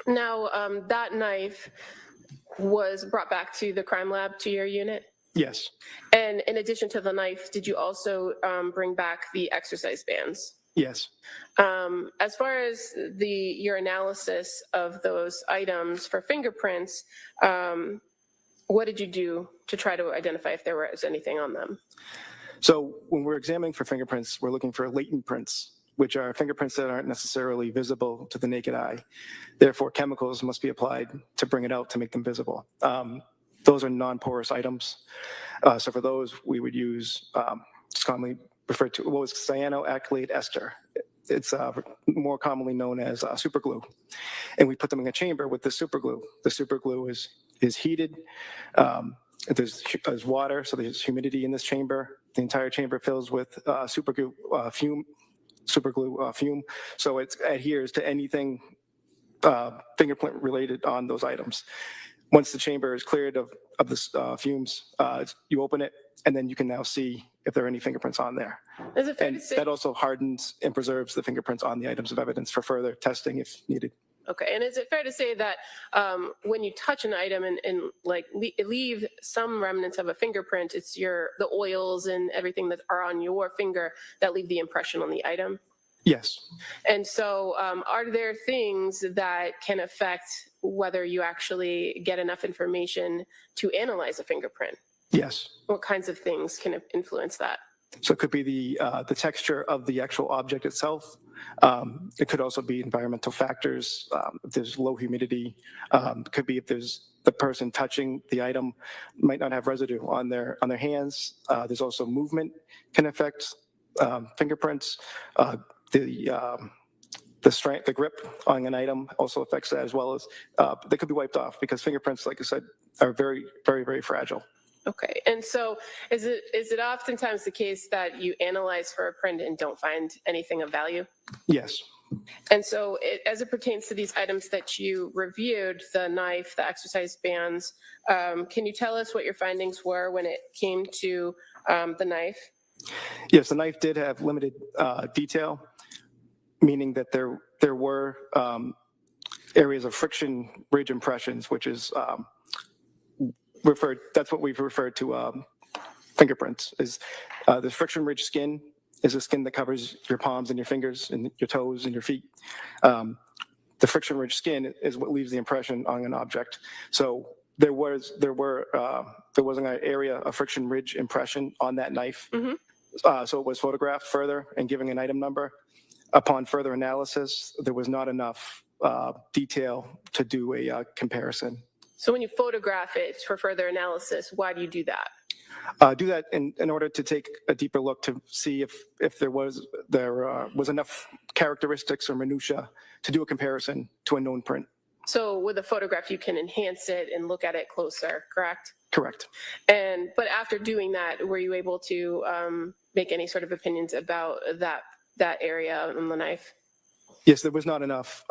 Now, that knife was brought back to the crime lab, to your unit?
Yes.
And in addition to the knife, did you also bring back the exercise bands?
Yes.
As far as your analysis of those items for fingerprints, what did you do to try to identify if there was anything on them?
So when we're examining for fingerprints, we're looking for latent prints, which are fingerprints that aren't necessarily visible to the naked eye. Therefore, chemicals must be applied to bring it out to make them visible. Those are non-porous items. So for those, we would use, it's commonly referred to, what was cyanoacrylate ester. It's more commonly known as superglue. And we put them in a chamber with the superglue. The superglue is heated. There's water, so there's humidity in this chamber. The entire chamber fills with superglue fume, so it adheres to anything fingerprint related on those items. Once the chamber is cleared of the fumes, you open it, and then you can now see if there are any fingerprints on there.
Is it fair
And
to say?
that also hardens and preserves the fingerprints on the items of evidence for further testing if needed.
Okay, and is it fair to say that when you touch an item and like leave some remnants of a fingerprint, it's the oils and everything that are on your finger that leave the impression on the item?
Yes.
And so are there things that can affect whether you actually get enough information to analyze a fingerprint?
Yes.
What kinds of things can influence that?
So it could be the texture of the actual object itself. It could also be environmental factors. If there's low humidity, it could be if there's the person touching the item might not have residue on their hands. There's also movement can affect fingerprints. The strength, the grip on an item also affects that, as well as they could be wiped off because fingerprints, like I said, are very, very, very fragile.
Okay, and so is it oftentimes the case that you analyze for a print and don't find anything of value?
Yes.
And so as it pertains to these items that you reviewed, the knife, the exercise bands, can you tell us what your findings were when it came to the knife?
Yes, the knife did have limited detail, meaning that there were areas of friction ridge impressions, which is that's what we've referred to fingerprints. Is the friction ridge skin is the skin that covers your palms and your fingers and your toes and your feet. The friction ridge skin is what leaves the impression on an object. So there was an area of friction ridge impression on that knife.
Mm-hmm.
So it was photographed further and giving an item number. Upon further analysis, there was not enough detail to do a comparison.
So when you photograph it for further analysis, why do you do that?
Do that in order to take a deeper look to see if there was enough characteristics or minutia to do a comparison to a known print.
So with a photograph, you can enhance it and look at it closer, correct?
Correct.
But after doing that, were you able to make any sort of opinions about that area on the knife?
Yes, there was not enough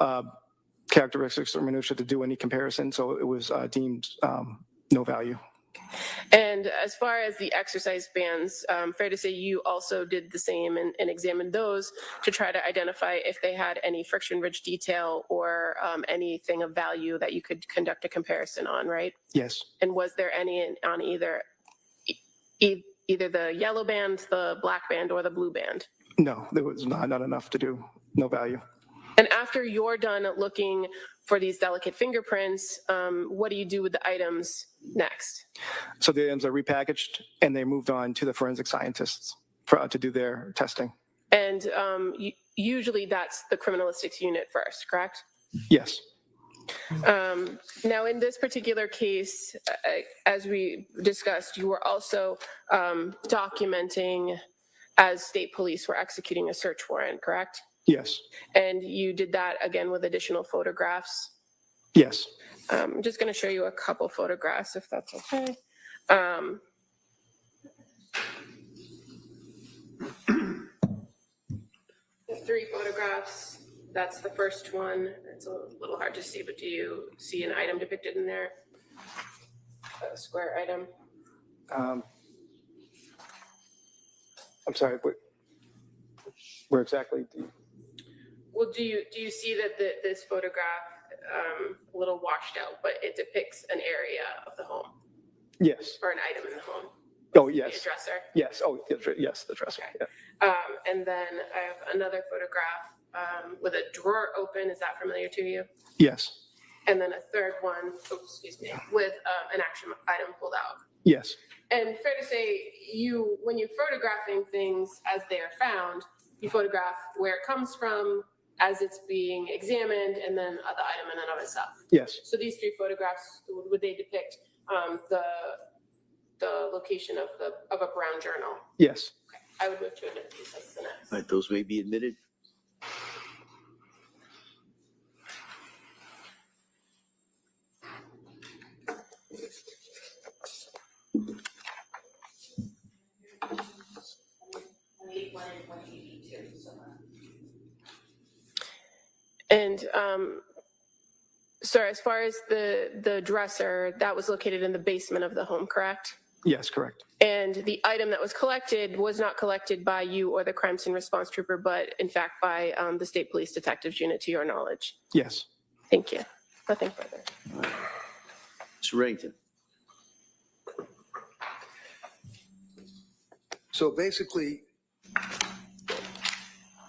characteristics or minutia to do any comparison, so it was deemed no value.
And as far as the exercise bands, fair to say you also did the same and examined those to try to identify if they had any friction ridge detail or anything of value that you could conduct a comparison on, right?
Yes.
And was there any on either the yellow band, the black band, or the blue band?
No, there was not enough to do, no value.
And after you're done looking for these delicate fingerprints, what do you do with the items next?
So the items are repackaged and they moved on to the forensic scientists to do their testing.
And usually that's the criminalistics unit first, correct?
Yes.
Now, in this particular case, as we discussed, you were also documenting as state police were executing a search warrant, correct?
Yes.
And you did that again with additional photographs?
Yes.
I'm just going to show you a couple photographs if that's okay. The 3 photographs, that's the first one. It's a little hard to see, but do you see an item depicted in there? A square item?
I'm sorry, where exactly?
Well, do you see that this photograph, a little washed out, but it depicts an area of the home
Yes.
or an item in the home?
Oh,
The
yes.
dresser?
Yes. Oh, yes, the dresser.
Okay.
Yeah.
And then I have another photograph with a drawer open. Is that familiar to you?
Yes.
And then a third one, with an action item pulled out.
Yes.
And fair to say, when you're photographing things as they are found, you photograph where it comes from, as it's being examined, and then the item in and of itself.
Yes.
So these 3 photographs, would they depict the location of a brown journal?
Yes.
Okay. I would move to admit these as the next.
All right, those may be admitted.
And so as far as the dresser, that was located in the basement of the home, correct?
Yes, correct.
And the item that was collected was not collected by you or the crime scene response trooper, but in fact by the state police detectives unit, to your knowledge.
Yes.
Thank you. Nothing further.
Mr. Reddington.
So basically,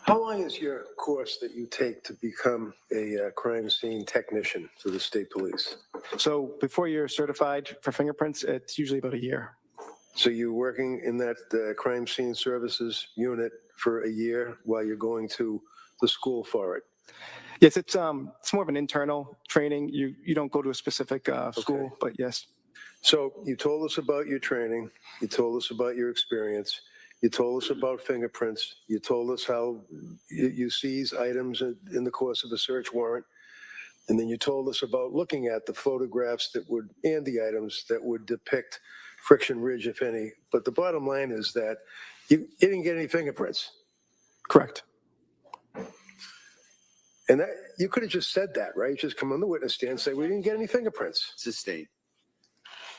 how long is your course that you take to become a crime scene technician for the state police?
So before you're certified for fingerprints, it's usually about a year.
So you're working in that crime scene services unit for a year while you're going to the school for it?
Yes, it's more of an internal training. You don't go to a specific school,
Okay.
but yes.
So you told us about your training, you told us about your experience, you told us about fingerprints, you told us how you seize items in the course of a search warrant, and then you told us about looking at the photographs and the items that would depict Friction Ridge, if any. But the bottom line is that you didn't get any fingerprints.
Correct.
And that, you could have just said that, right? Just come on the witness stand and say, we didn't get any fingerprints.
Sustained.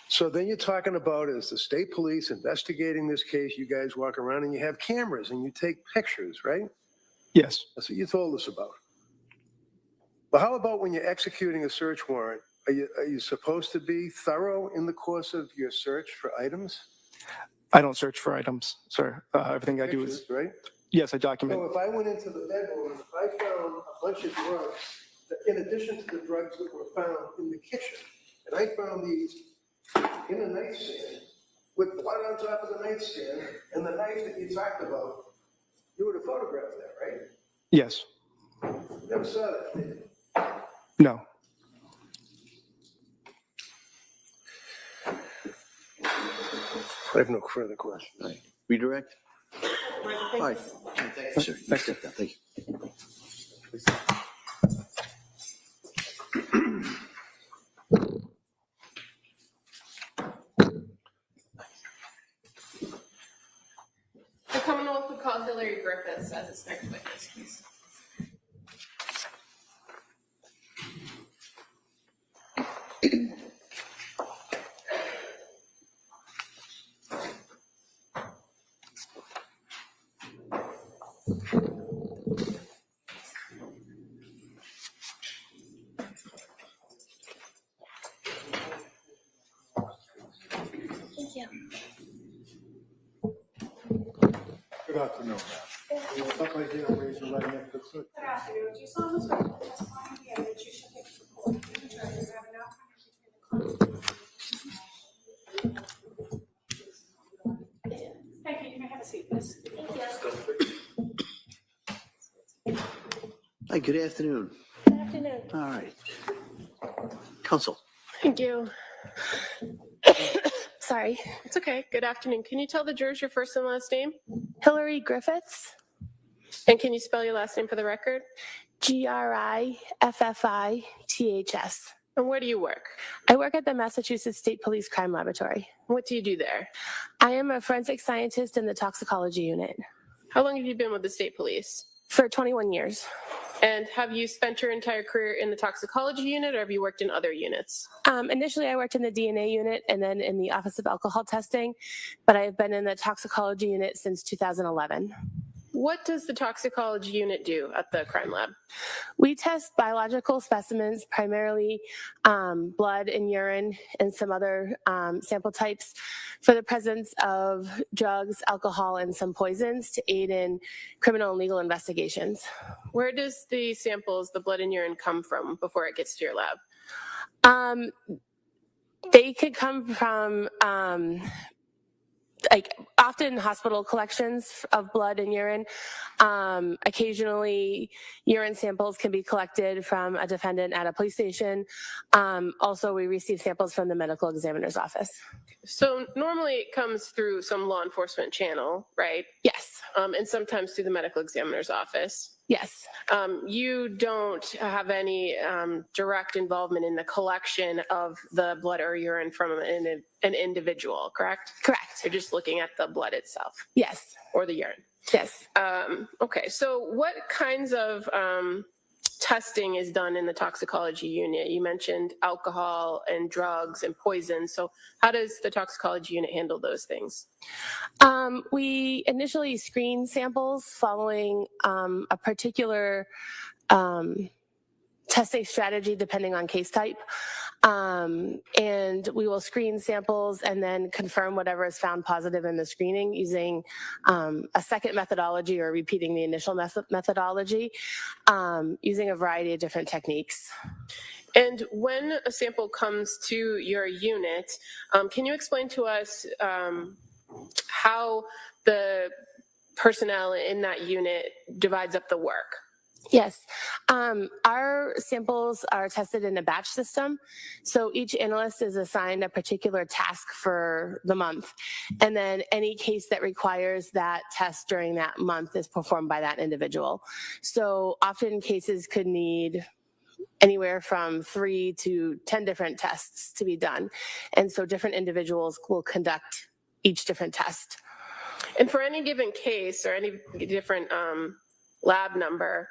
So then you're talking about, as the state police investigating this case, you guys walk around and you have cameras and you take pictures, right?
Yes.
That's what you told us about. But how about when you're executing a search warrant? Are you supposed to be thorough in the course of your search for items?
I don't search for items, sir. Everything I do is,
Pictures, right?
yes, I document.
So if I went into the bedroom and if I found a bunch of drugs, in addition to the drugs that were found in the kitchen, and I found these in a nightstand with blood on top of the nightstand and the knife that you talked about, you would have photographed that, right?
Yes.
You never saw that, did you?
No.
I have no further questions.
All right. Redirect. All right. Thank you, sir. You step down. Thank you.
The Commonwealth would call Hillary Griffiths as its next witness, please. Thank you.
Good afternoon. Stop right here and raise your right hand.
Good afternoon. Do you solemnly swear that the testimony you give that you shall give the court and the jury is have enough
Thank you. You may have a seat, please.
Hi, good afternoon.
Good afternoon.
All right. Counsel.
Thank you. Sorry, it's okay. Good afternoon. Can you tell the jurors your first and last name?
Hillary Griffiths,
And can you spell your last name for the record?
Griffiths.
And where do you work?
I work at the Massachusetts State Police Crime Laboratory.
What do you do there?
I am a forensic scientist in the toxicology unit
How long have you been with the state police?
for 21 years.
And have you spent your entire career in the toxicology unit, or have you worked in other units?
Initially, I worked in the DNA unit and then in the Office of Alcohol Testing, but I have been in the toxicology unit since 2011.
What does the toxicology unit do at the crime lab?
We test biological specimens, primarily blood and urine and some other sample types for the presence of drugs, alcohol, and some poisons to aid in criminal and legal investigations.
Where does the samples, the blood and urine, come from before it gets to your lab?
They could come from often hospital collections of blood and urine. Occasionally, urine samples can be collected from a defendant at a police station. Also, we receive samples from the medical examiner's office.
So normally it comes through some law enforcement channel, right?
Yes.
And sometimes through the medical examiner's office.
Yes.
You don't have any direct involvement in the collection of the blood or urine from an individual, correct?
Correct.
You're just looking at the blood itself.
Yes.
Or the urine.
Yes.
Okay, so what kinds of testing is done in the toxicology unit? You mentioned alcohol and drugs and poison. So how does the toxicology unit handle those things?
We initially screen samples following a particular testing strategy depending on case type. And we will screen samples and then confirm whatever is found positive in the screening using a second methodology or repeating the initial methodology using a variety of different techniques.
And when a sample comes to your unit, can you explain to us how the personnel in that unit divides up the work?
Yes. Our samples are tested in a batch system. So each analyst is assigned a particular task for the month. And then any case that requires that test during that month is performed by that individual. So often cases could need anywhere from 3 to 10 different tests to be done. And so different individuals will conduct each different test.
And for any given case or any different lab number,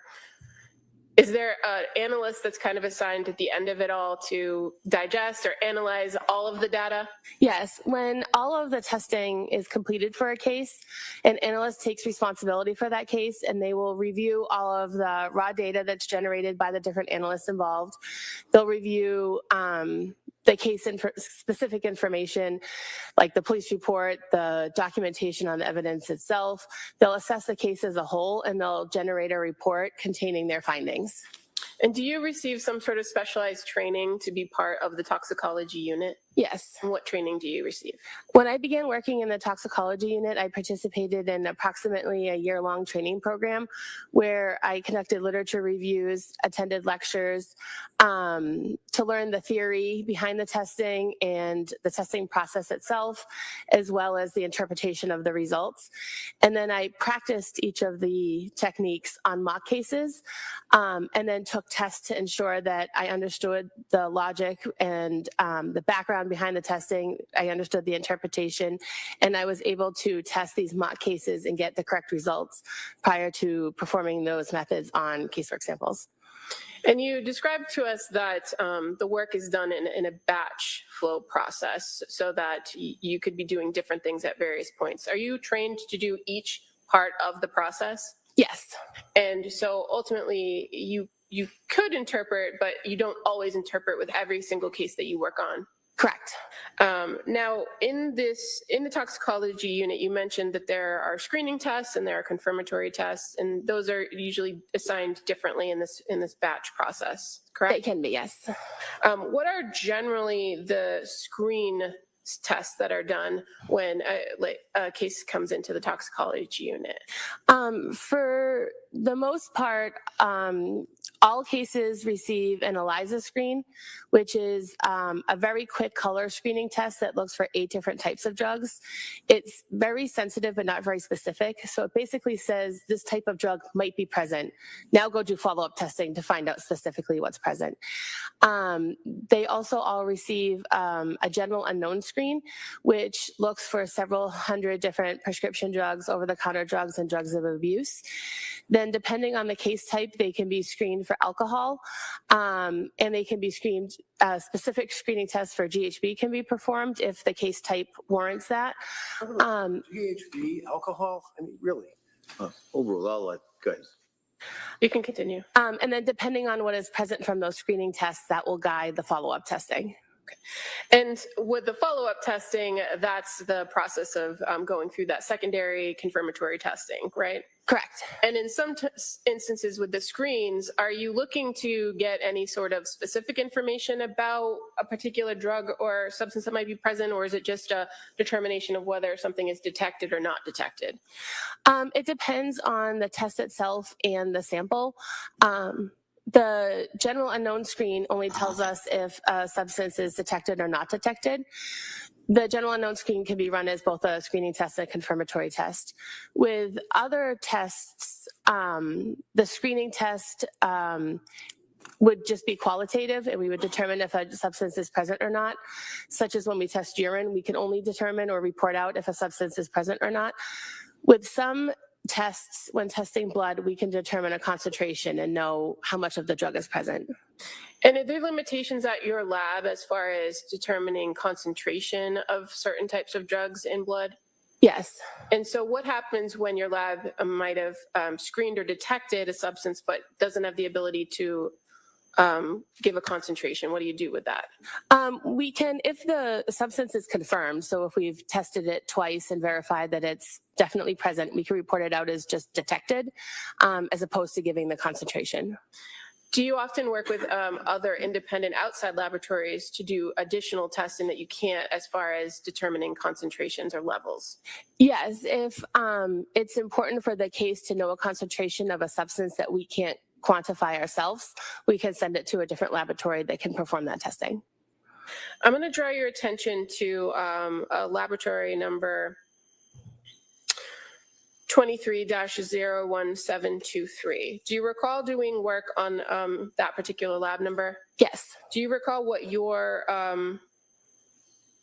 is there an analyst that's kind of assigned at the end of it all to digest or analyze all of the data?
Yes. When all of the testing is completed for a case, an analyst takes responsibility for that case, and they will review all of the raw data that's generated by the different analysts involved. They'll review the case specific information, like the police report, the documentation on the evidence itself. They'll assess the case as a whole, and they'll generate a report containing their findings.
And do you receive some sort of specialized training to be part of the toxicology unit?
Yes.
And what training do you receive?
When I began working in the toxicology unit, I participated in approximately a year-long training program where I conducted literature reviews, attended lectures to learn the theory behind the testing and the testing process itself, as well as the interpretation of the results. And then I practiced each of the techniques on mock cases and then took tests to ensure that I understood the logic and the background behind the testing. I understood the interpretation, and I was able to test these mock cases and get the correct results prior to performing those methods on casework samples.
And you described to us that the work is done in a batch flow process so that you could be doing different things at various points. Are you trained to do each part of the process?
Yes.
And so ultimately you could interpret, but you don't always interpret with every single case that you work on.
Correct.
Now, in the toxicology unit, you mentioned that there are screening tests and there are confirmatory tests, and those are usually assigned differently in this batch process, correct?
They can be, yes.
What are generally the screen tests that are done when a case comes into the toxicology unit?
For the most part, all cases receive an ELISA screen, which is a very quick color screening test that looks for 8 different types of drugs. It's very sensitive but not very specific. So it basically says this type of drug might be present. Now go do follow-up testing to find out specifically what's present. They also all receive a general unknown screen, which looks for several hundred different prescription drugs, over-the-counter drugs, and drugs of abuse. Then depending on the case type, they can be screened for alcohol, and they can be screened, specific screening tests for GHB can be performed if the case type warrants that.
GHB, alcohol, I mean, really?
Overall, go ahead.
You can continue.
And then depending on what is present from those screening tests, that will guide the follow-up testing.
And with the follow-up testing, that's the process of going through that secondary confirmatory testing, right?
Correct.
And in some instances with the screens, are you looking to get any sort of specific information about a particular drug or substance that might be present, or is it just a determination of whether something is detected or not detected?
It depends on the test itself and the sample. The general unknown screen only tells us if a substance is detected or not detected. The general unknown screen can be run as both a screening test and a confirmatory test. With other tests, the screening test would just be qualitative, and we would determine if a substance is present or not, such as when we test urine, we can only determine or report out if a substance is present or not. With some tests, when testing blood, we can determine a concentration and know how much of the drug is present.
And are there limitations at your lab as far as determining concentration of certain types of drugs in blood?
Yes.
And so what happens when your lab might have screened or detected a substance but doesn't have the ability to give a concentration? What do you do with that?
We can, if the substance is confirmed, so if we've tested it twice and verified that it's definitely present, we can report it out as just detected, as opposed to giving the concentration.
Do you often work with other independent outside laboratories to do additional testing that you can't as far as determining concentrations or levels?
Yes, if it's important for the case to know a concentration of a substance that we can't quantify ourselves, we can send it to a different laboratory that can perform that testing.
I'm going to draw your attention to a laboratory number 23-01723. Do you recall doing work on that particular lab number?
Yes.
Do you recall what your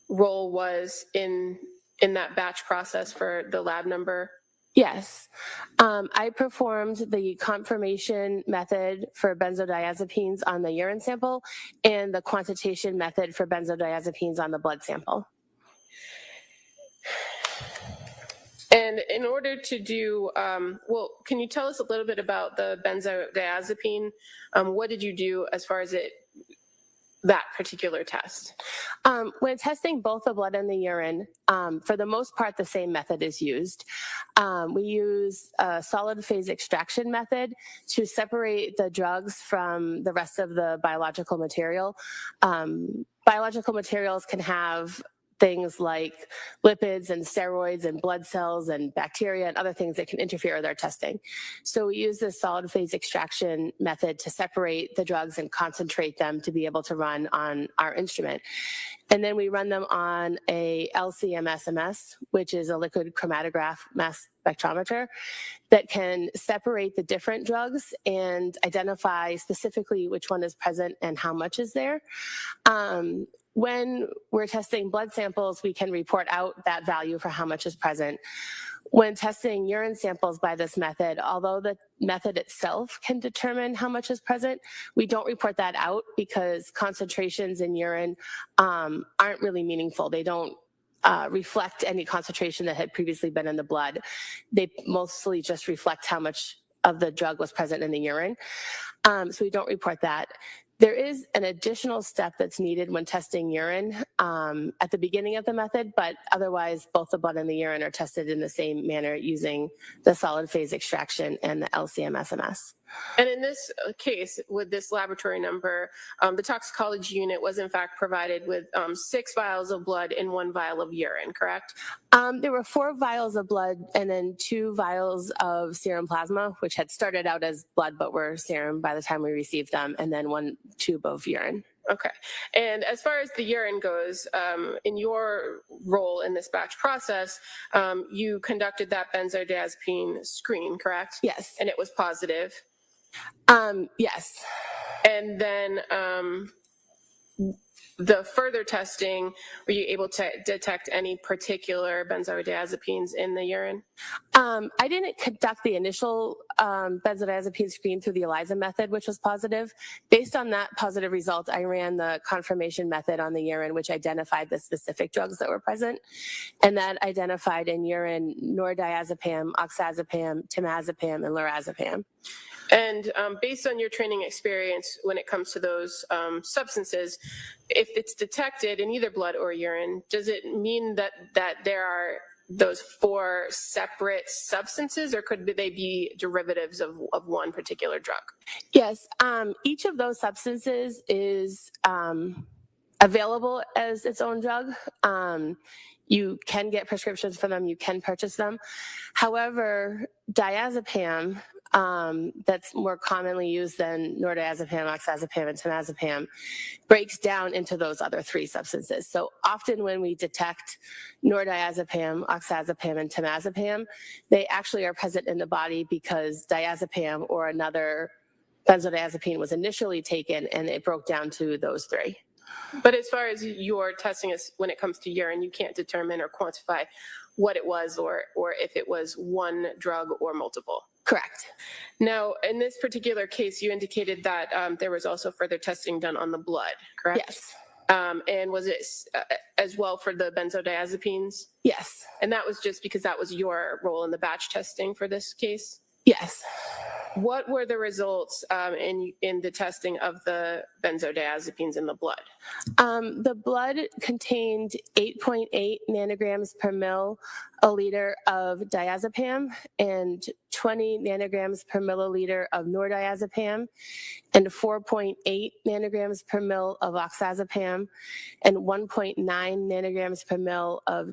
role was in that batch process for the lab number?
Yes. I performed the confirmation method for benzodiazepines on the urine sample and the quantitation method for benzodiazepines on the blood sample.
And in order to do, can you tell us a little bit about the benzodiazepine? What did you do as far as that particular test?
When testing both the blood and the urine, for the most part, the same method is used. We use a solid phase extraction method to separate the drugs from the rest of the biological material. Biological materials can have things like lipids and steroids and blood cells and bacteria and other things that can interfere with our testing. So we use this solid phase extraction method to separate the drugs and concentrate them to be able to run on our instrument. And then we run them on a LC-MS, which is a liquid chromatograph mass spectrometer that can separate the different drugs and identify specifically which one is present and how much is there. When we're testing blood samples, we can report out that value for how much is present. When testing urine samples by this method, although the method itself can determine how much is present, we don't report that out because concentrations in urine aren't really meaningful. They don't reflect any concentration that had previously been in the blood. They mostly just reflect how much of the drug was present in the urine. So we don't report that. There is an additional step that's needed when testing urine at the beginning of the method, but otherwise both the blood and the urine are tested in the same manner using the solid phase extraction and the LC-MS.
And in this case, with this laboratory number, the toxicology unit was in fact provided with 6 vials of blood and 1 vial of urine, correct?
There were 4 vials of blood and then 2 vials of serum plasma, which had started out as blood but were serum by the time we received them, and then 1 tube of urine.
Okay. And as far as the urine goes, in your role in this batch process, you conducted that benzodiazepine screen, correct?
Yes.
And it was positive.
Yes.
And then the further testing, were you able to detect any particular benzodiazepines in the urine?
I didn't conduct the initial benzodiazepine screen through the ELISA method, which was positive. Based on that positive result, I ran the confirmation method on the urine, which identified the specific drugs that were present. And that identified in urine nordiazepam, oxazepam, temazepam, and lorazepam.
And based on your training experience when it comes to those substances, if it's detected in either blood or urine, does it mean that there are those 4 separate substances, or could they be derivatives of one particular drug?
Yes, each of those substances is available as its own drug. You can get prescriptions for them, you can purchase them. However, diazepam, that's more commonly used than nordiazepam, oxazepam, and temazepam, breaks down into those other 3 substances. So often when we detect nordiazepam, oxazepam, and temazepam, they actually are present in the body because diazepam or another benzodiazepine was initially taken and it broke down to those 3.
But as far as your testing is, when it comes to urine, you can't determine or quantify what it was or if it was one drug or multiple.
Correct.
Now, in this particular case, you indicated that there was also further testing done on the blood, correct?
Yes.
And was it as well for the benzodiazepines?
Yes.
And that was just because that was your role in the batch testing for this case?
Yes.
What were the results in the testing of the benzodiazepines in the blood?
The blood contained 8.8 nanograms per milliliter of diazepam and 20 nanograms per milliliter of nordiazepam and 4.8 nanograms per mil of oxazepam and 1.9 nanograms per mil of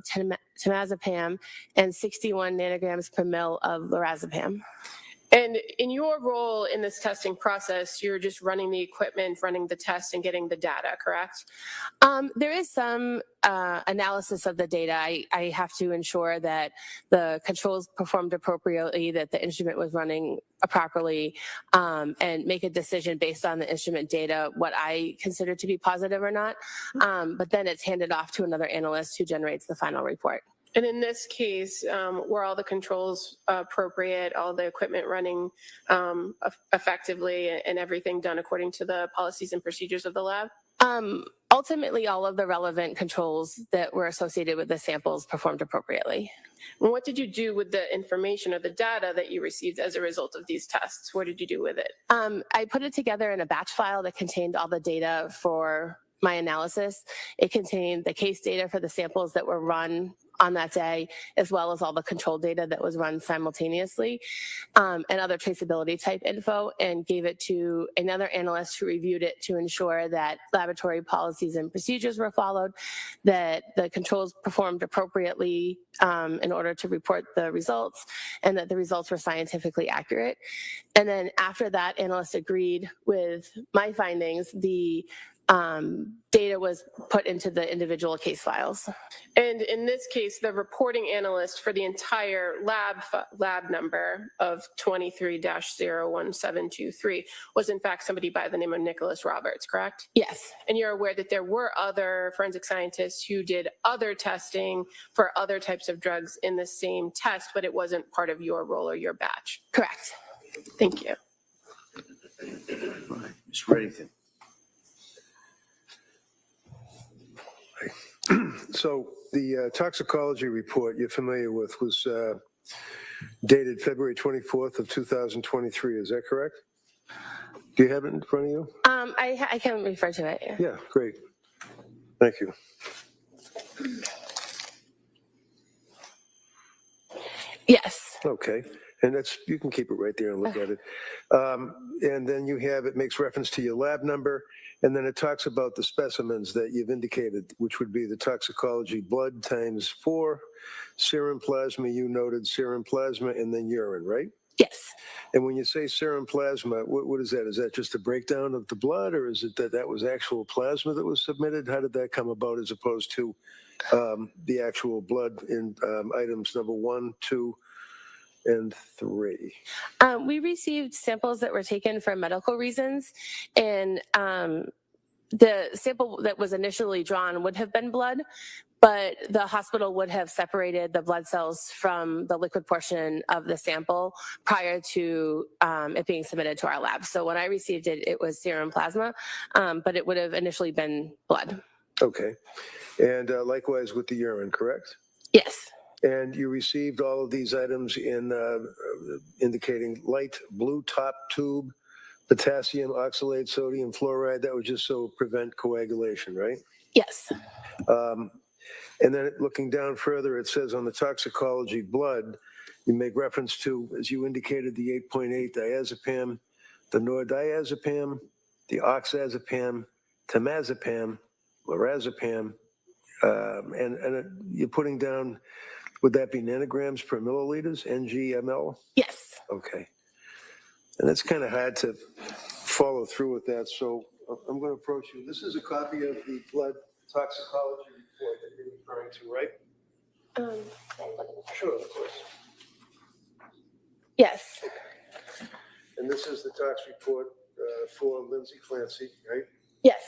temazepam and 61 nanograms per mil of lorazepam.
And in your role in this testing process, you're just running the equipment, running the tests, and getting the data, correct?
There is some analysis of the data. I have to ensure that the controls performed appropriately, that the instrument was running properly, and make a decision based on the instrument data, what I consider to be positive or not. But then it's handed off to another analyst who generates the final report.
And in this case, were all the controls appropriate, all the equipment running effectively, and everything done according to the policies and procedures of the lab?
Ultimately, all of the relevant controls that were associated with the samples performed appropriately.
And what did you do with the information or the data that you received as a result of these tests? What did you do with it?
I put it together in a batch file that contained all the data for my analysis. It contained the case data for the samples that were run on that day, as well as all the control data that was run simultaneously, and other traceability type info, and gave it to another analyst who reviewed it to ensure that laboratory policies and procedures were followed, that the controls performed appropriately in order to report the results, and that the results were scientifically accurate. And then after that analyst agreed with my findings, the data was put into the individual case files.
And in this case, the reporting analyst for the entire lab number of 23-01723 was in fact somebody by the name of Nicholas Roberts, correct?
Yes.
And you're aware that there were other forensic scientists who did other testing for other types of drugs in the same test, but it wasn't part of your role or your batch?
Correct.
Thank you.
All right, Ms. Reddington.
So the toxicology report you're familiar with was dated February 24th of 2023. Is that correct? Do you have it in front of you?
I can refer to it.
Yeah, great. Thank you.
Yes.
Okay. And you can keep it right there and look at it. And then it makes reference to your lab number And then it talks about the specimens that you've indicated, which would be the toxicology blood times 4, serum plasma, you noted serum plasma, and then urine, right?
Yes.
And when you say serum plasma, what is that? Is that just a breakdown of the blood, or is it that was actual plasma that was submitted? How did that come about as opposed to the actual blood in items number 1, 2, and 3?
We received samples that were taken for medical reasons, and the sample that was initially drawn would have been blood, but the hospital would have separated the blood cells from the liquid portion of the sample prior to it being submitted to our lab. So when I received it, it was serum plasma, but it would have initially been blood.
Okay. And likewise with the urine, correct?
Yes.
And you received all of these items in indicating light blue top tube, potassium oxalate, sodium fluoride. That was just so prevent coagulation, right?
Yes.
And then looking down further, it says on the toxicology blood, you make reference to, as you indicated, the 8.8 diazepam, the nordiazepam, the oxazepam, temazepam, lorazepam, and you're putting down, would that be nanograms per milliliters, NG/ml?
Yes.
Okay. And it's kind of hard to follow through with that, so I'm going to approach you. This is a copy of the blood toxicology report that you're referring to, right? Sure, of course.
Yes.
And this is the tox report for Lindsay Clancy, right?
Yes.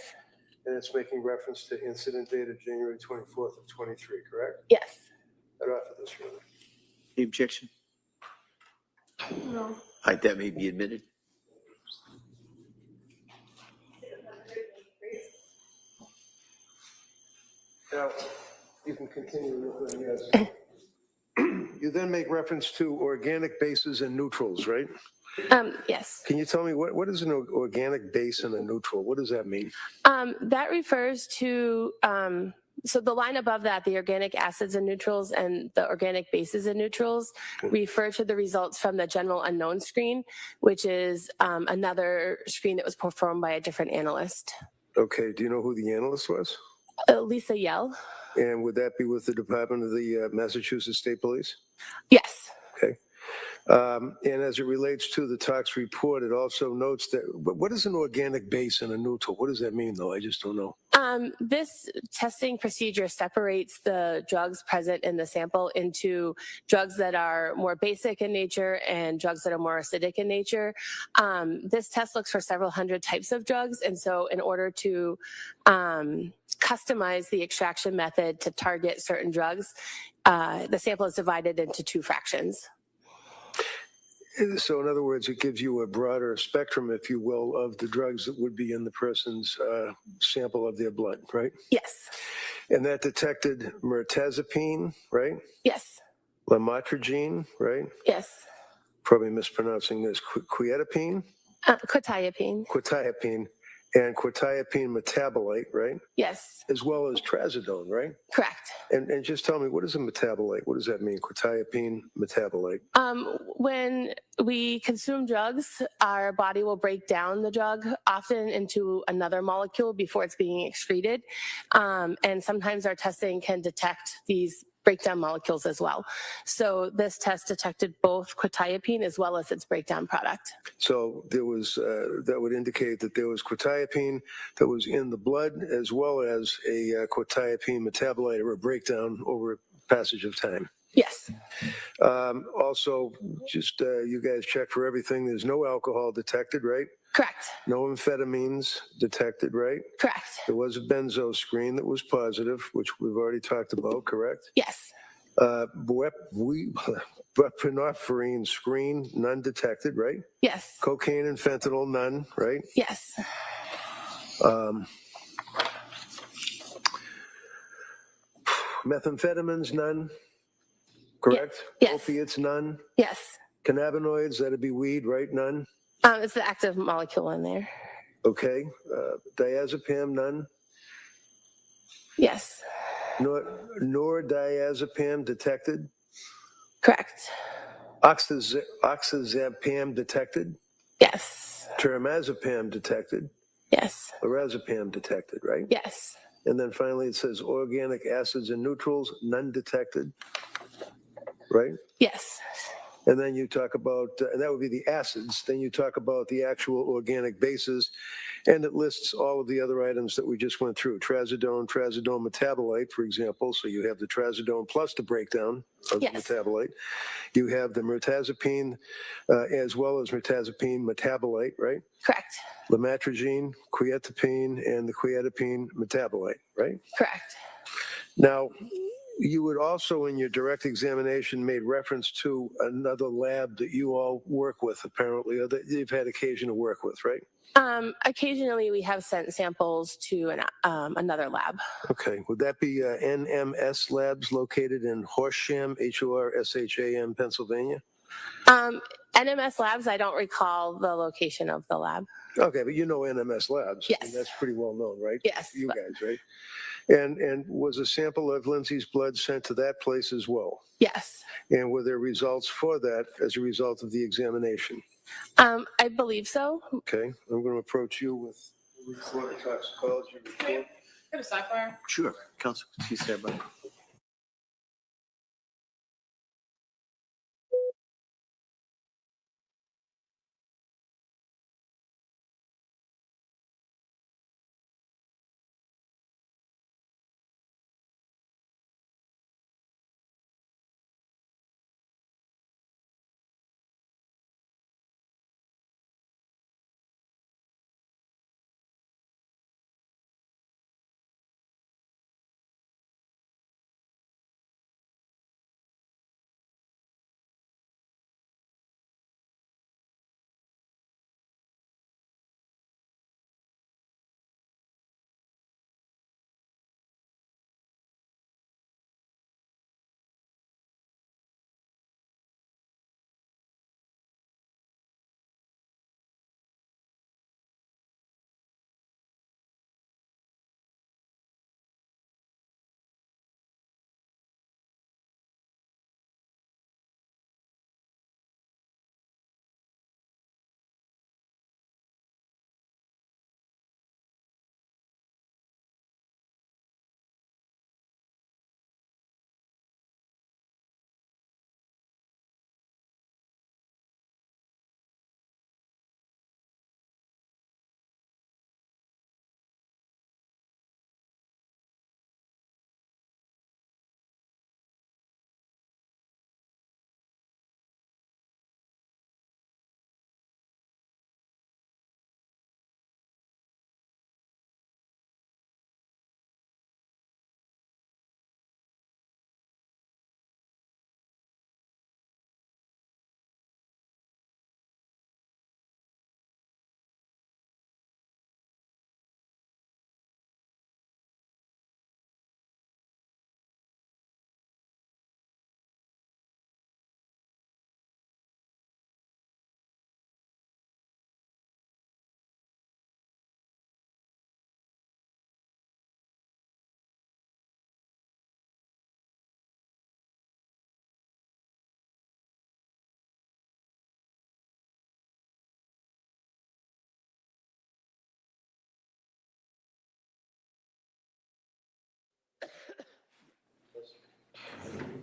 And it's making reference to incident dated January 24th of 23, correct?
Yes.
I'd offer this, Your Honor.
Any objection?
No.
All right, that may be admitted.
Now, you can continue with the yes. You then make reference to organic bases and neutrals, right?
Yes.
Can you tell me what is an organic base and a neutral? What does that mean?
That refers to, so the line above that, the organic acids and neutrals and the organic bases and neutrals refer to the results from the general unknown screen, which is another screen that was performed by a different analyst.
Okay, do you know who the analyst was?
Lisa Yell.
And would that be with the Department of the Massachusetts State Police?
Yes.
Okay. And as it relates to the tox report, it also notes that, what is an organic base and a neutral? What does that mean, though? I just don't know.
This testing procedure separates the drugs present in the sample into drugs that are more basic in nature and drugs that are more acidic in nature. This test looks for several hundred types of drugs, and so in order to customize the extraction method to target certain drugs, the sample is divided into 2 fractions.
So in other words, it gives you a broader spectrum, if you will, of the drugs that would be in the person's sample of their blood, right?
Yes.
And that detected mirtazapine, right?
Yes.
Lamotrigine, right?
Yes.
Probably mispronouncing this. Quetiapine?
Quetiapine.
Quetiapine. And quetiapine metabolite, right?
Yes.
As well as trazodone, right?
Correct.
And just tell me, what is a metabolite? What does that mean, quetiapine metabolite?
When we consume drugs, our body will break down the drug often into another molecule before it's being excreted. And sometimes our testing can detect these breakdown molecules as well. So this test detected both quetiapine as well as its breakdown product.
So there was, that would indicate that there was quetiapine that was in the blood as well as a quetiapine metabolite or a breakdown over a passage of time.
Yes.
Also, just you guys check for everything. There's no alcohol detected, right?
Correct.
No amphetamines detected, right?
Correct.
There was a benzo screen that was positive, which we've already talked about, correct?
Yes.
Buprenorphine screen, none detected, right?
Yes.
Cocaine and fentanyl, none, right?
Yes.
Methamphetamines, none, correct?
Yes.
Opiates, none.
Yes.
Cannabinoids, that'd be weed, right? None.
It's the active molecule in there.
Okay. Diazepam, none.
Yes.
Nordiazepam detected.
Correct.
Oxazepam detected.
Yes.
Teramazepam detected.
Yes.
lorazepam detected, right?
Yes.
And then finally, it says organic acids and neutrals, none detected, right?
Yes.
And then you talk about, and that would be the acids. Then you talk about the actual organic bases, and it lists all of the other items that we just went through. Trazodone metabolite, for example. So you have the trazodone plus the breakdown of
Yes.
the metabolite. You have the mirtazapine as well as mirtazapine metabolite, right?
Correct.
Lamotrigine, quietapine, and the quietapine metabolite, right?
Correct.
Now, you would also, in your direct examination, made reference to another lab that you all work with, apparently, or that you've had occasion to work with, right?
Occasionally, we have sent samples to another lab.
Okay. Would that be NMS Labs located in Horsham, Horsham, Pennsylvania?
NMS Labs, I don't recall the location of the lab.
Okay, but you know NMS Labs.
Yes.
And that's pretty well known, right?
Yes.
You guys, right? And was a sample of Lindsay's blood sent to that place as well?
Yes.
And were there results for that as a result of the examination?
I believe so.
Okay, I'm going to approach you with the report, toxicology report.
Go to sidebar.
Sure. Counsel, please stand by.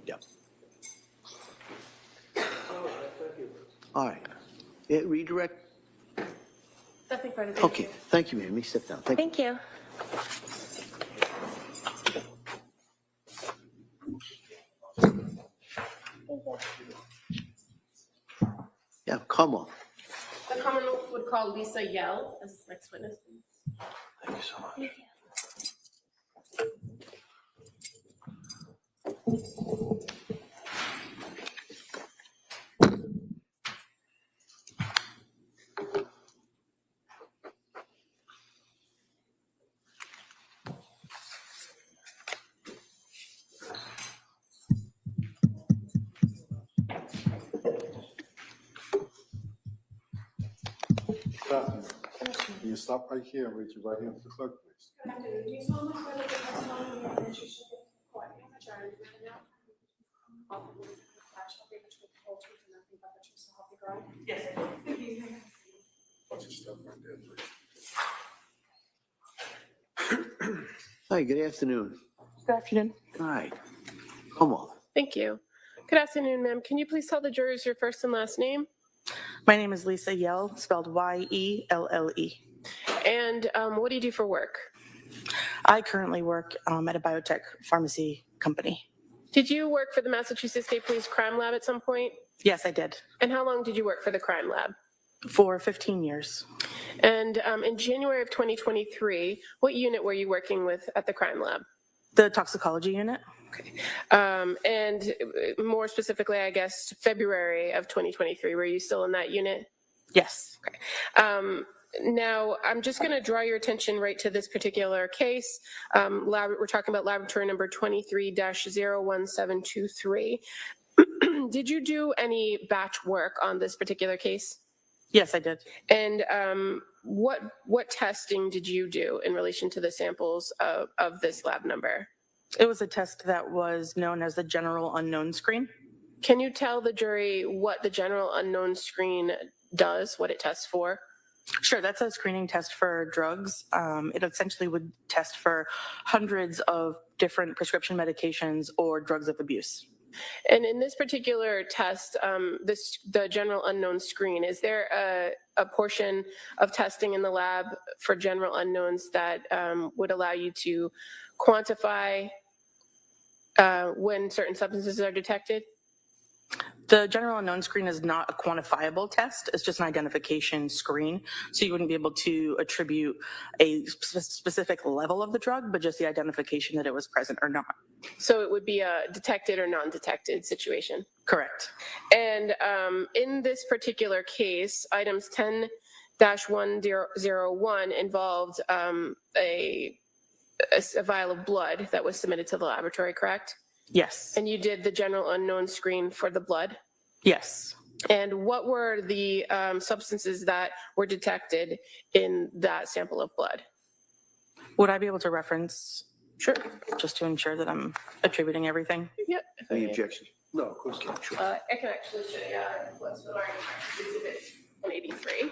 Yep. All right. Yeah, redirect.
Nothing further.
Okay. Thank you, ma'am. Let me step down. Thank you.
Thank you.
Yeah, come on.
The Commonwealth would call Lisa Yell as its next witness, please.
Thank you so much.
Can you stop right here and raise your right hand for the clerk, please?
Good afternoon. Do you solemnly swear that the testimony you have mentioned should be court and adjourned with no flash will be the truth, the whole truth, and nothing but the truth, so help you God?
Yes.
Why don't you step right there, please?
Hi, good afternoon.
Good afternoon.
Hi. Come on.
Thank you. Good afternoon, ma'am. Can you please tell the jurors your first and last name?
My name is Lisa Yell, spelled Yelle.
And what do you do for work?
I currently work at a biotech pharmacy company.
Did you work for the Massachusetts State Police Crime Lab at some point?
Yes, I did.
And how long did you work for the crime lab?
For 15 years.
And in January of 2023, what unit were you working with at the crime lab?
The toxicology unit.
And more specifically, I guess, February of 2023, were you still in that unit?
Yes.
Now, I'm just going to draw your attention right to this particular case. We're talking about laboratory number 23-01723. Did you do any batch work on this particular case?
Yes, I did.
And what testing did you do in relation to the samples of this lab number?
It was a test that was known as the general unknown screen.
Can you tell the jury what the general unknown screen does, what it tests for?
Sure, that's a screening test for drugs. It essentially would test for hundreds of different prescription medications or drugs of abuse.
And in this particular test, the general unknown screen, is there a portion of testing in the lab for general unknowns that would allow you to quantify when certain substances are detected?
The general unknown screen is not a quantifiable test. It's just an identification screen. So you wouldn't be able to attribute a specific level of the drug, but just the identification that it was present or not.
So it would be a detected or non-detected situation?
Correct.
And in this particular case, items 10-101 involved a vial of blood that was submitted to the laboratory, correct?
Yes.
And you did the general unknown screen for the blood?
Yes.
And what were the substances that were detected in that sample of blood?
Would I be able to reference?
Sure.
Just to ensure that I'm attributing everything?
Yep.
Any objections?
No, of course not. Sure.
I can actually show you what's been already exhibit 183.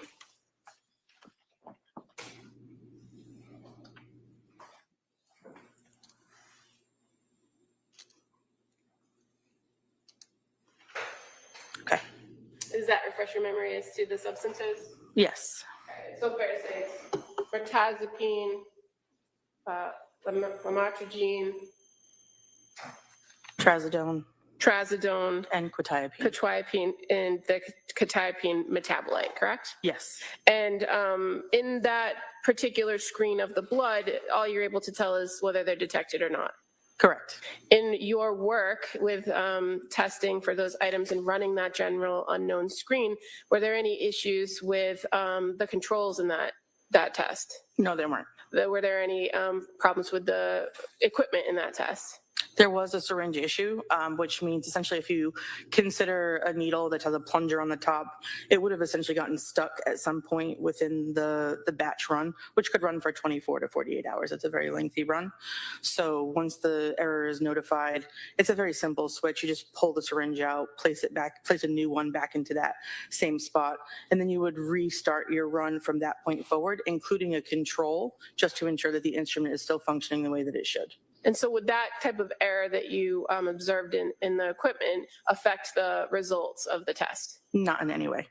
Okay.
Does that refresh your memory as to the substances?
Yes.
Okay, so fair to say it's mirtazapine, lamotrigine,
Trazodone, and
quetiapine, and the quetiapine metabolite, correct?
Yes.
And in that particular screen of the blood, all you're able to tell is whether they're detected or not.
Correct.
In your work with testing for those items and running that general unknown screen, were there any issues with the controls in that test?
No, there weren't.
Were there any problems with the equipment in that test?
There was a syringe issue, which means essentially if you consider a needle that has a plunger on the top, it would have essentially gotten stuck at some point within the batch run, which could run for 24 to 48 hours. It's a very lengthy run. So once the error is notified, it's a very simple switch. You just pull the syringe out, place it back, place a new one back into that same spot, and then you would restart your run from that point forward, including a control, just to ensure that the instrument is still functioning the way that it should.
And so would that type of error that you observed in the equipment affect the results of the test?
Not in any way.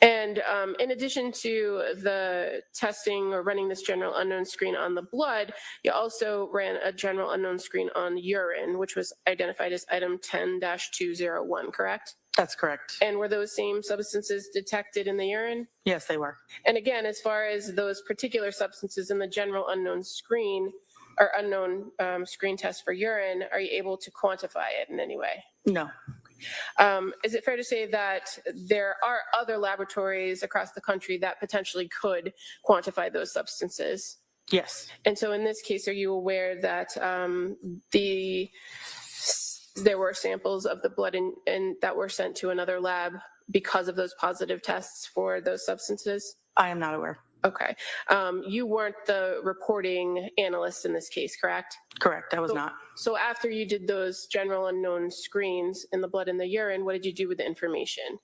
And in addition to the testing or running this general unknown screen on the blood, you also ran a general unknown screen on urine, which was identified as item 10-201, correct?
That's correct.
And were those same substances detected in the urine?
Yes, they were.
And again, as far as those particular substances in the general unknown screen or unknown screen test for urine, are you able to quantify it in any way?
No.
Is it fair to say that there are other laboratories across the country that potentially could quantify those substances?
Yes.
And so in this case, are you aware that there were samples of the blood and that were sent to another lab because of those positive tests for those substances?
I am not aware.
Okay. You weren't the reporting analyst in this case, correct?
Correct. I was not.
So after you did those general unknown screens in the blood and the urine, what did you do with the information?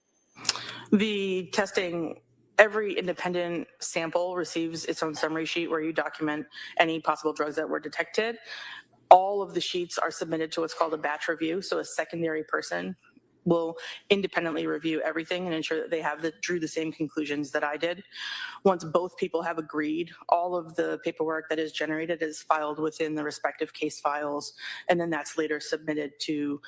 The testing every independent sample receives its own summary sheet where you document any possible drugs that were detected. All of the sheets are submitted to what's called a batch review. So a secondary person will independently review everything and ensure that they drew the same conclusions that I did. Once both people have agreed, all of the paperwork that is generated is filed within the respective case files, and then that's later submitted to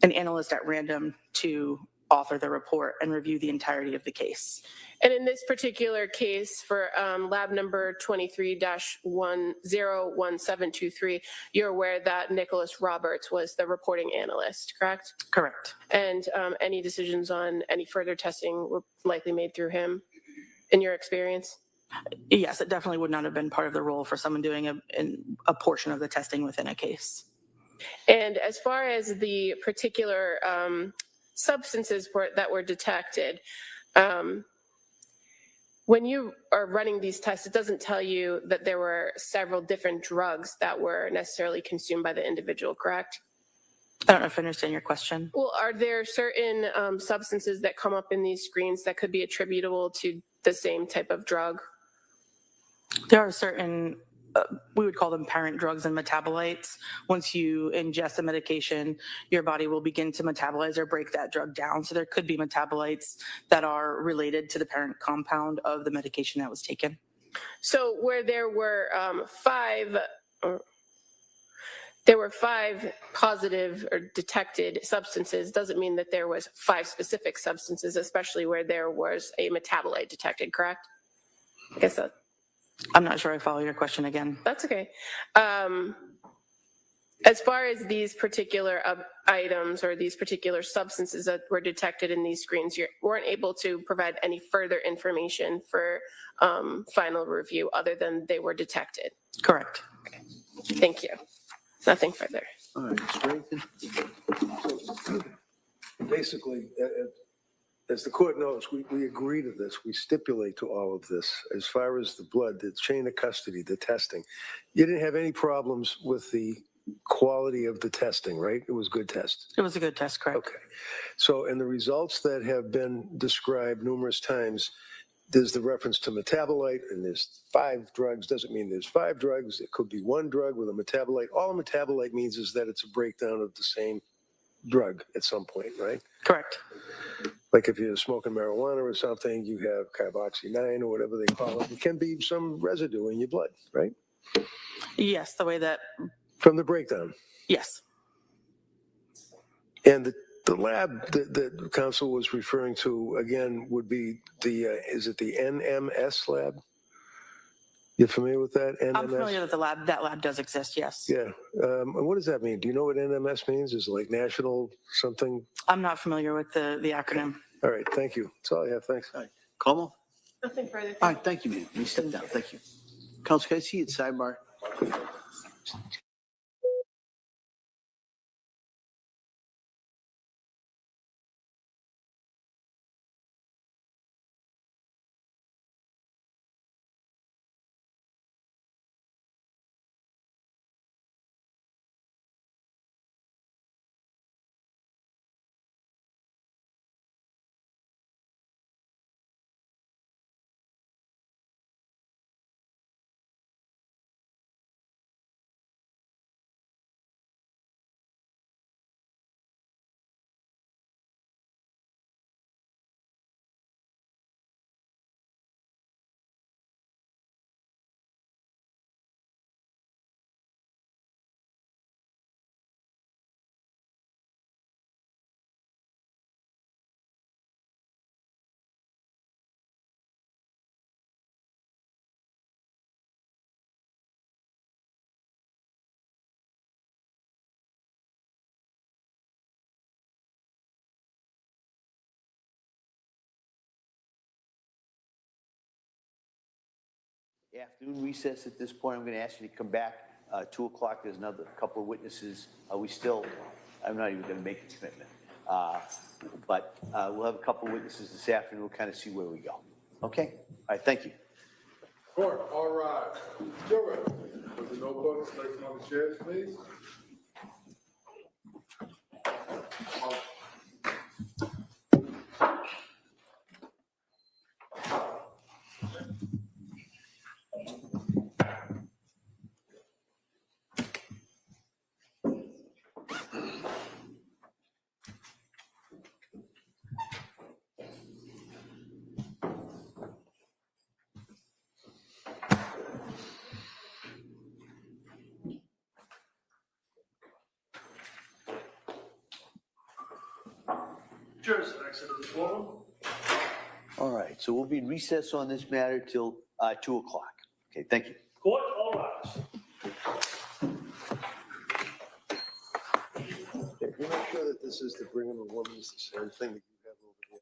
an analyst at random to author the report and review the entirety of the case.
And in this particular case for lab number 23-101723, you're aware that Nicholas Roberts was the reporting analyst, correct?
Correct.
And any decisions on any further testing were likely made through him, in your experience?
Yes, it definitely would not have been part of the role for someone doing a portion of the testing within a case.
And as far as the particular substances that were detected, when you are running these tests, it doesn't tell you that there were several different drugs that were necessarily consumed by the individual, correct?
I don't know if I understand your question.
Well, are there certain substances that come up in these screens that could be attributable to the same type of drug?
There are certain, we would call them parent drugs and metabolites. Once you ingest a medication, your body will begin to metabolize or break that drug down. So there could be metabolites that are related to the parent compound of the medication that was taken.
So where there were five positive or detected substances doesn't mean that there was 5 specific substances, especially where there was a metabolite detected, correct? I guess that.
I'm not sure I follow your question again.
That's okay. As far as these particular items or these particular substances that were detected in these screens, you weren't able to provide any further information for final review other than they were detected.
Correct.
Okay. Thank you. Nothing further.
All right, Mr. Rankin.
Basically, as the court knows, we agree to this. We stipulate to all of this. As far as the blood, the chain of custody, the testing, you didn't have any problems with the quality of the testing, right? It was good test.
It was a good test, correct?
Okay. So, and the results that have been described numerous times, there's the reference to metabolite, and there's 5 drugs. Doesn't mean there's 5 drugs. It could be 1 drug with a metabolite. All a metabolite means is that it's a breakdown of the same drug at some point, right?
Correct.
Like if you're smoking marijuana or something, you have carboxy-9 or whatever they call it. It can be some residue in your blood, right?
Yes, the way that.
From the breakdown.
Yes.
And the lab that counsel was referring to, again, would be is it the NMS lab? You familiar with that, NMS?
I'm familiar with that lab does exist, yes.
Yeah. And what does that mean? Do you know what NMS means? Is it like national something?
I'm not familiar with the acronym.
All right, thank you. That's all I have, thanks.
All right, Como?
Nothing further.
All right, thank you, ma'am. You step down, thank you. Counsel, can I see you at sidebar? Afternoon recess at this point. I'm going to ask you to come back 2 o'clock. There's another couple of witnesses. I'm not even going to make a commitment. But we'll have a couple of witnesses this afternoon. We'll kind of see where we go. Okay? All right, thank you.
Court, all rise. Jurors, with the notebooks placed on the chairs, please.
Jurors have exited the courtroom.
All right, so we'll be in recess on this matter till 2 o'clock. Okay, thank you.
Court, all rise.
You're not sure that this is the Brigham and Women's the same thing that you have over here?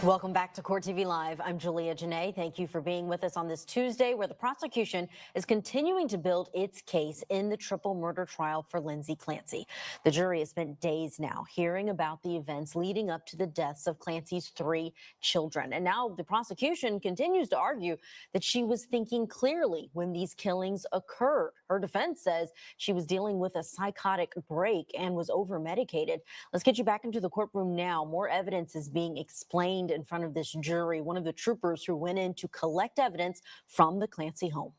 Welcome back to Court TV Live. I'm Julia Janae. Thank you for being with us on this Tuesday, where the prosecution is continuing to build its case in the triple murder trial for Lindsay Clancy. The jury has spent days now hearing about the events leading up to the deaths of Clancy's 3 children. And now the prosecution continues to argue that she was thinking clearly when these killings occurred. Her defense says she was dealing with a psychotic break and was over-medicated. Let's get you back into the courtroom now. More evidence is being explained in front of this jury, one of the troopers who went in to collect evidence from the Clancy home.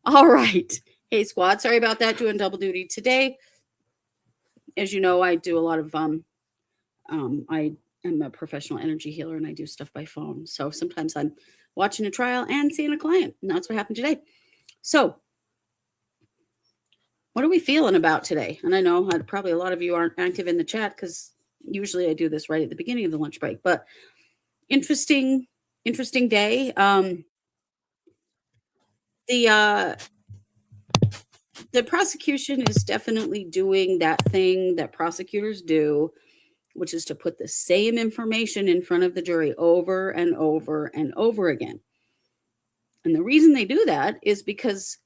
All right. Hey, squad. Sorry about that. Doing double duty today. As you know, I do a lot of I am a professional energy healer and I do stuff by phone. So sometimes I'm watching a trial and seeing a client. And that's what happened today. So what are we feeling about today? And I know probably a lot of you aren't active in the chat because usually I do this right at the beginning of the lunch break, but interesting day. The prosecution is definitely doing that thing that prosecutors do, which is to put the same information in front of the jury over and over and over again. And the reason they do that is because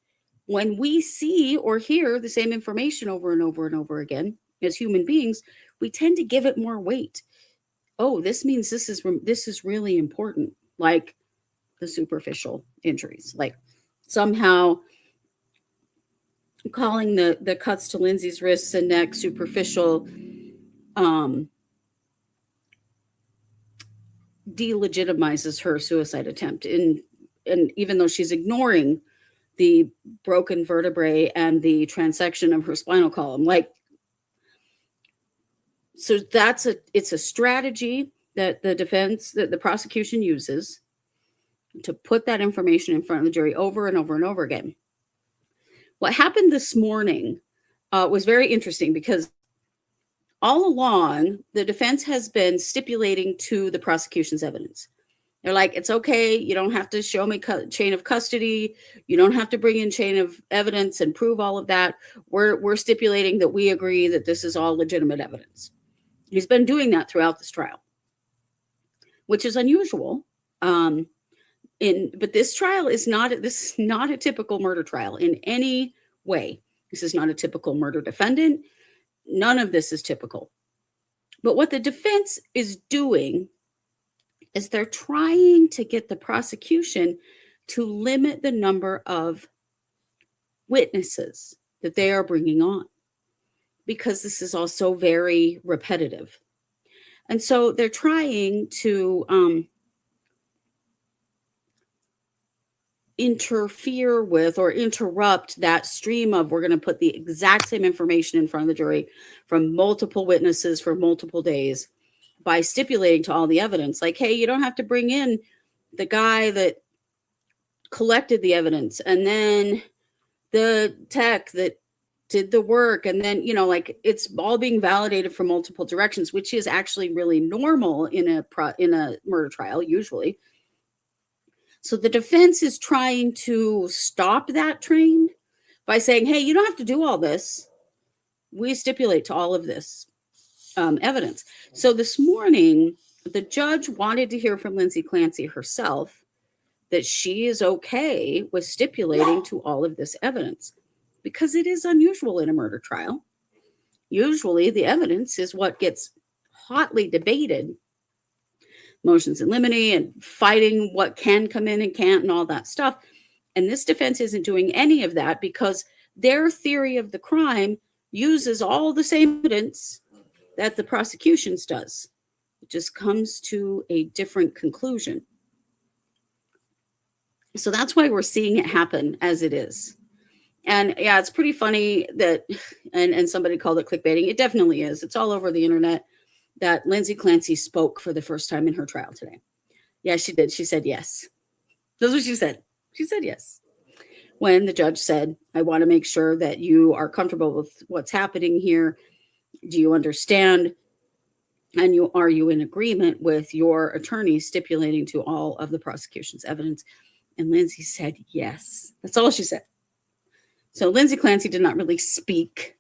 when we see or hear the same information over and over and over again as human beings, we tend to give it more weight. Oh, this means this is really important, like the superficial injuries, like somehow calling the cuts to Lindsay's wrists and neck superficial delegitimizes her suicide attempt. And even though she's ignoring the broken vertebrae and the transection of her spinal column, like, so it's a strategy that the prosecution uses to put that information in front of the jury over and over and over again. What happened this morning was very interesting because all along, the defense has been stipulating to the prosecution's evidence. They're like, it's okay. You don't have to show me chain of custody. You don't have to bring in chain of evidence and prove all of that. We're stipulating that we agree that this is all legitimate evidence. He's been doing that throughout this trial, which is unusual. But this trial is not a typical murder trial in any way. This is not a typical murder defendant. None of this is typical. But what the defense is doing is they're trying to get the prosecution to limit the number of witnesses that they are bringing on, because this is also very repetitive. And so they're trying to interfere with or interrupt that stream of, we're going to put the exact same information in front of the jury from multiple witnesses for multiple days by stipulating to all the evidence, like, hey, you don't have to bring in the guy that collected the evidence and then the tech that did the work, and then, like, it's all being validated from multiple directions, which is actually really normal in a murder trial usually. So the defense is trying to stop that train by saying, hey, you don't have to do all this. We stipulate to all of this evidence. So this morning, the judge wanted to hear from Lindsay Clancy herself that she is okay with stipulating to all of this evidence, because it is unusual in a murder trial. Usually the evidence is what gets hotly debated, motions in limine and fighting what can come in and can't and all that stuff. And this defense isn't doing any of that because their theory of the crime uses all the same evidence that the prosecution's does. It just comes to a different conclusion. So that's why we're seeing it happen as it is. And yeah, it's pretty funny that, and somebody called it clickbaiting. It definitely is. It's all over the internet that Lindsay Clancy spoke for the first time in her trial today. Yeah, she did. She said yes. That's what she said. She said yes. When the judge said, I want to make sure that you are comfortable with what's happening here. Do you understand? And are you in agreement with your attorney stipulating to all of the prosecution's evidence? And Lindsay said yes. That's all she said. So Lindsay Clancy did not really speak.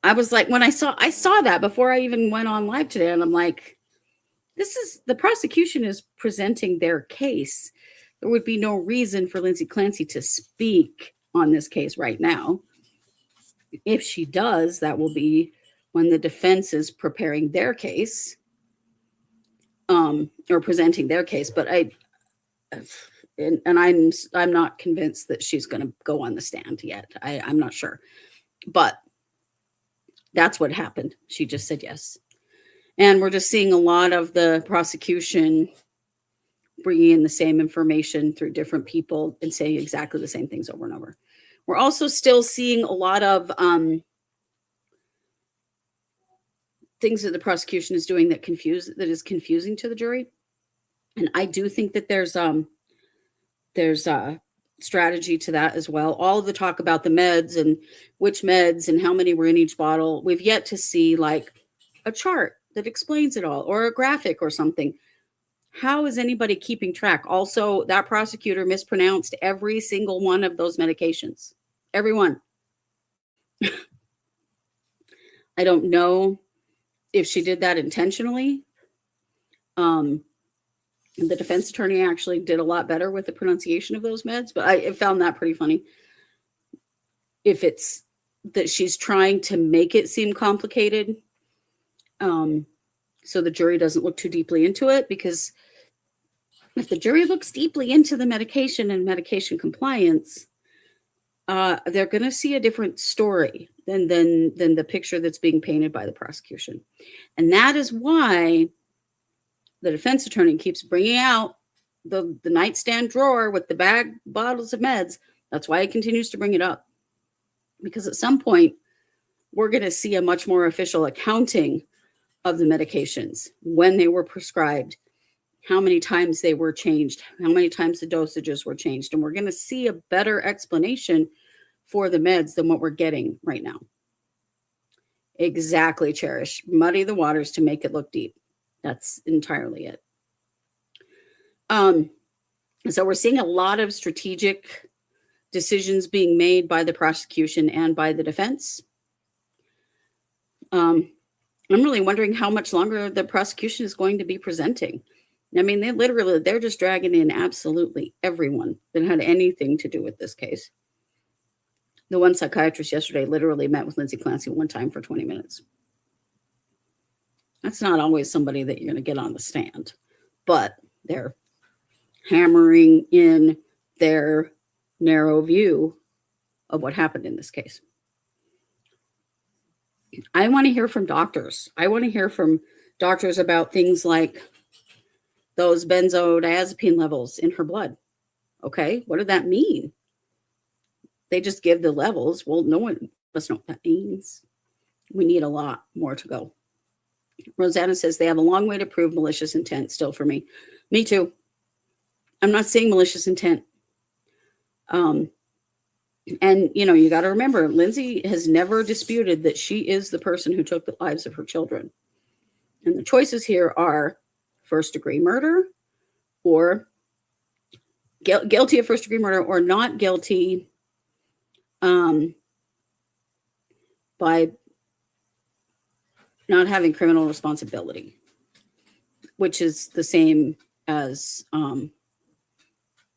I was like, when I saw that before I even went on live today, and I'm like, the prosecution is presenting their case. There would be no reason for Lindsay Clancy to speak on this case right now. If she does, that will be when the defense is preparing their case, or presenting their case. But I'm not convinced that she's going to go on the stand yet. I'm not sure, but that's what happened. She just said yes. And we're just seeing a lot of the prosecution bringing in the same information through different people and saying exactly the same things over and over. We're also still seeing a lot of things that the prosecution is doing that is confusing to the jury. And I do think that there's a strategy to that as well. All of the talk about the meds and which meds and how many were in each bottle, we've yet to see like a chart that explains it all or a graphic or something. How is anybody keeping track? Also, that prosecutor mispronounced every single one of those medications. Every one. I don't know if she did that intentionally. The defense attorney actually did a lot better with the pronunciation of those meds, but I found that pretty funny. If it's that she's trying to make it seem complicated, so the jury doesn't look too deeply into it, because if the jury looks deeply into the medication and medication compliance, they're going to see a different story than the picture that's being painted by the prosecution. And that is why the defense attorney keeps bringing out the nightstand drawer with the bottles of meds. That's why he continues to bring it up. Because at some point, we're going to see a much more official accounting of the medications, when they were prescribed, how many times they were changed, how many times the dosages were changed. And we're going to see a better explanation for the meds than what we're getting right now. Exactly, Cherish. Muddy the waters to make it look deep. That's entirely it. So we're seeing a lot of strategic decisions being made by the prosecution and by the defense. I'm really wondering how much longer the prosecution is going to be presenting. I mean, they're just dragging in absolutely everyone that had anything to do with this case. The one psychiatrist yesterday literally met with Lindsay Clancy one time for 20 minutes. That's not always somebody that you're going to get on the stand, but they're hammering in their narrow view of what happened in this case. I want to hear from doctors. I want to hear from doctors about things like those benzodiazepine levels in her blood. Okay, what did that mean? They just give the levels. Well, no one must know what that means. We need a lot more to go. Rosanna says they have a long way to prove malicious intent still for me. Me too. I'm not seeing malicious intent. And, you got to remember, Lindsay has never disputed that she is the person who took the lives of her children. And the choices here are first-degree murder or guilty of first-degree murder or not guilty by not having criminal responsibility, which is the same as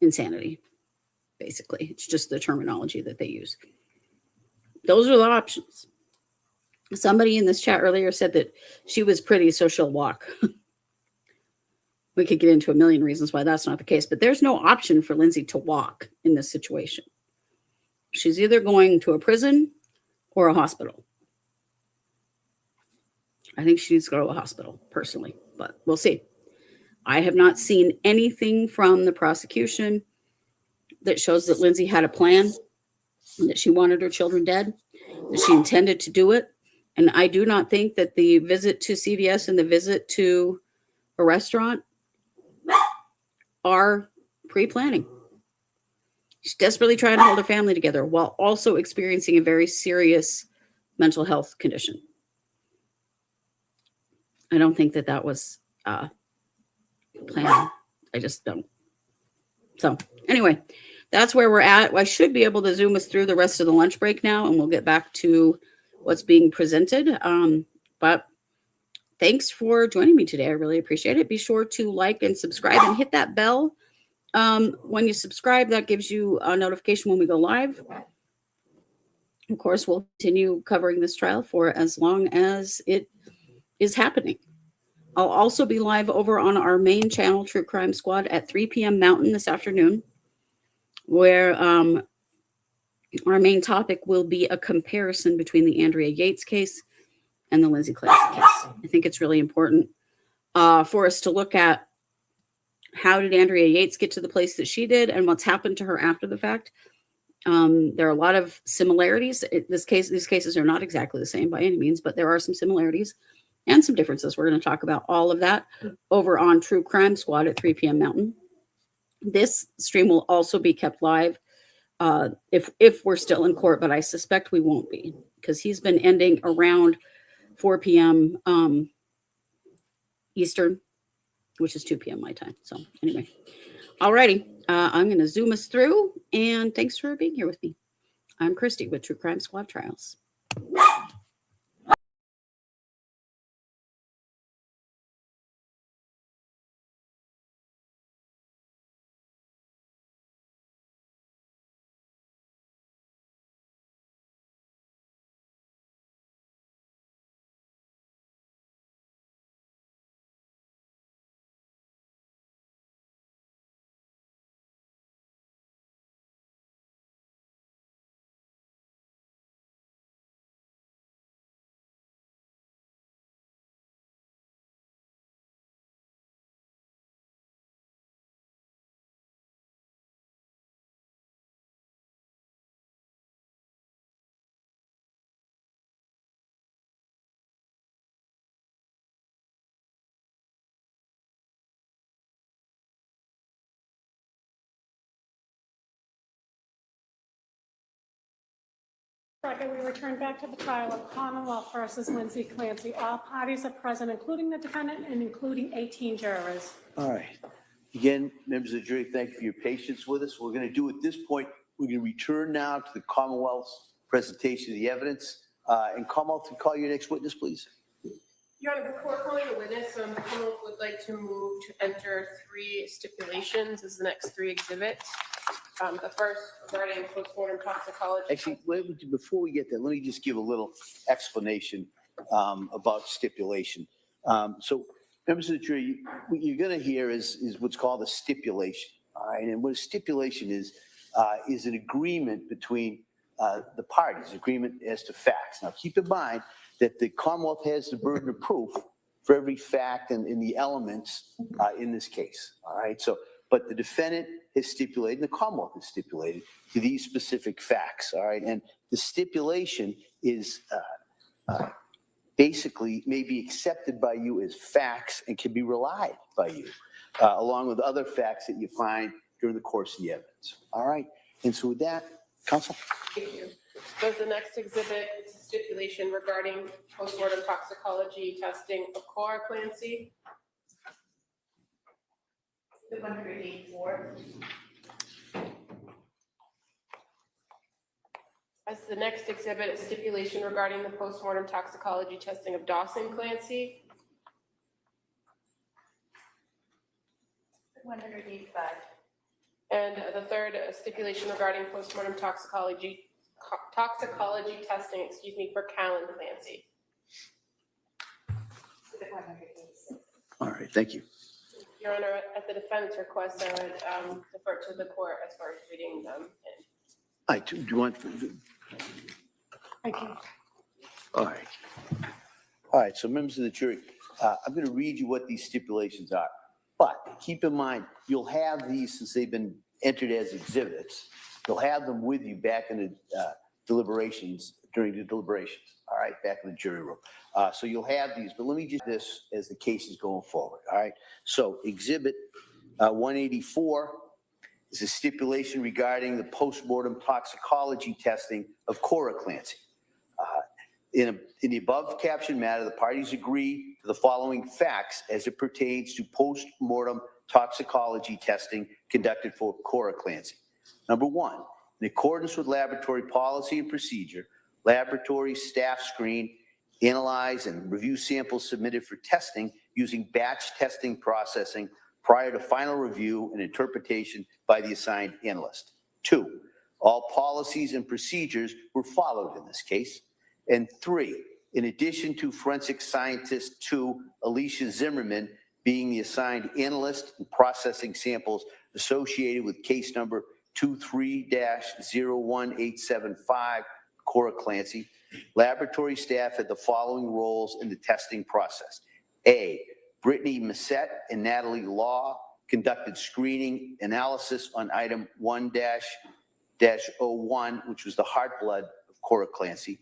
insanity. Basically, it's just the terminology that they use. Those are the options. Somebody in this chat earlier said that she was pretty, so she'll walk. We could get into a million reasons why that's not the case, but there's no option for Lindsay to walk in this situation. She's either going to a prison or a hospital. I think she needs to go to a hospital, personally, but we'll see. I have not seen anything from the prosecution that shows that Lindsay had a plan, that she wanted her children dead, that she intended to do it. And I do not think that the visit to CVS and the visit to a restaurant are pre-planning. She's desperately trying to hold her family together while also experiencing a very serious mental health condition. I don't think that was planned. I just don't. So anyway, that's where we're at. I should be able to zoom us through the rest of the lunch break now, and we'll get back to what's being presented. But thanks for joining me today. I really appreciate it. Be sure to like and subscribe and hit that bell. When you subscribe, that gives you a notification when we go live. Of course, we'll continue covering this trial for as long as it is happening. I'll also be live over on our main channel, True Crime Squad, at 3 p.m. Mountain this afternoon, where our main topic will be a comparison between the Andrea Yates case and the Lindsay Clancy case. I think it's really important for us to look at how did Andrea Yates get to the place that she did, and what's happened to her after the fact. There are a lot of similarities. These cases are not exactly the same by any means, but there are some similarities and some differences. We're going to talk about all of that over on True Crime Squad at 3 p.m. Mountain. This stream will also be kept live if we're still in court, but I suspect we won't be because he's been ending around 4 p.m. Eastern, which is 2 p.m. my time. So anyway, alrighty, I'm going to zoom us through, and thanks for being here with me. I'm Christy with True Crime Squad Trials.
Second, we return back to the trial of Commonwealth versus Lindsay Clancy. All parties are present, including the defendant and including 18 jurors.
All right. Again, members of the jury, thank you for your patience with us. We're going to do at this point, we're going to return now to the Commonwealth's presentation of the evidence. And Commonwealth, to call your next witness, please.
Your Honor, before calling a witness, the Commonwealth would like to move to enter 3 stipulations as the next 3 exhibits. The first regarding postmortem toxicology.
Actually, before we get there, let me just give a little explanation about stipulation. So, members of the jury, what you're going to hear is what's called a stipulation. All right, and what a stipulation is an agreement between the parties, agreement as to facts. Now, keep in mind that the Commonwealth has the burden of proof for every fact and the elements in this case. All right, so, but the defendant has stipulated, and the Commonwealth has stipulated to these specific facts. All right, and the stipulation is basically may be accepted by you as facts and can be relied by you, along with other facts that you find during the course of the evidence. All right, and so with that, counsel.
Thank you. So the next exhibit is a stipulation regarding postmortem toxicology testing of Cora Clancy. 184. As the next exhibit, a stipulation regarding the postmortem toxicology testing of Dawson Clancy. 185. And the third, a stipulation regarding postmortem toxicology testing, for Callan Clancy. 186.
All right, thank you.
Your Honor, at the defendant's request, I would defer to the court as far as reading them.
All right, do you want?
Thank you.
All right. All right, so members of the jury, I'm going to read you what these stipulations are. But keep in mind, you'll have these, since they've been entered as exhibits, you'll have them with you back in the deliberations, during the deliberations, all right, back in the jury room. So you'll have these, but let me just this as the case is going forward, all right? So exhibit 184 is a stipulation regarding the postmortem toxicology testing of Cora Clancy. In the above captioned matter, the parties agree to the following facts as it pertains to postmortem toxicology testing conducted for Cora Clancy. Number 1, in accordance with laboratory policy and procedure, laboratory staff screen, analyze, and review samples submitted for testing using batch testing processing prior to final review and interpretation by the assigned analyst. 2, all policies and procedures were followed in this case. And 3, in addition to forensic scientist 2, Alicia Zimmerman, being the assigned analyst and processing samples associated with case number 23-01875, Cora Clancy, laboratory staff had the following roles in the testing process. A, Brittany Massette and Natalie Law conducted screening analysis on item 1-01, which was the heart blood of Cora Clancy.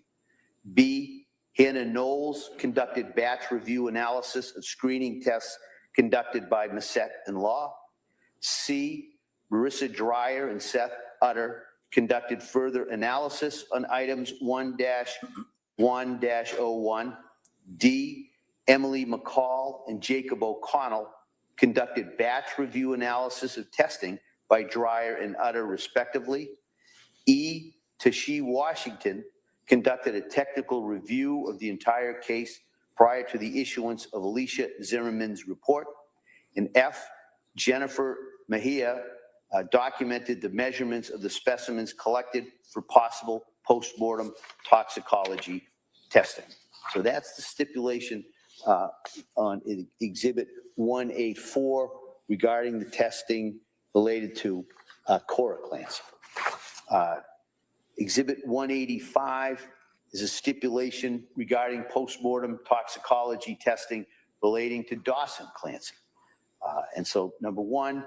B, Hannah Knowles conducted batch review analysis of screening tests conducted by Massett and Law. C, Marissa Dreyer and Seth Utter conducted further analysis on items 1-1-01. D, Emily McCall and Jacob O'Connell conducted batch review analysis of testing by Dreyer and Utter respectively. E, Tashi Washington conducted a technical review of the entire case prior to the issuance of Alicia Zimmerman's report. And F, Jennifer Mejia documented the measurements of the specimens collected for possible postmortem toxicology testing. So that's the stipulation on Exhibit 184 regarding the testing related to Cora Clancy. Exhibit 185 is a stipulation regarding postmortem toxicology testing relating to Dawson Clancy. And so, number one,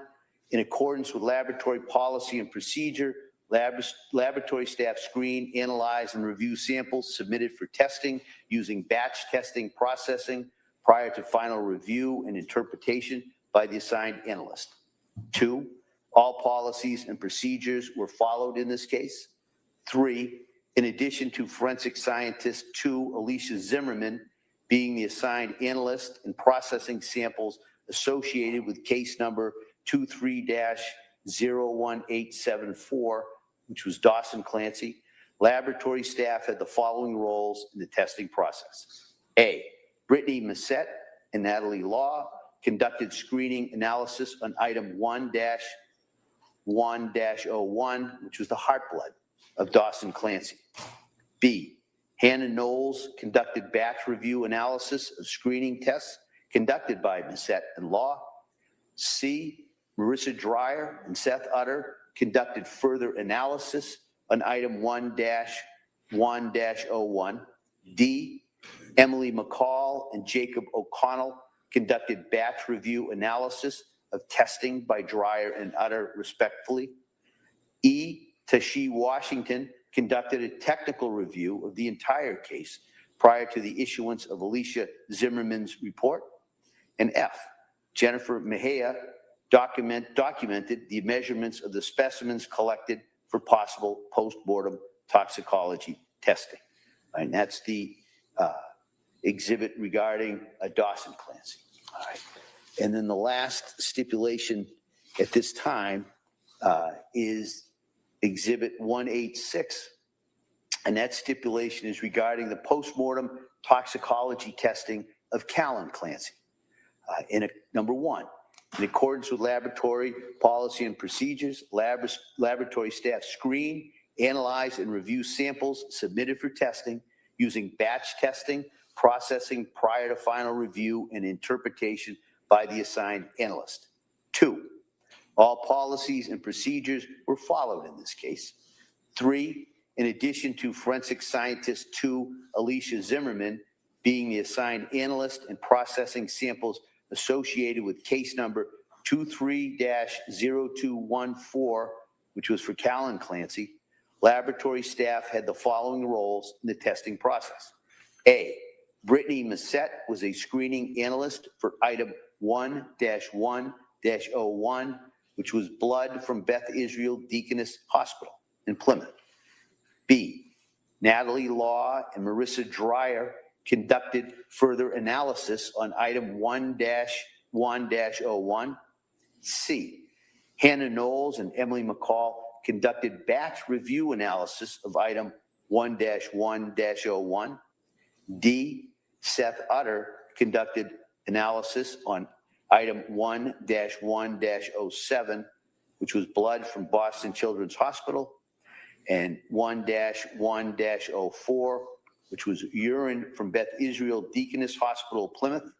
in accordance with laboratory policy and procedure, laboratory staff screen, analyze, and review samples submitted for testing using batch testing processing prior to final review and interpretation by the assigned analyst. 2, all policies and procedures were followed in this case. 3, in addition to forensic scientist 2, Alicia Zimmerman, being the assigned analyst and processing samples associated with case number 23-01874, which was Dawson Clancy, laboratory staff had the following roles in the testing process. A, Brittany Massett and Natalie Law conducted screening analysis on item 1-1-01, which was the heart blood of Dawson Clancy. B, Hannah Knowles conducted batch review analysis of screening tests conducted by Massett and Law. C, Marissa Dreyer and Seth Utter conducted further analysis on item 1-1-01. D, Emily McCall and Jacob O'Connell conducted batch review analysis of testing by Dreyer and Utter respectively. E, Tashi Washington conducted a technical review of the entire case prior to the issuance of Alicia Zimmerman's report. And F, Jennifer Mejia documented the measurements of the specimens collected for possible postmortem toxicology testing. And that's the exhibit regarding Dawson Clancy. All right. And then the last stipulation at this time is Exhibit 186. And that stipulation is regarding the postmortem toxicology testing of Callan Clancy. Number one, in accordance with laboratory policy and procedures, laboratory staff screen, analyze, and review samples submitted for testing using batch testing, processing prior to final review and interpretation by the assigned analyst. 2, all policies and procedures were followed in this case. 3, in addition to forensic scientist 2, Alicia Zimmerman, being the assigned analyst and processing samples associated with case number 23-0214, which was for Callan Clancy, laboratory staff had the following roles in the testing process. A, Brittany Massett was a screening analyst for item 1-1-01, which was blood from Beth Israel Deaconess Hospital in Plymouth. B, Natalie Law and Marissa Dreyer conducted further analysis on item 1-1-01. C, Hannah Knowles and Emily McCall conducted batch review analysis of item 1-1-01. D, Seth Utter conducted analysis on item 1-1-07, which was blood from Boston Children's Hospital, and 1-1-04, which was urine from Beth Israel Deaconess Hospital, Plymouth.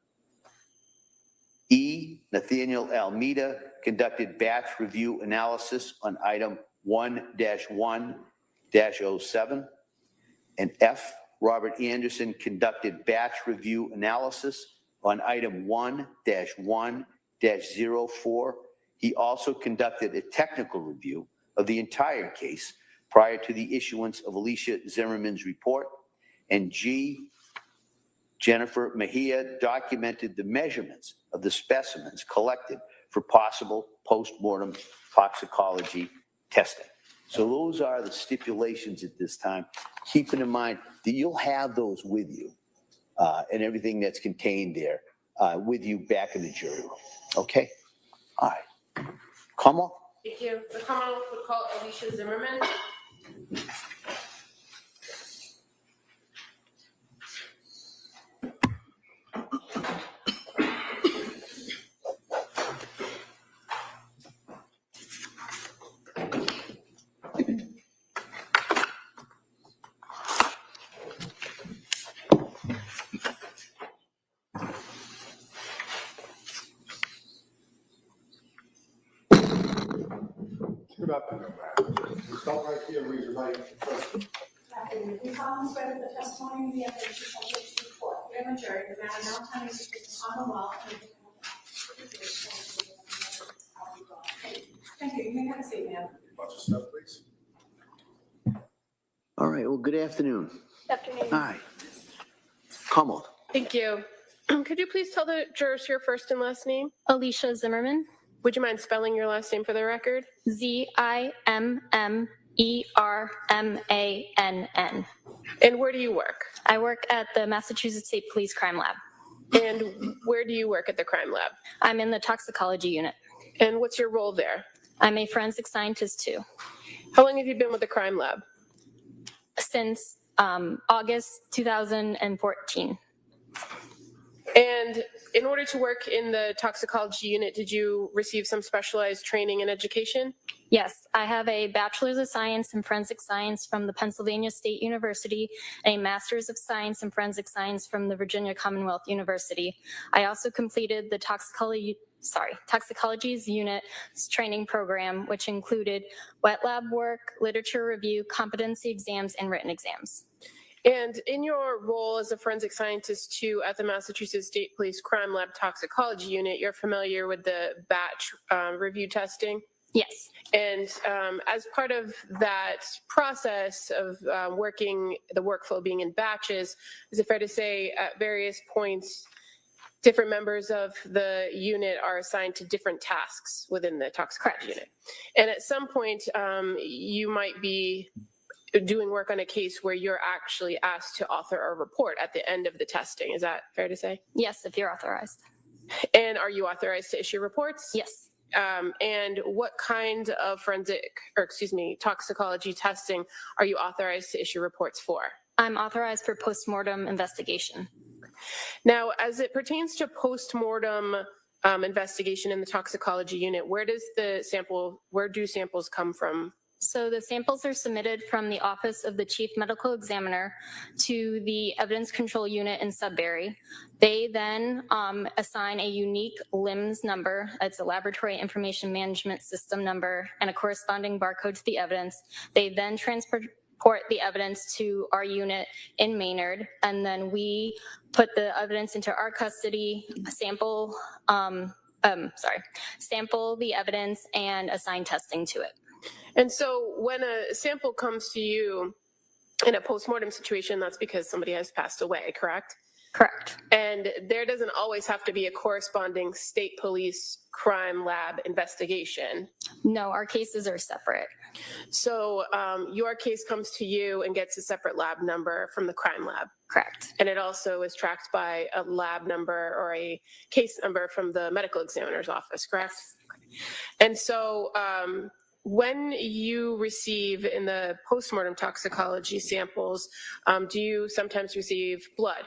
E, Nathaniel Almeida conducted batch review analysis on item 1-1-07. And F, Robert Anderson conducted batch review analysis on item 1-1-04 He also conducted a technical review of the entire case prior to the issuance of Alicia Zimmerman's report. And G, Jennifer Mejia documented the measurements of the specimens collected for possible postmortem toxicology testing. So those are the stipulations at this time, keeping in mind that you'll have those with you and everything that's contained there with you back in the jury room. Okay? All right. Come on.
Thank you. The Commonwealth would call Alicia Zimmerman.
Get up and go back. Stop right here, raise your right.
We solemnly swear that the testimony and the evidence you shall give to the court, and the jury, the matter now coming before the Commonwealth and the Thank you. You may have a seat, ma'am.
Watch your step, please.
All right. Well, good afternoon.
Good afternoon.
Hi. Come on.
Thank you. Could you please tell the jurors your first and last name?
Alicia Zimmerman,
Would you mind spelling your last name for the record?
Zimmermann.
And where do you work?
I work at the Massachusetts State Police Crime Lab.
And where do you work at the crime lab?
I'm in the toxicology unit.
And what's your role there?
I'm a forensic scientist too.
How long have you been with the crime lab?
Since August 2014.
And in order to work in the toxicology unit, did you receive some specialized training and education?
Yes, I have a Bachelor's of Science in Forensic Science from the Pennsylvania State University and a Master's of Science in Forensic Science from the Virginia Commonwealth University. I also completed the toxicology's unit training program, which included wet lab work, literature review, competency exams, and written exams.
And in your role as a forensic scientist too at the Massachusetts State Police Crime Lab Toxicology Unit, you're familiar with the batch review testing?
Yes.
And as part of that process of working, the workflow being in batches, is it fair to say at various points, different members of the unit are assigned to different tasks within the toxicology unit? And at some point, you might be doing work on a case where you're actually asked to author a report at the end of the testing. Is that fair to say?
Yes, if you're authorized.
And are you authorized to issue reports?
Yes.
And what kind of toxicology testing are you authorized to issue reports for?
I'm authorized for postmortem investigation.
Now, as it pertains to postmortem investigation in the toxicology unit, where do samples come from?
So the samples are submitted from the Office of the Chief Medical Examiner to the Evidence Control Unit in Sudbury. They then assign a unique LIMS number. It's a Laboratory Information Management System number and a corresponding barcode to the evidence. They then transport the evidence to our unit in Maynard, and then we put the evidence into our custody, sample the evidence and assign testing to it.
And so when a sample comes to you in a postmortem situation, that's because somebody has passed away, correct?
Correct.
And there doesn't always have to be a corresponding state police crime lab investigation.
No, our cases are separate.
So your case comes to you and gets a separate lab number from the crime lab.
Correct.
And it also is tracked by a lab number or a case number from the medical examiner's office, correct?
Yes.
And so when you receive in the postmortem toxicology samples, do you sometimes receive blood?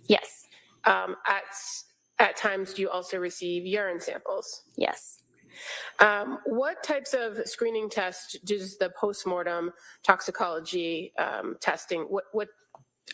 Yes.
At times, do you also receive urine samples?
Yes.
What types of screening tests does the postmortem toxicology testing, what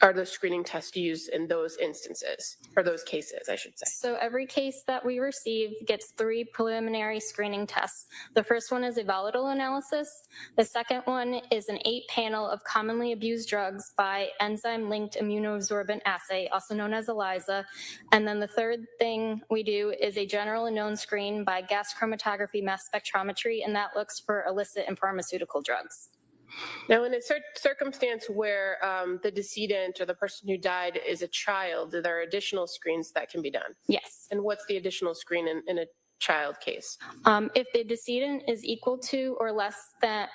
are those screening tests used in those instances, or those cases, I should say?
So every case that we receive gets 3 preliminary screening tests. The first one is a volatile analysis. The second one is an 8-panel of commonly abused drugs by enzyme-linked immunosorbent assay, also known as ELISA. And then the third thing we do is a general and known screen by gas chromatography mass spectrometry, and that looks for illicit and pharmaceutical drugs.
Now, in a circumstance where the decedent or the person who died is a child, there are additional screens that can be done.
Yes.
And what's the additional screen in a child case?
If the decedent is equal to or less than,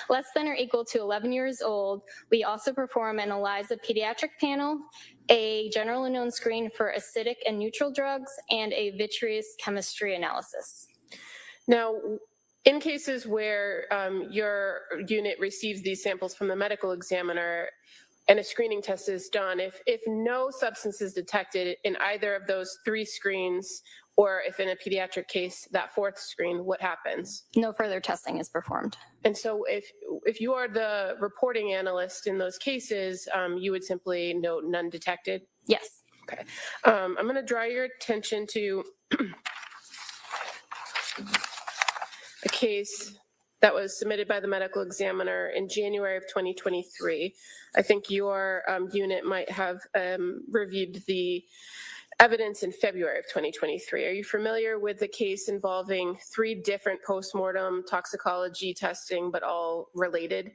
less than or equal to 11 years old, we also perform an ELISA pediatric panel, a general and known screen for acidic and neutral drugs, and a vitreous chemistry analysis.
Now, in cases where your unit receives these samples from the medical examiner and a screening test is done, if no substance is detected in either of those 3 screens, or if in a pediatric case, that 4th screen, what happens?
No further testing is performed.
And so if you are the reporting analyst in those cases, you would simply note none detected?
Yes.
Okay. I'm going to draw your attention to a case that was submitted by the medical examiner in January of 2023. I think your unit might have reviewed the evidence in February of 2023. Are you familiar with the case involving 3 different postmortem toxicology testing, but all related?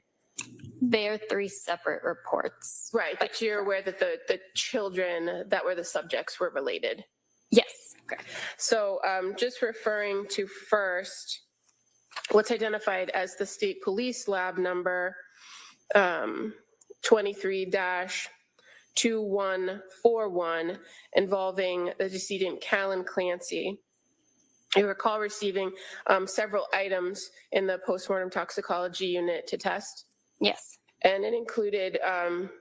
They are 3 separate reports.
Right, but you're aware that the children that were the subjects were related?
Yes.
Okay. So just referring to first, what's identified as the state police lab number 23-2141 involving the decedent Callan Clancy. You recall receiving several items in the postmortem toxicology unit to test?
Yes.
And it included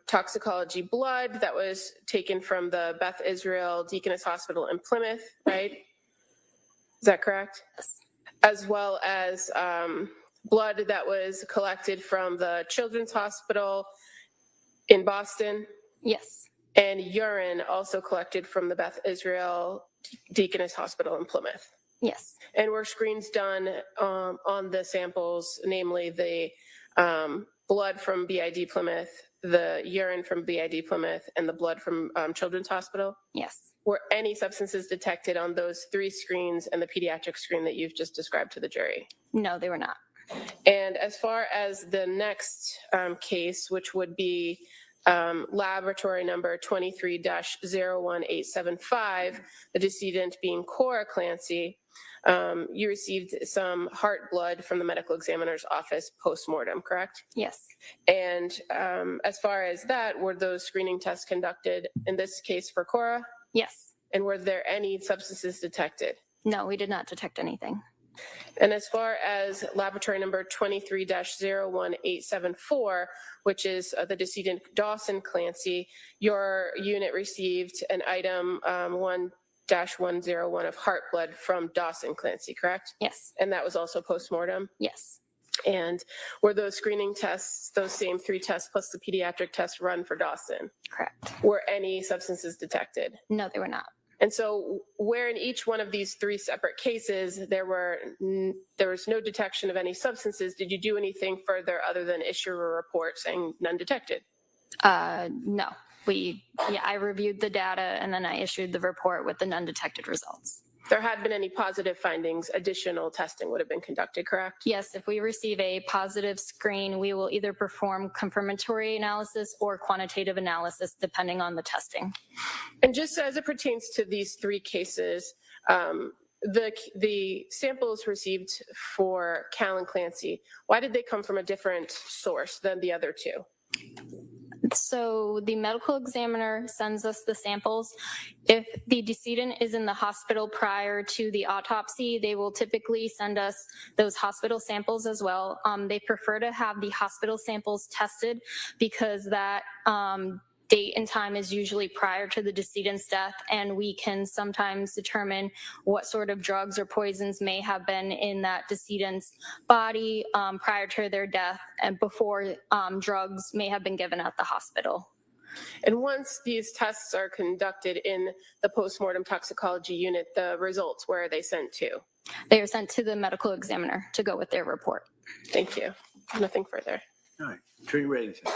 toxicology blood that was taken from the Beth Israel Deaconess Hospital in Plymouth, right? Is that correct?
Yes.
As well as blood that was collected from the Children's Hospital in Boston.
Yes.
And urine also collected from the Beth Israel Deaconess Hospital in Plymouth.
Yes.
And were screens done on the samples, namely the blood from BID Plymouth, the urine from BID Plymouth, and the blood from Children's Hospital?
Yes.
Were any substances detected on those 3 screens and the pediatric screen that you've just described to the jury?
No, they were not.
And as far as the next case, which would be laboratory number 23-01875, the decedent being Cora Clancy, you received some heart blood from the medical examiner's office post-mortem, correct?
Yes.
And as far as that, were those screening tests conducted in this case for Cora?
Yes.
And were there any substances detected?
No, we did not detect anything.
And as far as laboratory number 23-01874, which is the decedent Dawson Clancy, your unit received an item 1-101 of heart blood from Dawson Clancy, correct?
Yes.
And that was also post-mortem?
Yes.
And were those screening tests, those same 3 tests plus the pediatric test run for Dawson?
Correct.
Were any substances detected?
No, they were not.
And so where in each one of these 3 separate cases there was no detection of any substances, did you do anything further other than issue a report saying none detected?
No. I reviewed the data and then I issued the report with the none detected results.
If there had been any positive findings, additional testing would have been conducted, correct?
Yes, if we receive a positive screen, we will either perform confirmatory analysis or quantitative analysis, depending on the testing.
And just as it pertains to these 3 cases, the samples received for Callan Clancy, why did they come from a different source than the other 2?
So the medical examiner sends us the samples. If the decedent is in the hospital prior to the autopsy, they will typically send us those hospital samples as well. They prefer to have the hospital samples tested because that date and time is usually prior to the decedent's death, and we can sometimes determine what sort of drugs or poisons may have been in that decedent's body prior to their death and before drugs may have been given at the hospital.
And once these tests are conducted in the postmortem toxicology unit, the results, where are they sent to?
They are sent to the medical examiner to go with their report.
Thank you. Nothing further.
All right, Attorney Reddington.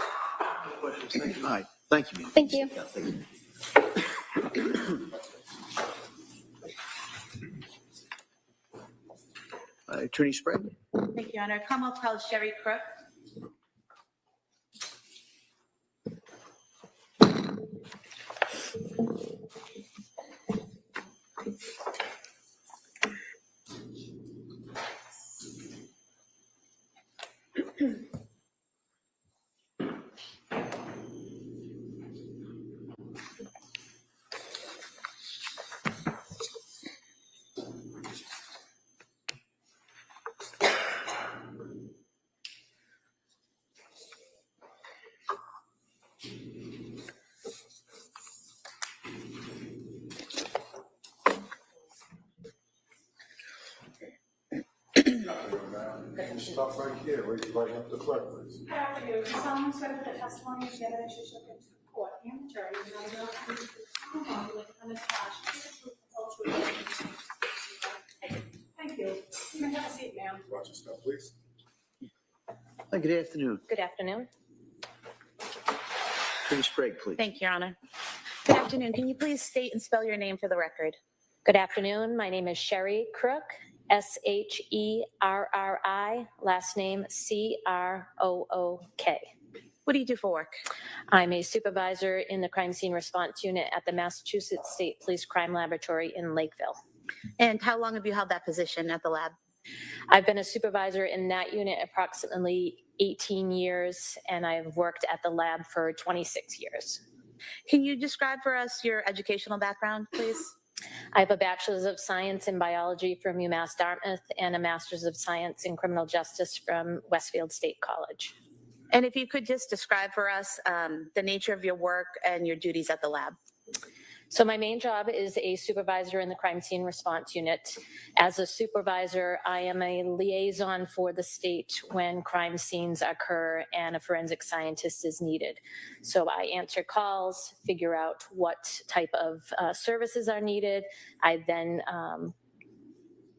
Questions? All right, thank you, ma'am.
Thank you.
Yeah, thank you. Attorney Sprague.
Thank you, Your Honor. Commonwealth College Sherry Crook.
Stop right here. Raise your right hand to the clerk, please.
Good afternoon. You solemnly swear that the testimony you give in your shall give to the court and the jury and I will prove the testimony with unattached to the truth, the whole truth. Thank you. You may have a seat, ma'am.
Watch your step, please.
Hi, good afternoon.
Good afternoon.
Attorney Sprague, please.
Thank you, Your Honor. Good afternoon. Can you please state and spell your name for the record?
Good afternoon. My name is Sherry Crook, Sherri, last name Crook.
What do you do for work?
I'm a supervisor in the crime scene response unit at the Massachusetts State Police Crime Laboratory in Lakeville.
And how long have you held that position at the lab?
I've been a supervisor in that unit approximately 18 years, and I've worked at the lab for 26 years.
Can you describe for us your educational background, please?
I have a bachelor's of science in biology from UMass Dartmouth and a master's of science in criminal justice from Westfield State College.
And if you could just describe for us the nature of your work and your duties at the lab.
So my main job is a supervisor in the crime scene response unit. As a supervisor, I am a liaison for the state when crime scenes occur and a forensic scientist is needed. So I answer calls, figure out what type of services are needed. I then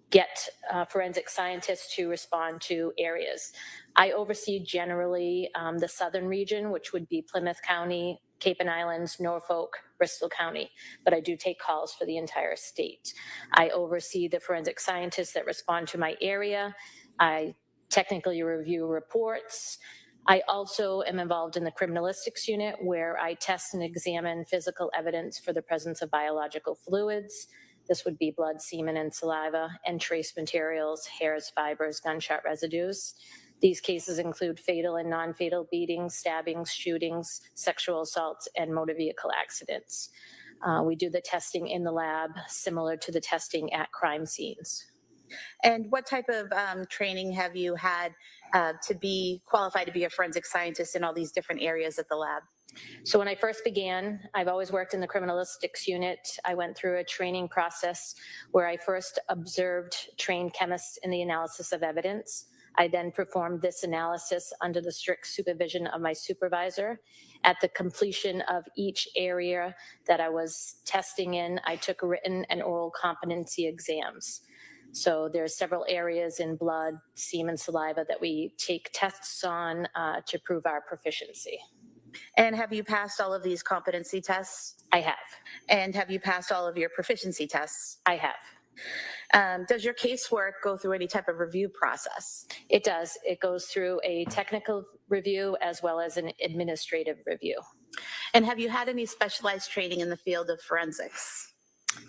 get forensic scientists to respond to areas. I oversee generally the southern region, which would be Plymouth County, Cape and Islands, Norfolk, Bristol County, but I do take calls for the entire state. I oversee the forensic scientists that respond to my area. I technically review reports. I also am involved in the criminalistics unit where I test and examine physical evidence for the presence of biological fluids. This would be blood, semen, and saliva, and trace materials, hairs, fibers, gunshot residues. These cases include fatal and non-fatal beatings, stabbings, shootings, sexual assaults, and motor vehicle accidents. We do the testing in the lab, similar to the testing at crime scenes.
And what type of training have you had to be qualified to be a forensic scientist in all these different areas at the lab?
So when I first began, I've always worked in the criminalistics unit. I went through a training process where I first observed trained chemists in the analysis of evidence. I then performed this analysis under the strict supervision of my supervisor. At the completion of each area that I was testing in, I took written and oral competency exams. So there's several areas in blood, semen, saliva that we take tests on to prove our proficiency.
And have you passed all of these competency tests?
I have.
And have you passed all of your proficiency tests?
I have.
Does your casework go through any type of review process?
It does. It goes through a technical review as well as an administrative review.
And have you had any specialized training in the field of forensics?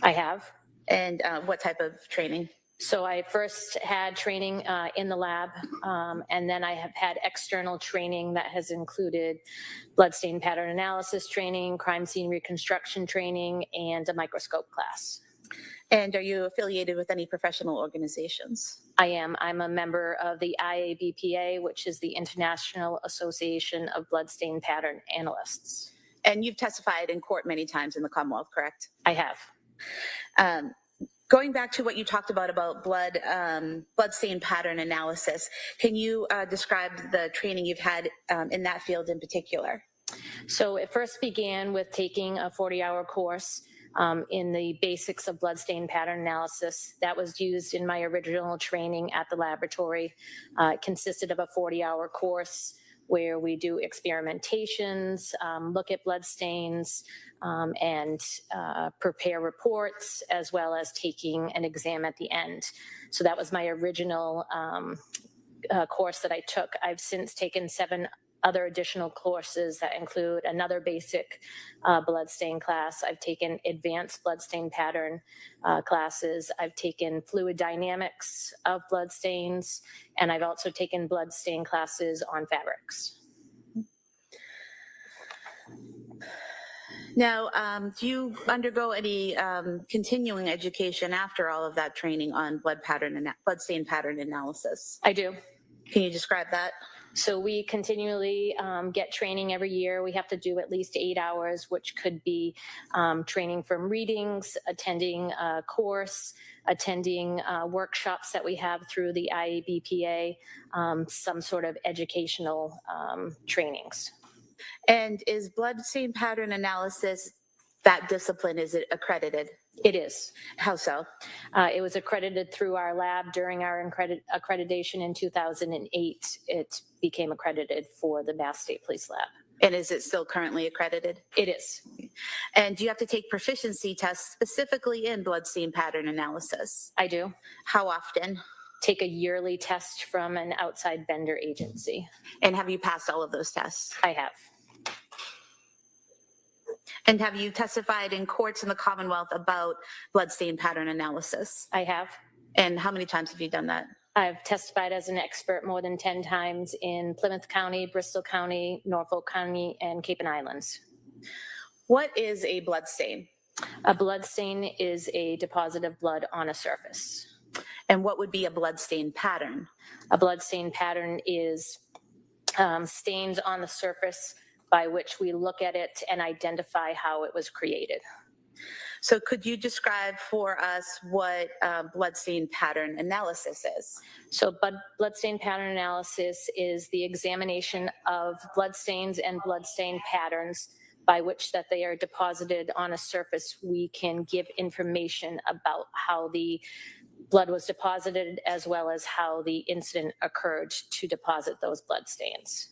I have.
And what type of training?
So I first had training in the lab, and then I have had external training that has included bloodstain pattern analysis training, crime scene reconstruction training, and a microscope class.
And are you affiliated with any professional organizations?
I am. I'm a member of the IABPA, which is the International Association of Bloodstain Pattern Analysts.
And you've testified in court many times in the Commonwealth, correct?
I have.
Going back to what you talked about blood stain pattern analysis, can you describe the training you've had in that field in particular?
So it first began with taking a 40-hour course in the basics of blood stain pattern analysis. That was used in my original training at the laboratory. It consisted of a 40-hour course where we do experimentations, look at blood stains, and prepare reports, as well as taking an exam at the end. So that was my original course that I took. I've since taken 7 other additional courses that include another basic blood stain class. I've taken advanced blood stain pattern classes. I've taken fluid dynamics of blood stains, and I've also taken blood stain classes on fabrics.
Now, do you undergo any continuing education after all of that training on blood stain pattern analysis?
I do.
Can you describe that?
So we continually get training every year. We have to do at least 8 hours, which could be training from readings, attending a course, attending workshops that we have through the IABPA, some sort of educational trainings.
And is blood stain pattern analysis, that discipline, is it accredited?
It is.
How so?
It was accredited through our lab during our accreditation in 2008. It became accredited for the Mass State Police Lab.
And is it still currently accredited?
It is.
And do you have to take proficiency tests specifically in blood stain pattern analysis?
I do.
How often?
Take a yearly test from an outside vendor agency.
And have you passed all of those tests?
I have.
And have you testified in courts in the Commonwealth about blood stain pattern analysis?
I have.
And how many times have you done that?
I've testified as an expert more than 10 times in Plymouth County, Bristol County, Norfolk County, and Cape and Islands.
What is a blood stain?
A blood stain is a deposit of blood on a surface.
And what would be a blood stain pattern?
A blood stain pattern is stains on the surface by which we look at it and identify how it was created.
So could you describe for us what blood stain pattern analysis is?
So blood stain pattern analysis is the examination of blood stains and blood stain patterns by which that they are deposited on a surface. We can give information about how the blood was deposited, as well as how the incident occurred to deposit those blood stains.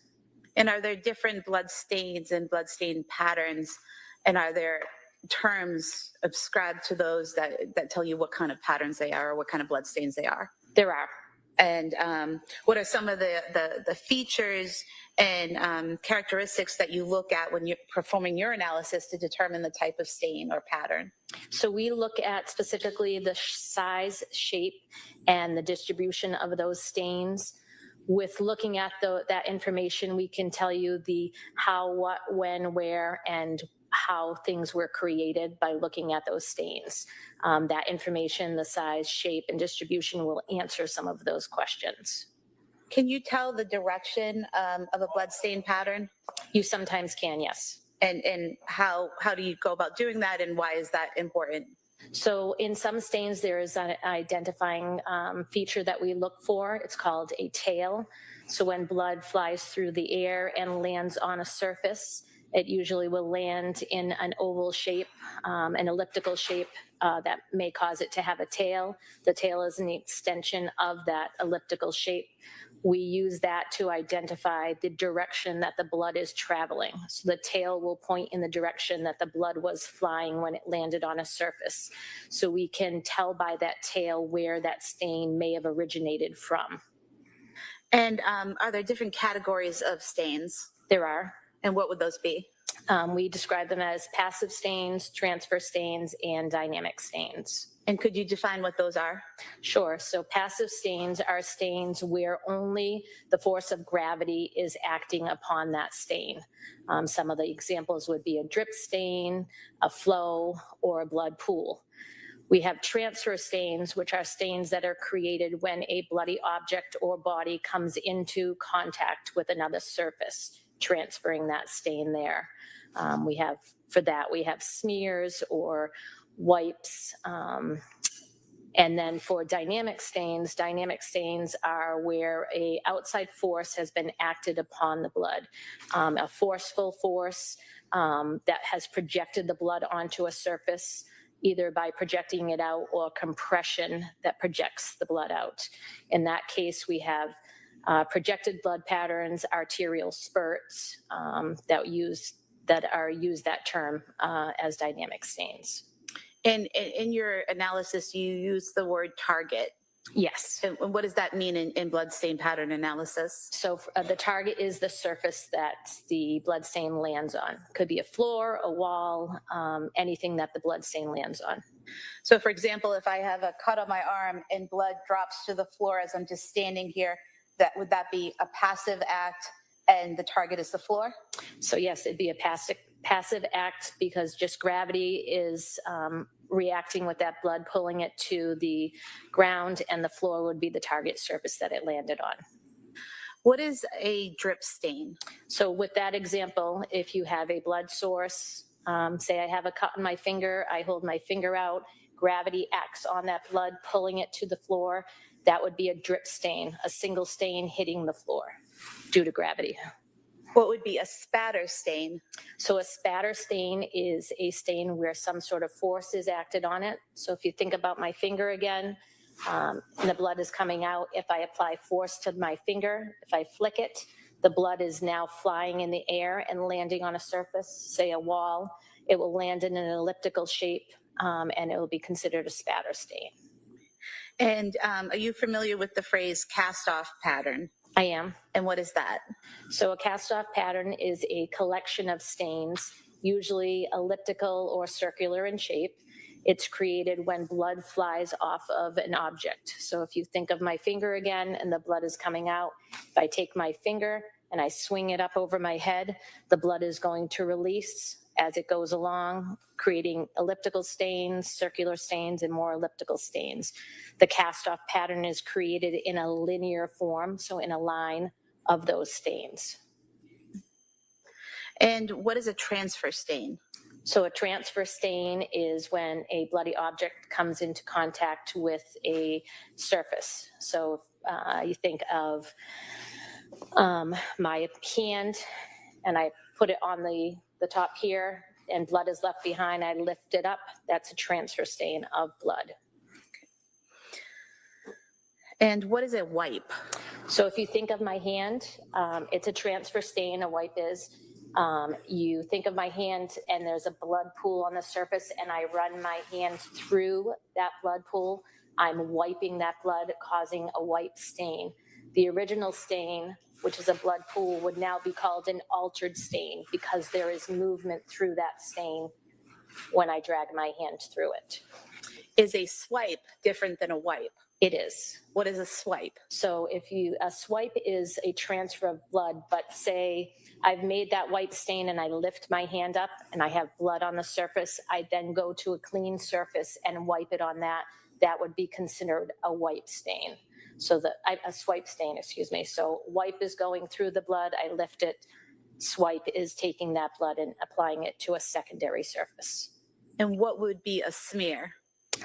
And are there different blood stains and blood stain patterns? And are there terms ascribed to those that tell you what kind of patterns they are or what kind of blood stains they are?
There are.
And what are some of the features and characteristics that you look at when you're performing your analysis to determine the type of stain or pattern?
So we look at specifically the size, shape, and the distribution of those stains. With looking at that information, we can tell you the how, what, when, where, and how things were created by looking at those stains. That information, the size, shape, and distribution will answer some of those questions.
Can you tell the direction of a blood stain pattern?
You sometimes can, yes.
And how do you go about doing that, and why is that important?
So in some stains, there is an identifying feature that we look for. It's called a tail. So when blood flies through the air and lands on a surface, it usually will land in an oval shape, an elliptical shape that may cause it to have a tail. The tail is an extension of that elliptical shape. We use that to identify the direction that the blood is traveling. So the tail will point in the direction that the blood was flying when it landed on a surface. So we can tell by that tail where that stain may have originated from.
And are there different categories of stains?
There are.
And what would those be?
We describe them as passive stains, transfer stains, and dynamic stains.
And could you define what those are?
Sure. So passive stains are stains where only the force of gravity is acting upon that stain. Some of the examples would be a drip stain, a flow, or a blood pool. We have transfer stains, which are stains that are created when a bloody object or body comes into contact with another surface, transferring that stain there. We have smears or wipes. And then for dynamic stains are where a outside force has been acted upon the blood, a forceful force that has projected the blood onto a surface, either by projecting it out or compression that projects the blood out. In that case, we have projected blood patterns, arterial spurts that term as dynamic stains.
And in your analysis, you use the word target.
Yes.
And what does that mean in blood stain pattern analysis?
So the target is the surface that the blood stain lands on. Could be a floor, a wall, anything that the blood stain lands on.
So for example, if I have a cut on my arm and blood drops to the floor as I'm just standing here, would that be a passive act and the target is the floor?
So yes, it'd be a passive act because just gravity is reacting with that blood, pulling it to the ground, and the floor would be the target surface that it landed on.
What is a drip stain?
So with that example, if you have a blood source, say I have a cut on my finger, I hold my finger out, gravity acts on that blood, pulling it to the floor, that would be a drip stain, a single stain hitting the floor due to gravity.
What would be a spatter stain?
So a spatter stain is a stain where some sort of force is acted on it. So if you think about my finger again, and the blood is coming out, if I apply force to my finger, if I flick it, the blood is now flying in the air and landing on a surface, say a wall. It will land in an elliptical shape, and it will be considered a spatter stain.
And are you familiar with the phrase cast-off pattern?
I am.
And what is that?
So a cast-off pattern is a collection of stains, usually elliptical or circular in shape. It's created when blood flies off of an object. So if you think of my finger again and the blood is coming out, if I take my finger and I swing it up over my head, the blood is going to release as it goes along, creating elliptical stains, circular stains, and more elliptical stains. The cast-off pattern is created in a linear form, so in a line of those stains.
And what is a transfer stain?
So a transfer stain is when a bloody object comes into contact with a surface. So you think of my hand, and I put it on the top here, and blood is left behind. I lift it up. That's a transfer stain of blood.
And what is a wipe?
So if you think of my hand, it's a transfer stain, a wipe is. You think of my hand and there's a blood pool on the surface and I run my hand through that blood pool, I'm wiping that blood, causing a wipe stain. The original stain, which is a blood pool, would now be called an altered stain because there is movement through that stain when I drag my hand through it.
Is a swipe different than a wipe?
It is.
What is a swipe?
So a swipe is a transfer of blood, but say I've made that wipe stain and I lift my hand up and I have blood on the surface, I then go to a clean surface and wipe it on that, that would be considered a wipe stain. So a swipe stain, excuse me. So wipe is going through the blood, I lift it. Swipe is taking that blood and applying it to a secondary surface.
And what would be a smear?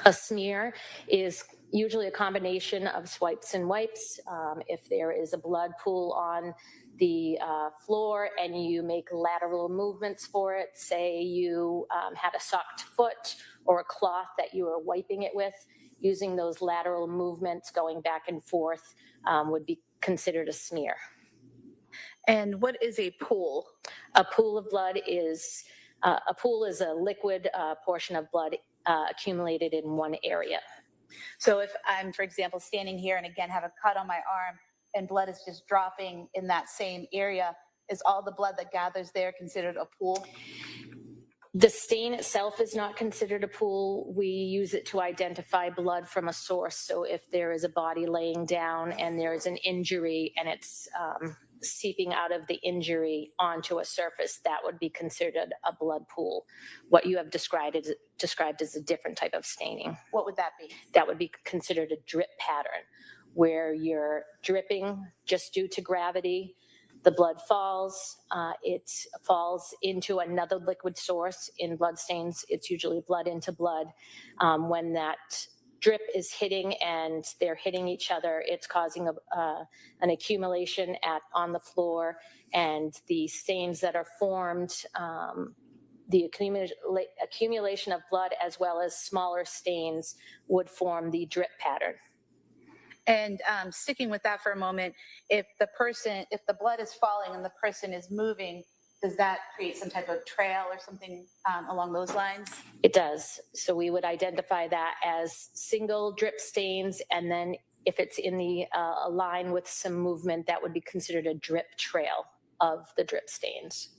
A smear is usually a combination of swipes and wipes. If there is a blood pool on the floor and you make lateral movements for it, say you had a socked foot or a cloth that you were wiping it with, using those lateral movements going back and forth would be considered a smear.
And what is a pool?
A pool of blood is a liquid portion of blood accumulated in one area.
So if I'm, for example, standing here and again have a cut on my arm and blood is just dropping in that same area, is all the blood that gathers there considered a pool?
The stain itself is not considered a pool. We use it to identify blood from a source. So if there is a body laying down and there's an injury and it's seeping out of the injury onto a surface, that would be considered a blood pool. What you have described as a different type of staining.
What would that be?
That would be considered a drip pattern, where you're dripping just due to gravity. The blood falls. It falls into another liquid source. In blood stains, it's usually blood into blood. When that drip is hitting and they're hitting each other, it's causing an accumulation on the floor, and the stains that are formed, the accumulation of blood as well as smaller stains would form the drip pattern.
And sticking with that for a moment, if the blood is falling and the person is moving, does that create some type of trail or something along those lines?
It does. So we would identify that as single drip stains, and then if it's in the a line with some movement, that would be considered a drip trail of the drip stains.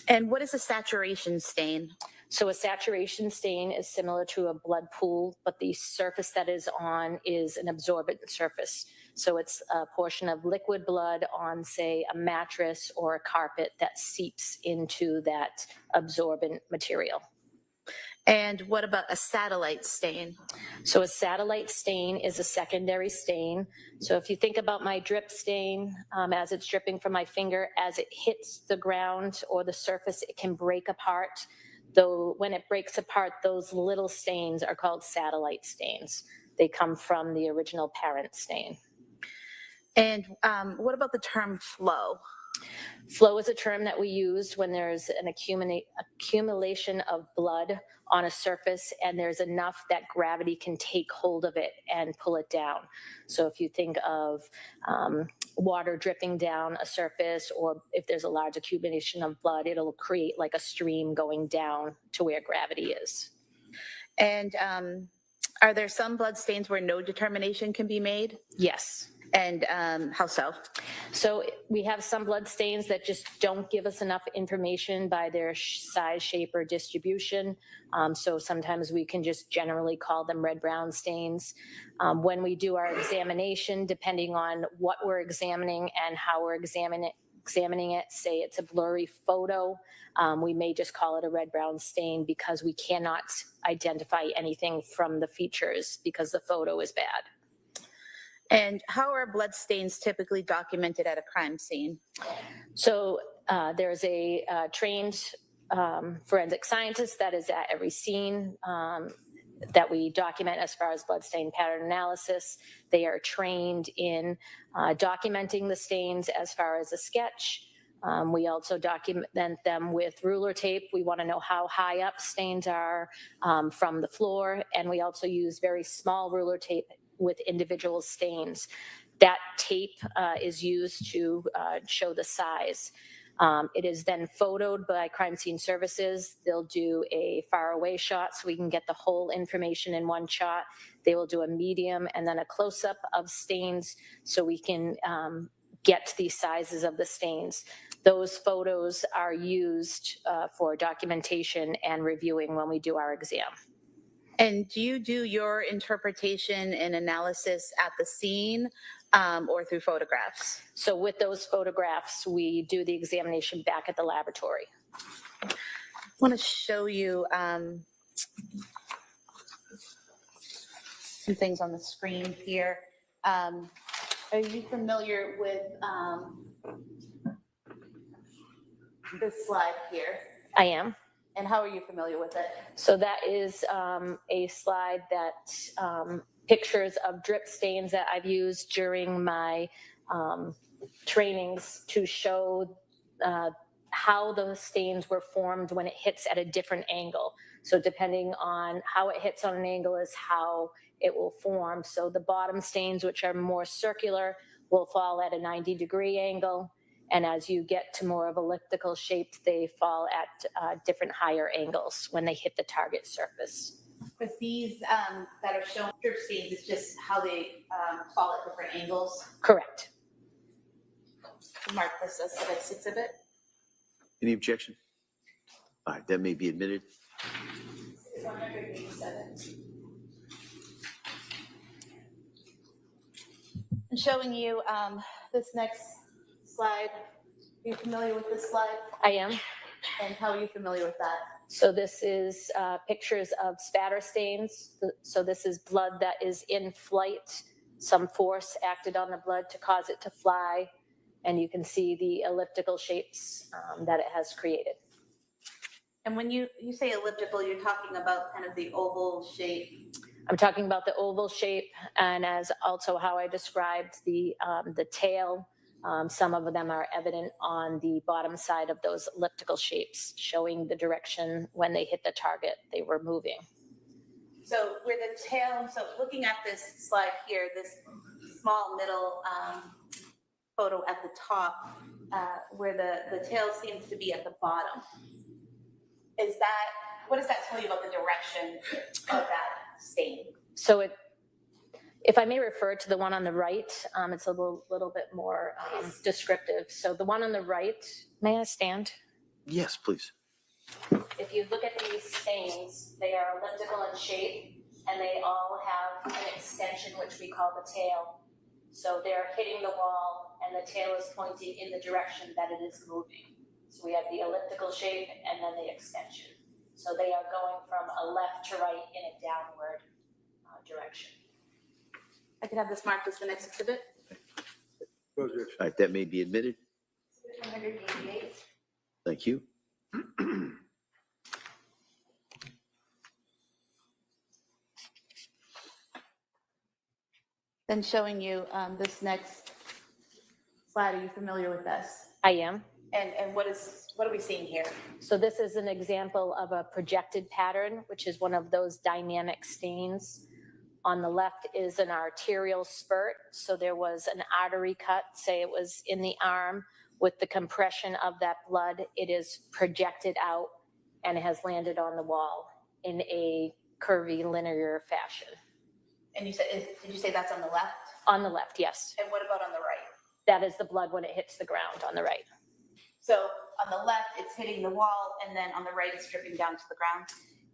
And what is a saturation stain?
So a saturation stain is similar to a blood pool, but the surface that is on is an absorbent surface. So it's a portion of liquid blood on, say, a mattress or a carpet that seeps into that absorbent material.
And what about a satellite stain?
So a satellite stain is a secondary stain. So if you think about my drip stain, as it's dripping from my finger, as it hits the ground or the surface, it can break apart. Though when it breaks apart, those little stains are called satellite stains. They come from the original parent stain.
And what about the term flow?
Flow is a term that we use when there's an accumulation of blood on a surface and there's enough that gravity can take hold of it and pull it down. So if you think of water dripping down a surface, or if there's a large accumulation of blood, it'll create like a stream going down to where gravity is.
And are there some blood stains where no determination can be made?
Yes.
And how so?
So we have some blood stains that just don't give us enough information by their size, shape, or distribution. So sometimes we can just generally call them red-brown stains. When we do our examination, depending on what we're examining and how we're examining it, say it's a blurry photo, we may just call it a red-brown stain because we cannot identify anything from the features because the photo is bad.
And how are blood stains typically documented at a crime scene?
So there's a trained forensic scientist that is at every scene that we document as far as blood stain pattern analysis. They are trained in documenting the stains as far as a sketch. We also document them with ruler tape. We want to know how high up stains are from the floor, and we also use very small ruler tape with individual stains. That tape is used to show the size. It is then photoed by crime scene services. They'll do a far away shot so we can get the whole information in one shot. They will do a medium and then a close-up of stains so we can get the sizes of the stains. Those photos are used for documentation and reviewing when we do our exam.
And do you do your interpretation and analysis at the scene or through photographs?
So with those photographs, we do the examination back at the laboratory.
I want to show you some things on the screen here. Are you familiar with this slide here?
I am.
And how are you familiar with it?
So that is a slide that pictures of drip stains that I've used during my trainings to show how the stains were formed when it hits at a different angle. So depending on how it hits on an angle is how it will form. So the bottom stains, which are more circular, will fall at a 90-degree angle. And as you get to more of elliptical shape, they fall at different higher angles when they hit the target surface.
With these that are shown drip stains, it's just how they fall at different angles.
Correct.
Mark this as this exhibit.
Any objection? All right, that may be admitted.
It's on record 87. I'm showing you this next slide. Are you familiar with this slide?
I am.
And how are you familiar with that?
So this is pictures of spatter stains. So this is blood that is in flight. Some force acted on the blood to cause it to fly. and you can see the elliptical shapes that it has created.
And when you say elliptical, you're talking about kind of the oval shape.
I'm talking about the oval shape, and as also how I described the tail. Some of them are evident on the bottom side of those elliptical shapes, showing the direction when they hit the target, they were moving.
So where the tail, so looking at this slide here, this small middle photo at the top, where the tail seems to be at the bottom. What does that tell you about the direction of that stain?
So if I may refer to the one on the right, it's a little bit more descriptive. So the one on the right, may I stand?
Yes, please.
If you look at these stains, they are elliptical in shape, and they all have an extension, which we call the tail. So they're hitting the wall, and the tail is pointing in the direction that it is moving. So we have the elliptical shape and then the extension. So they are going from a left to right in a downward direction.
I could have this marked as the next exhibit.
All right, that may be admitted.
188.
Thank you.
Then showing you this next slide. Are you familiar with this?
I am.
And what are we seeing here?
So this is an example of a projected pattern, which is one of those dynamic stains. On the left is an arterial spurt. So there was an artery cut, say it was in the arm. With the compression of that blood, it is projected out and it has landed on the wall in a curvy linear fashion.
And you said, did you say that's on the left?
On the left, yes.
And what about on the right?
That is the blood when it hits the ground on the right.
So on the left, it's hitting the wall, and then on the right, it's dripping down to the ground?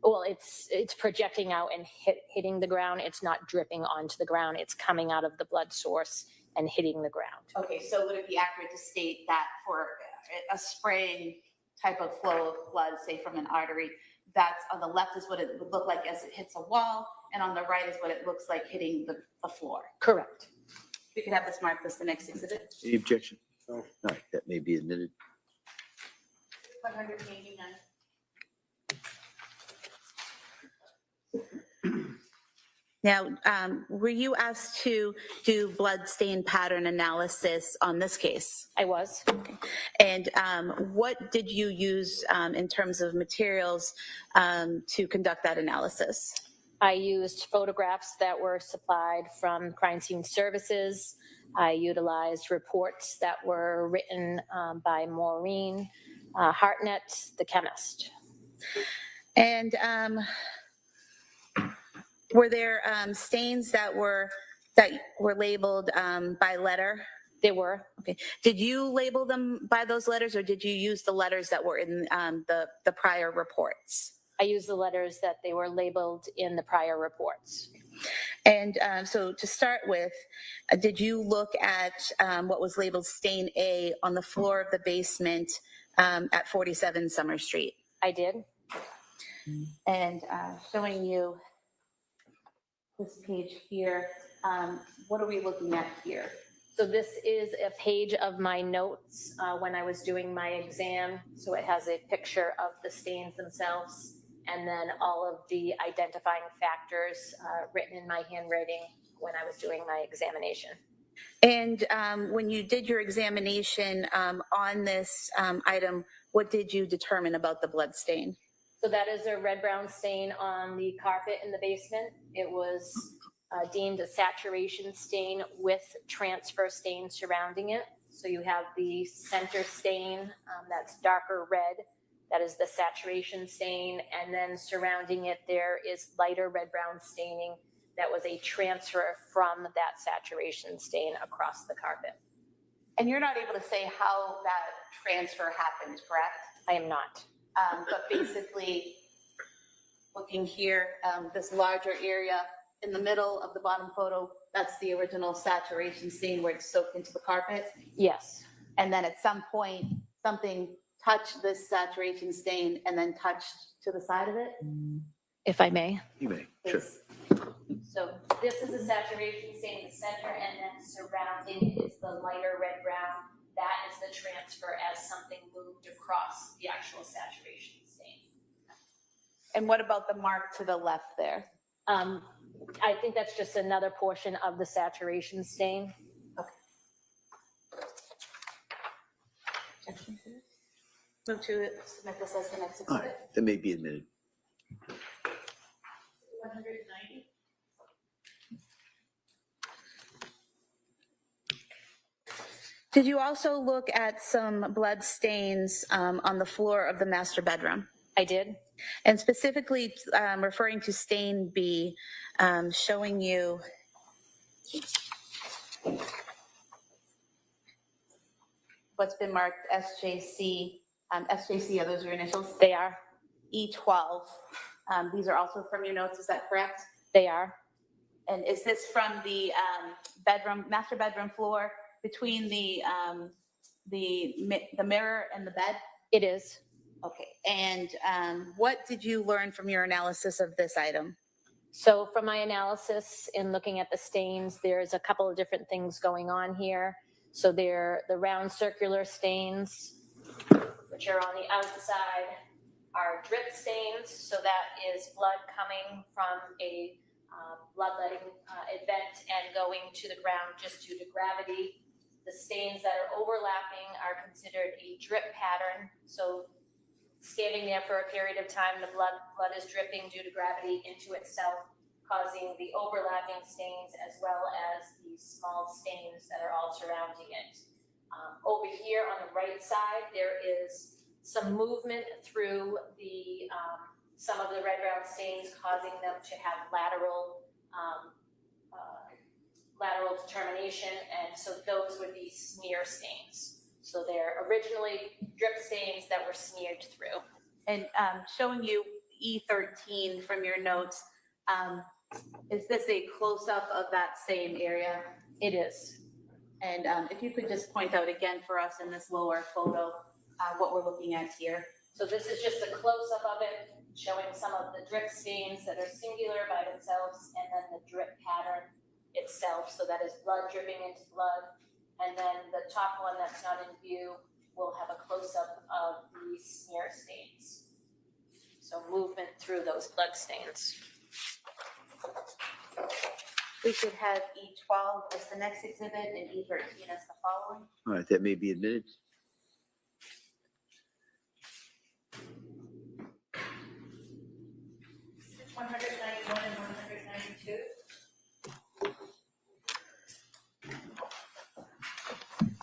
Well, it's projecting out and hitting the ground. It's not dripping onto the ground. It's coming out of the blood source and hitting the ground.
Okay, so would it be accurate to state that for a spraying type of flow of blood, say from an artery, that's on the left is what it would look like as it hits a wall, and on the right is what it looks like hitting the floor?
Correct.
We could have this marked as the next exhibit.
Any objection? No. All right, that may be admitted.
189. Now, were you asked to do blood stain pattern analysis on this case?
I was.
Okay. And what did you use in terms of materials to conduct that analysis?
I used photographs that were supplied from crime scene services. I utilized reports that were written by Maureen Hartnett, the chemist.
And were there stains that were labeled by letter?
They were.
Okay. Did you label them by those letters, or did you use the letters that were in the prior reports?
I used the letters that they were labeled in the prior reports.
And so to start with, did you look at what was labeled stain A on the floor of the basement at 47 Summer Street?
I did.
And showing you this page here, what are we looking at here?
So this is a page of my notes when I was doing my exam. So it has a picture of the stains themselves and then all of the identifying factors written in my handwriting when I was doing my examination.
And when you did your examination on this item, what did you determine about the blood stain?
So that is a red-brown stain on the carpet in the basement. It was deemed a saturation stain with transfer stain surrounding it. So you have the center stain that's darker red. That is the saturation stain. And then surrounding it, there is lighter red-brown staining that was a transfer from that saturation stain across the carpet.
And you're not able to say how that transfer happened, correct?
I am not.
But basically, looking here, this larger area in the middle of the bottom photo, that's the original saturation stain where it's soaked into the carpet.
Yes.
And then at some point, something touched this saturation stain and then touched to the side of it?
If I may.
You may, sure.
So this is the saturation stain in the center, and then surrounding is the lighter red-brown. that is the transfer as something moved across the actual saturation stain.
And what about the mark to the left there?
I think that's just another portion of the saturation stain.
Move to submit this as the next
All right,
exhibit.
that may be admitted.
190.
Did you also look at some blood stains on the floor of the master bedroom?
I did.
And specifically referring to stain B, showing you what's been marked SJC. SJC, are those your initials?
They are.
E12. These are also from your notes, is that correct?
They are.
And is this from the master bedroom floor between the mirror and the bed?
It is.
Okay. And what did you learn from your analysis of this item?
So from my analysis in looking at the stains, there's a couple of different things going on here. So they're the round circular stains, which are on the outside, are drip stains. So that is blood coming from a bloodletting event and going to the ground just due to gravity. The stains that are overlapping are considered a drip pattern. So standing there for a period of time, the blood is dripping due to gravity into itself, causing the overlapping stains as well as the small stains that are all surrounding it. Over here on the right side, there is some movement through the some of the red round stains, causing them to have lateral determination, and so those would be smear stains. So they're originally drip stains that were smeared through.
And showing you E13 from your notes, is this a close-up of that same area?
It is.
And if you could just point out again for us in this lower photo what we're looking at here.
So this is just a close-up of it, showing some of the drip stains that are singular by themselves, and then the drip pattern itself. So that is blood dripping into blood. And then the top one that's not in view will have a close-up of the smear stains. So movement through those blood stains.
We should have E12 as the next exhibit and E13 as the following.
All right, that may be admitted.
and 192.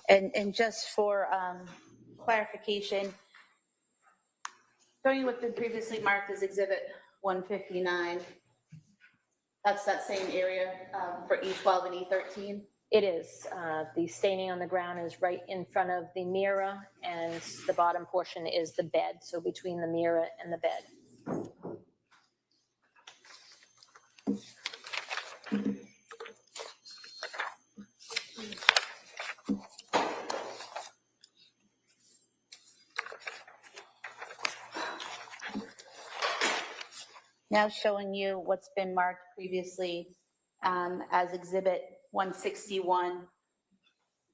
And just for clarification, showing you what's been previously marked as exhibit 159, that's that same area for E12 and E13?
It is. The staining on the ground is right in front of the mirror, and the bottom portion is the bed, so between the mirror and the bed.
Now showing you what's been marked previously as exhibit 161. Is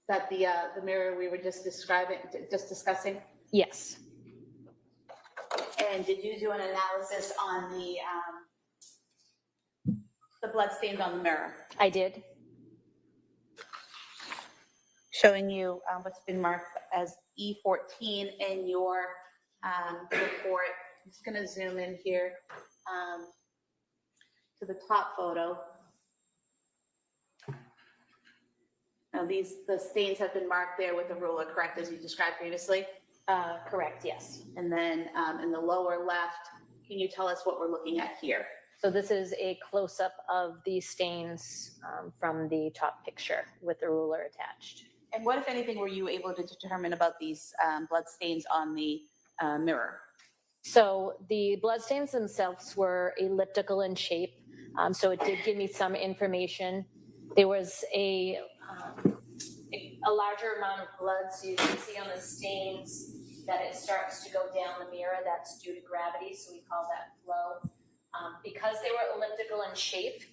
that the mirror we were just discussing?
Yes.
And did you do an analysis on the blood stains on the mirror?
I did.
Showing you what's been marked as E14 in your report. I'm just going to zoom in here to the top photo. Now the stains have been marked there with a ruler, correct, as you described previously?
Correct, yes.
And then in the lower left, can you tell us what we're looking at here?
So this is a close-up of the stains from the top picture with the ruler attached.
And what, if anything, were you able to determine about these blood stains on the mirror?
So the bloodstains themselves were elliptical in shape, so it did give me some information. There was a larger amount of blood, so you can see on the stains that it starts to go down the mirror. That's due to gravity, so we call that flow. Because they were elliptical in shape,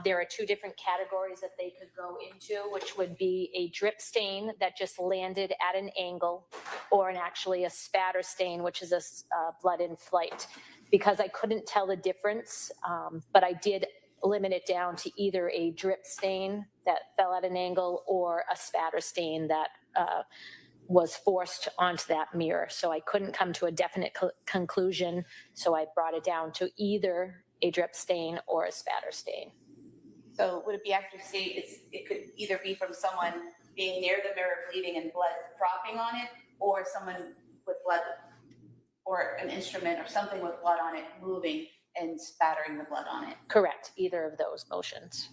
There are two different categories that they could go into, which would be a drip stain that just landed at an angle, or actually a spatter stain, which is a blood in flight. Because I couldn't tell the difference, but I did limit it down to either a drip stain that fell at an angle or a spatter stain that was forced onto that mirror. So I couldn't come to a definite conclusion. So I brought it down to either a drip stain or a spatter stain.
So would it be accurate to say it could either be from someone being near the mirror bleeding and blood dropping on it, or someone with blood, or an instrument or something with blood on it moving and spattering the blood on it?
Correct, either of those motions.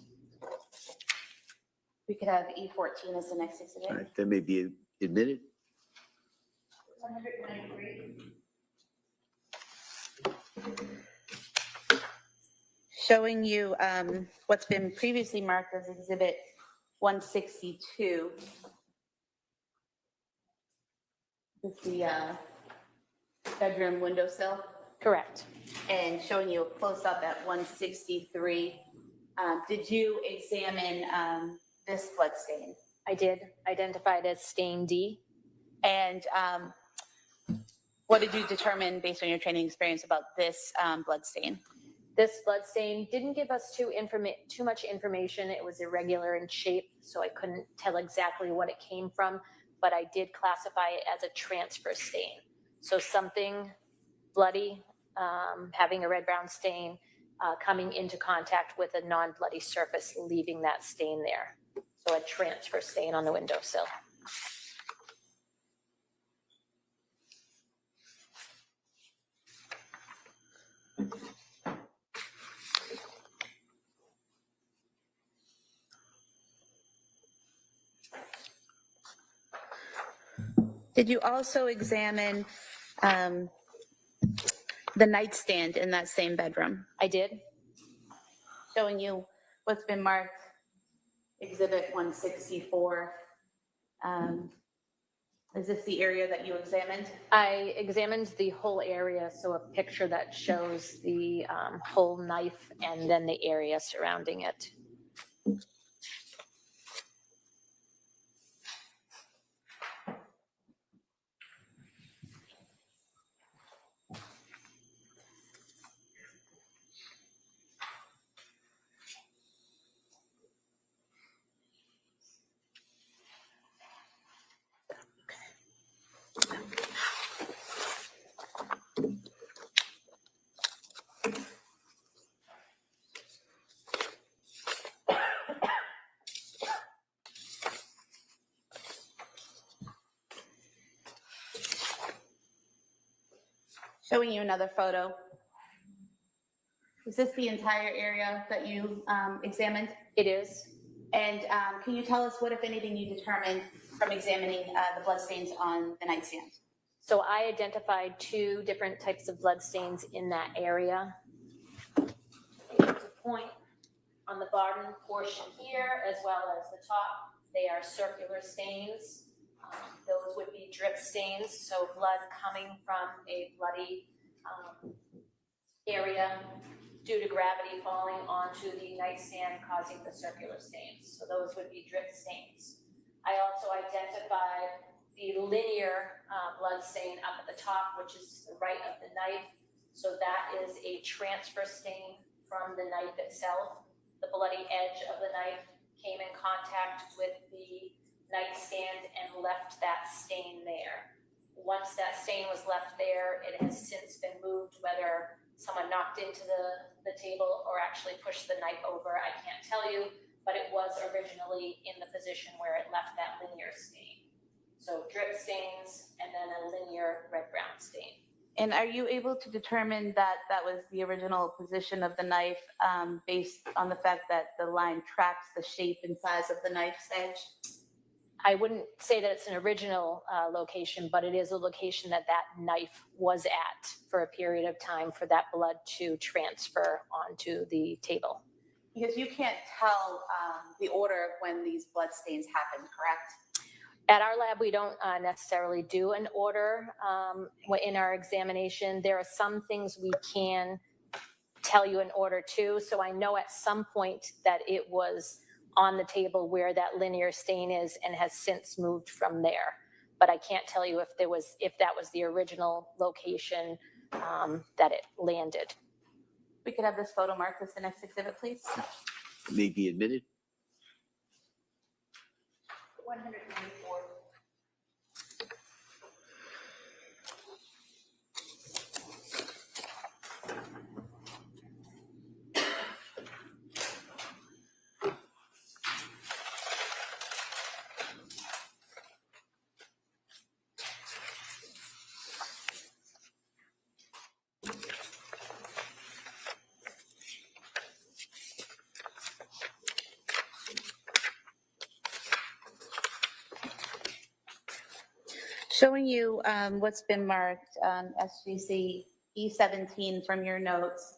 We could have E14 as the next exhibit.
All right, that may be admitted.
193. Showing you what's been previously marked as exhibit 162. This is the bedroom windowsill.
Correct.
And showing you a close-up at 163. Did you examine this blood stain?
I did, identified as stain D.
And what did you determine based on your training experience about this blood stain?
This blood stain didn't give us too much information. It was irregular in shape, so I couldn't tell exactly what it came from, but I did classify it as a transfer stain. So something bloody, having a red-brown stain, coming into contact with a non-bloody surface, leaving that stain there. So a transfer stain on the windowsill.
Did you also examine the nightstand in that same bedroom?
I did.
Showing you what's been marked exhibit 164. Is this the area that you examined?
I examined the whole area, so a picture that shows the whole knife and then the area surrounding it.
Showing you another photo. Is this the entire area that you examined?
It is.
And can you tell us what, if anything, you determined from examining the bloodstains on the nightstand?
So I identified two different types of blood stains in that area. To point on the bottom portion here, as well as the top, they are circular stains. Those would be drip stains, so blood coming from a bloody area due to gravity falling onto the nightstand, causing the circular stains. So those would be drip stains. I also identified the linear blood stain up at the top, which is to the right of the knife. So that is a transfer stain from the knife itself. The bloody edge of the knife came in contact with the nightstand and left that stain there. Once that stain was left there, it has since been moved, whether someone knocked into the table or actually pushed the knife over, I can't tell you, but it was originally in the position where it left that linear stain. So drip stains and then a linear red-brown stain.
And are you able to determine that that was the original position of the knife based on the fact that the line tracks the shape and size of the knife's edge?
I wouldn't say that it's an original location, but it is a location that that knife was at for a period of time for that blood to transfer onto the table.
Because you can't tell the order of when these blood stains happen, correct?
At our lab, we don't necessarily do an order in our examination. There are some things we can tell you in order to. So I know at some point that it was on the table where that linear stain is and has since moved from there. But I can't tell you if that was the original location that it landed.
We could have this photo marked as the next exhibit, please.
It may be admitted.
194. Showing you what's been marked, SGC E17 from your notes.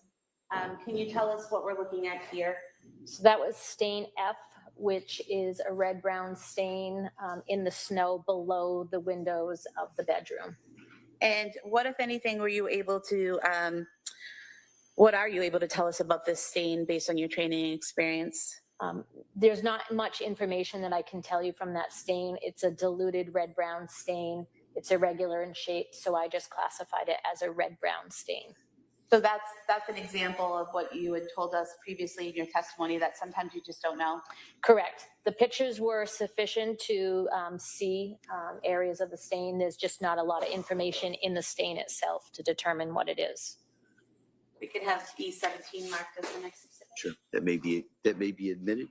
Can you tell us what we're looking at here?
So that was stain F, which is a red-brown stain in the snow below the windows of the bedroom.
And what, if anything, were you able to, what are you able to tell us about this stain based on your training and experience?
There's not much information that I can tell you from that stain. It's a diluted red-brown stain. It's irregular in shape, so I just classified it as a red-brown stain.
So that's an example of what you had told us previously in your testimony, that sometimes you just don't know.
Correct. The pictures were sufficient to see areas of the stain. There's just not a lot of information in the stain itself to determine what it is.
We could have E17 marked as the next exhibit.
Sure. That may be admitted.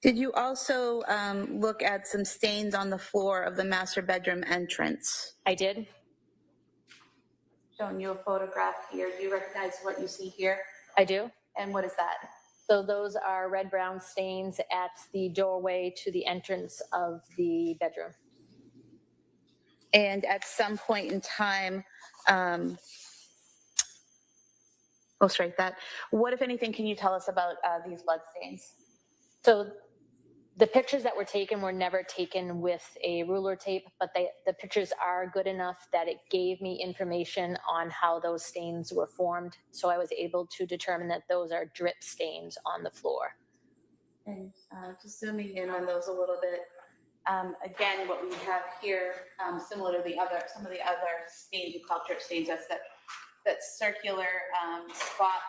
Did you also look at some stains on the floor of the master bedroom entrance?
I did.
Showing you a photograph here. Do you recognize what you see here?
I do.
And what is that?
So those are red-brown stains at the doorway to the entrance of the bedroom.
And at some point in time, we'll strike that. What, if anything, can you tell us about these blood stains?
So the pictures that were taken were never taken with a ruler tape, but the pictures are good enough that it gave me information on how those stains were formed. So I was able to determine that those are drip stains on the floor.
And just zooming in on those a little bit. Again, what we have here, similar to some of the other stains you call drip stains, that's that circular spot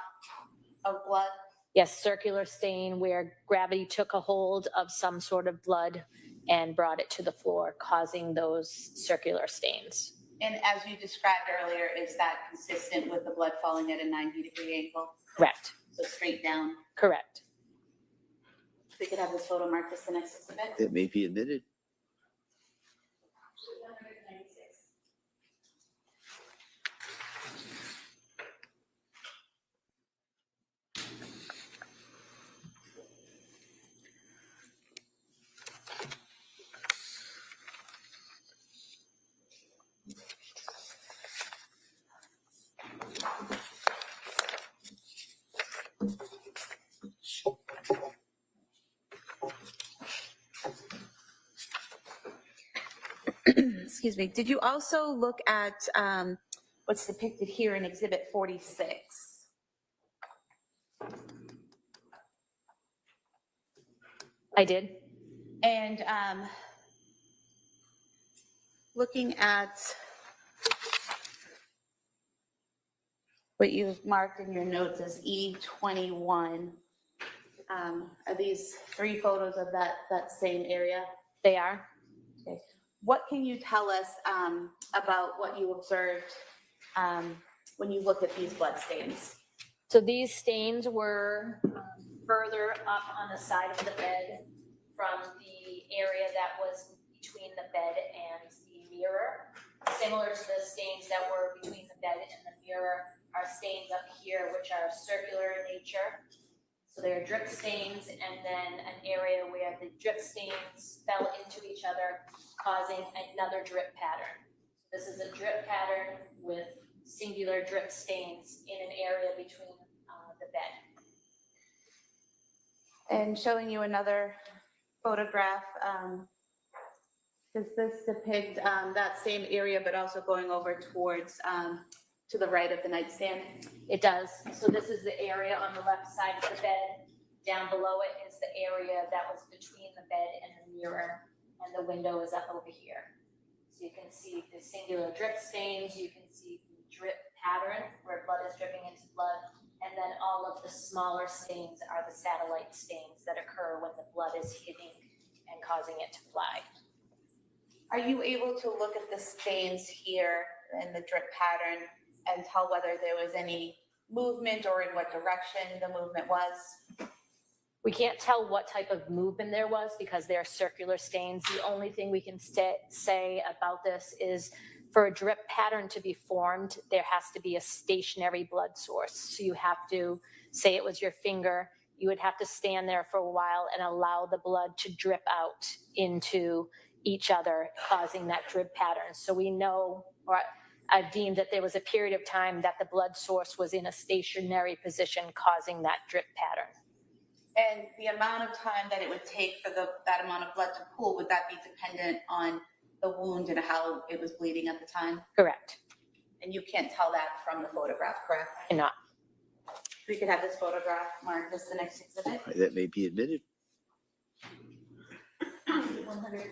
of blood.
Yes, circular stain where gravity took a hold of some sort of blood and brought it to the floor, causing those circular stains.
And as you described earlier, is that consistent with the blood falling at a 90-degree angle?
Correct.
So straight down?
Correct.
We could have this photo marked as the next exhibit.
That may be admitted.
Excuse me. Did you also look at what's depicted here in Exhibit 46?
I did.
And looking at what you've marked in your notes as E21, are these 3 photos of that same area?
They are.
Okay. What can you tell us about what you observed when you look at these blood stains?
So these stains were further up on the side of the bed from the area that was between the bed and the mirror. Similar to the stains that were between the bed and the mirror are stains up here, which are circular in nature. So there are drip stains and then an area where the drip stains fell into each other, causing another drip pattern. This is a drip pattern with singular drip stains in an area between the bed.
And showing you another photograph. Does this depict that same area, but also going over towards to the right of the nightstand?
It does. So this is the area on the left side of the bed. Down below it is the area that was between the bed and the mirror, and the window is up over here. So you can see the singular drip stains, you can see the drip pattern where blood is dripping into blood, and then all of the smaller stains are the satellite stains that occur when the blood is hitting and causing it to fly.
Are you able to look at the stains here and the drip pattern and tell whether there was any movement or in what direction the movement was?
We can't tell what type of movement there was because they're circular stains. The only thing we can say about this is for a drip pattern to be formed, there has to be a stationary blood source. So you have to say it was your finger. You would have to stand there for a while and allow the blood to drip out into each other, causing that drip pattern. So we know, or I've deemed that there was a period of time that the blood source was in a stationary position causing that drip pattern.
And the amount of time that it would take for that amount of blood to pool, would that be dependent on the wound and how it was bleeding at the time?
Correct.
And you can't tell that from the photograph, correct?
I cannot.
We could have this photograph marked as the next exhibit.
That may be admitted.
197.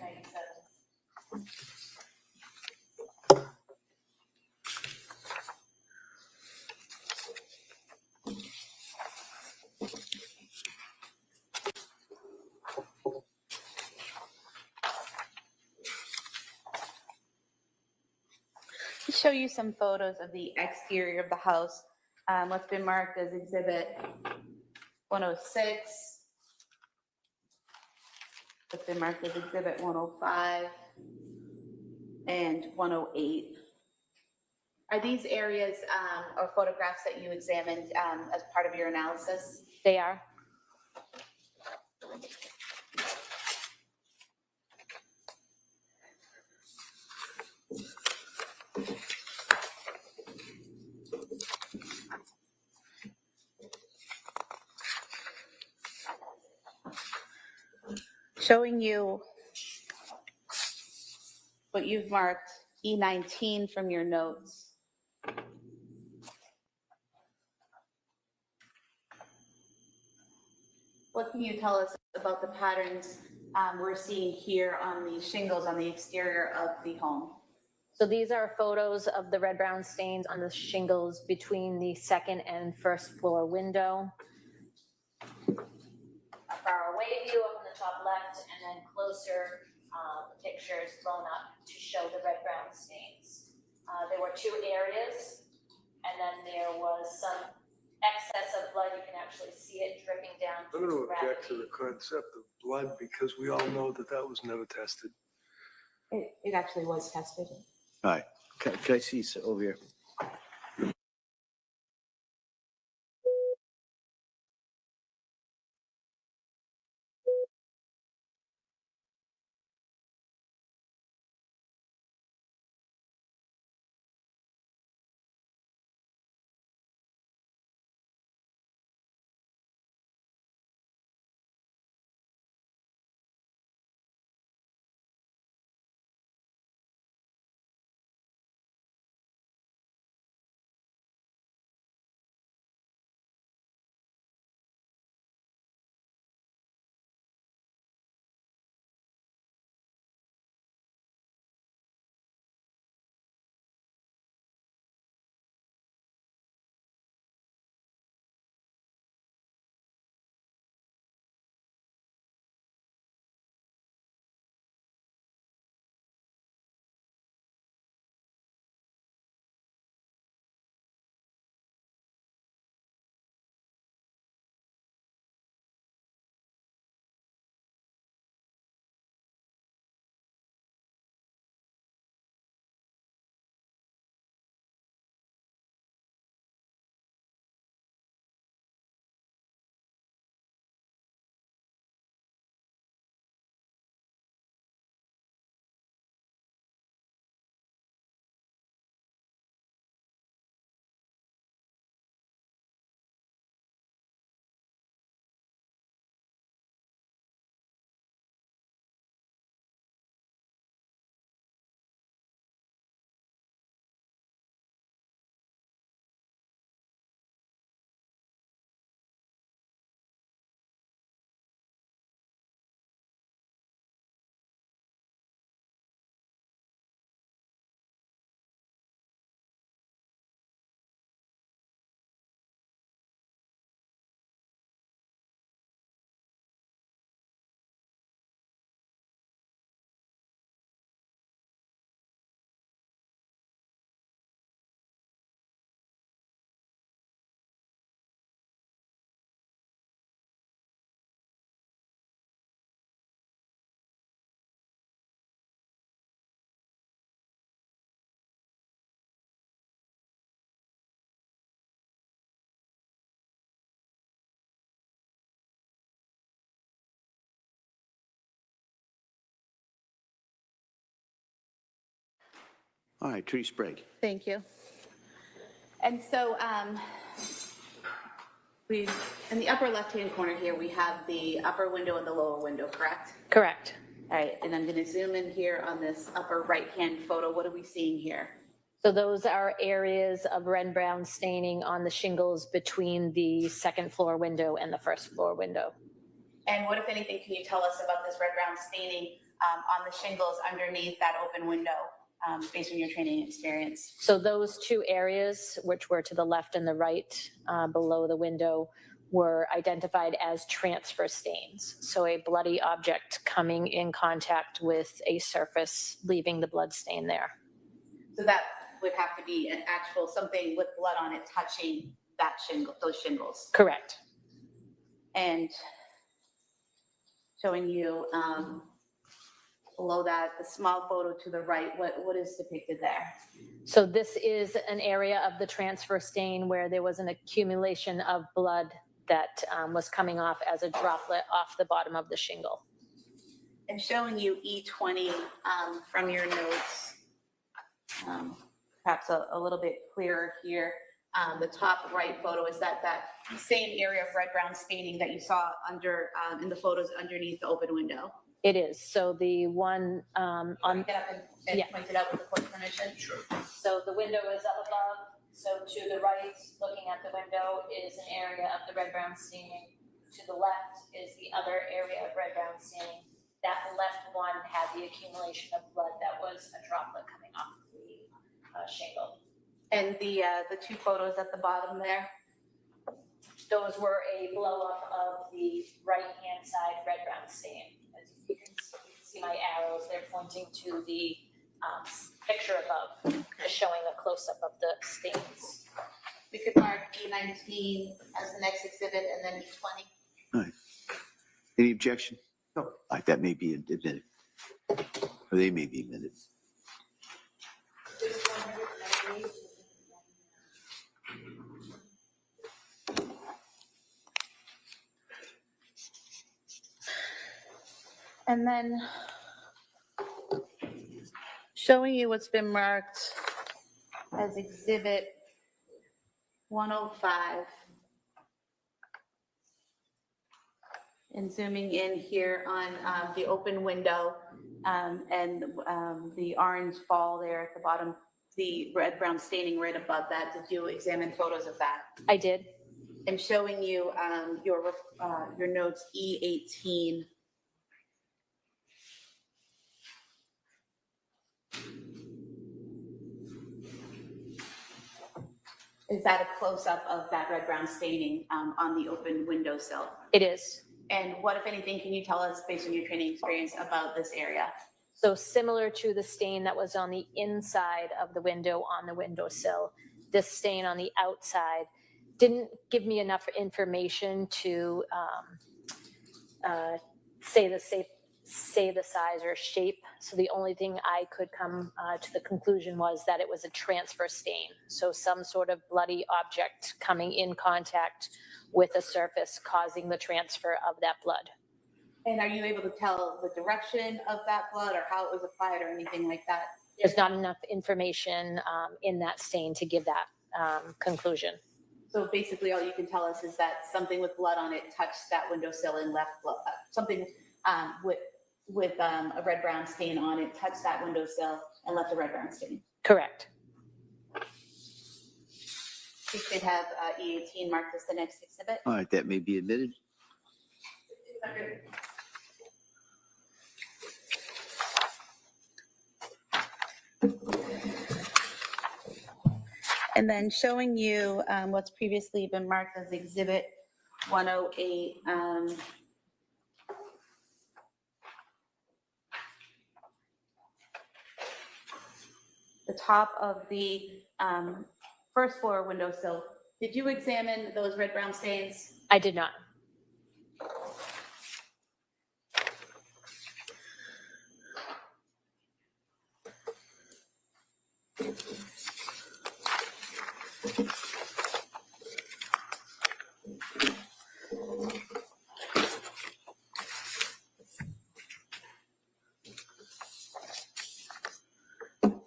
To show you some photos of the exterior of the house, what's been marked as exhibit 106. What's been marked as exhibit 105 and 108. Are these areas or photographs that you examined as part of your analysis?
They are.
Showing you what you've marked E19 from your notes. What can you tell us about the patterns we're seeing here on the shingles on the exterior of the home?
So these are photos of the red-brown stains on the shingles between the second and first floor window. A far away view up in the top left, and then closer pictures blown up to show the red-brown stains. There were two areas, and then there was some excess of blood. You can actually see it dripping down.
I'm going to object to the concept of blood because we all know that that was never tested.
It actually was tested.
All right. Can I see over here? All right, Attorney Sprague.
Thank you. And so we, in the upper left-hand corner here, we have the upper window and the lower window, correct?
Correct.
All right, and I'm going to zoom in here on this upper right-hand photo. What are we seeing here?
So those are areas of red-brown staining on the shingles between the second floor window and the first floor window.
And what, if anything, can you tell us about this red-brown staining on the shingles underneath that open window, based on your training experience?
So those two areas, which were to the left and the right below the window, were identified as transfer stains. So a bloody object coming in contact with a surface, leaving the blood stain there.
So that would have to be an actual, something with blood on it touching that shingle, those shingles.
Correct.
And showing you below that, the small photo to the right, what is depicted there?
So this is an area of the transfer stain where there was an accumulation of blood that was coming off as a droplet off the bottom of the shingle.
And showing you E20 from your notes, perhaps a little bit clearer here. The top right photo is that same area of red-brown staining that you saw under in the photos underneath the open window.
It is. So the one on
Get up and point it out with the court permission.
Sure. So the window is up above. So to the right, looking at the window, is an area of the red-brown staining. To the left is the other area of red-brown staining. That left one had the accumulation of blood that was a droplet coming off the shingle.
And the two photos at the bottom there?
Those were a blow-up of the right-hand side red-brown stain. As you can see my arrows, they're pointing to the picture above, just showing a close-up of the stains.
We could mark E19 as the next exhibit and then E20.
All right. Any objection? No. All right, that may be admitted. Or they may be admitted.
And then showing you what's been marked as exhibit 105. And zooming in here on the open window and the orange ball there at the bottom, the red-brown staining right above that. Did you examine photos of that?
I did.
And showing you your notes E18. Is that a close-up of that red-brown staining on the open windowsill?
It is.
And what, if anything, can you tell us, based on your training experience, about this area?
So similar to the stain that was on the inside of the window on the windowsill, this stain on the outside didn't give me enough information to say the size or shape. So the only thing I could come to the conclusion was that it was a transfer stain. So some sort of bloody object coming in contact with a surface causing the transfer of that blood.
And are you able to tell the direction of that blood or how it was applied or anything like that?
There's not enough information in that stain to give that conclusion.
So basically all you can tell us is that something with blood on it touched that windowsill and left blood, something with a red-brown stain on it touched that windowsill and left a red-brown stain.
Correct.
We should have E18 marked as the next exhibit.
All right, that may be admitted.
And then showing you what's previously been marked as exhibit 108. The top of the first floor windowsill. Did you examine those red-brown stains?
I did not.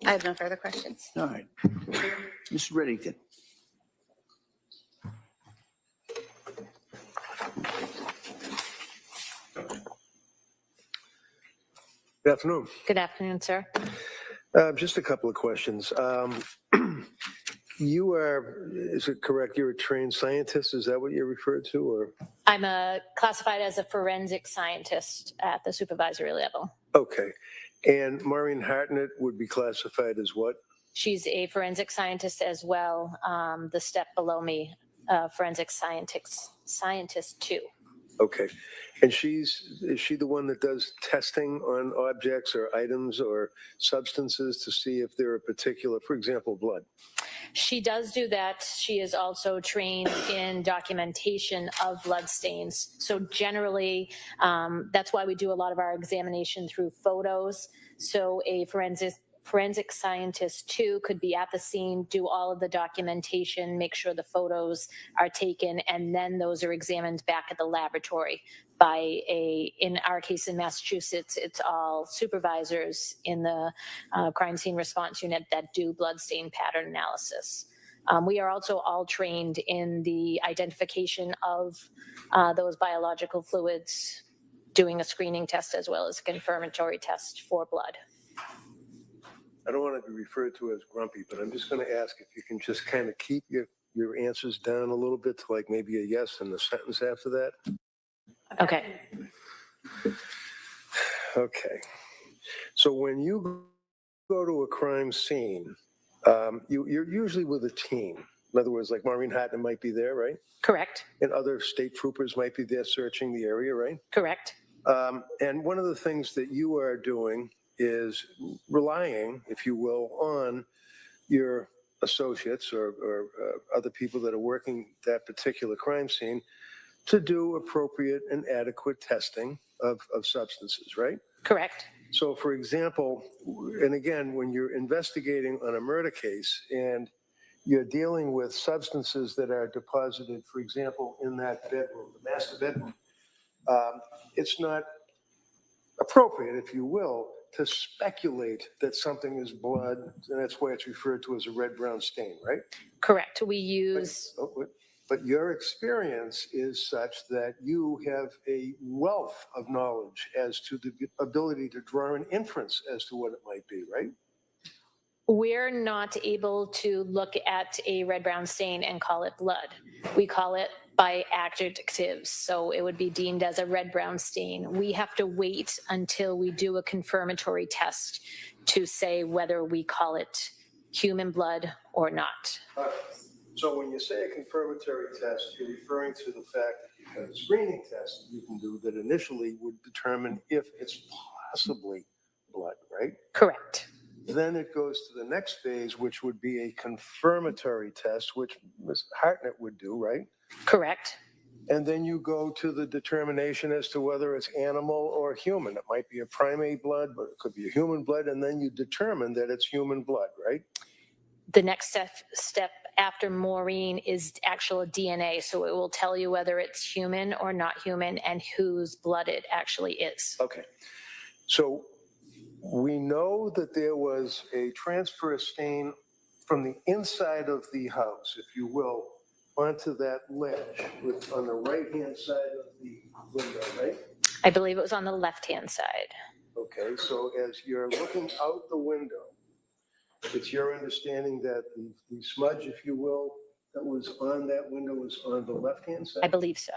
I have no further questions.
All right. Mr. Reddington.
Good afternoon.
Good afternoon, sir.
Just a couple of questions. You are, is it correct, you're a trained scientist? Is that what you're referred to, or?
I'm classified as a forensic scientist at the supervisory level.
Okay. And Maureen Hartnett would be classified as what?
She's a forensic scientist as well. The step below me, forensic scientist 2.
Okay. And is she the one that does testing on objects or items or substances to see if they're a particular, for example, blood?
She does do that. She is also trained in documentation of blood stains. So generally, that's why we do a lot of our examination through photos. So a forensic scientist 2 could be at the scene, do all of the documentation, make sure the photos are taken, and then those are examined back at the laboratory by in our case in Massachusetts, it's all supervisors in the crime scene response unit that do bloodstain pattern analysis. We are also all trained in the identification of those biological fluids, doing a screening test as well as a confirmatory test for blood.
I don't want to be referred to as grumpy, but I'm just going to ask if you can just kind of keep your answers down a little bit to like maybe a yes and a sentence after that.
Okay.
Okay. So when you go to a crime scene, you're usually with a team. In other words, like Maureen Hartnett might be there, right?
Correct.
And other state troopers might be there searching the area, right?
Correct.
And one of the things that you are doing is relying, if you will, on your associates or other people that are working that particular crime scene to do appropriate and adequate testing of substances, right?
Correct.
So, for example, and again, when you're investigating on a murder case and you're dealing with substances that are deposited, for example, in that bedroom, the master bedroom, it's not appropriate, if you will, to speculate that something is blood, and that's why it's referred to as a red-brown stain, right?
Correct. We use...
But your experience is such that you have a wealth of knowledge as to the ability to draw an inference as to what it might be, right?
We're not able to look at a red-brown stain and call it blood. We call it by adjectives, so it would be deemed as a red-brown stain. We have to wait until we do a confirmatory test to say whether we call it human blood or not.
So when you say a confirmatory test, you're referring to the fact that you have a screening test you can do that initially would determine if it's possibly blood, right?
Correct.
Then it goes to the next phase, which would be a confirmatory test, which Ms. Hartnett would do, right?
Correct.
And then you go to the determination as to whether it's animal or human. It might be a primate blood, but it could be a human blood, and then you determine that it's human blood, right?
The next step after Maureen is actual DNA, so it will tell you whether it's human or not human and whose blood it actually is.
Okay. So we know that there was a transfer stain from the inside of the house, if you will, onto that ledge on the right-hand side of the window, right?
I believe it was on the left-hand side.
Okay, so as you're looking out the window, it's your understanding that the smudge, if you will, that was on that window was on the left-hand side?
I believe so.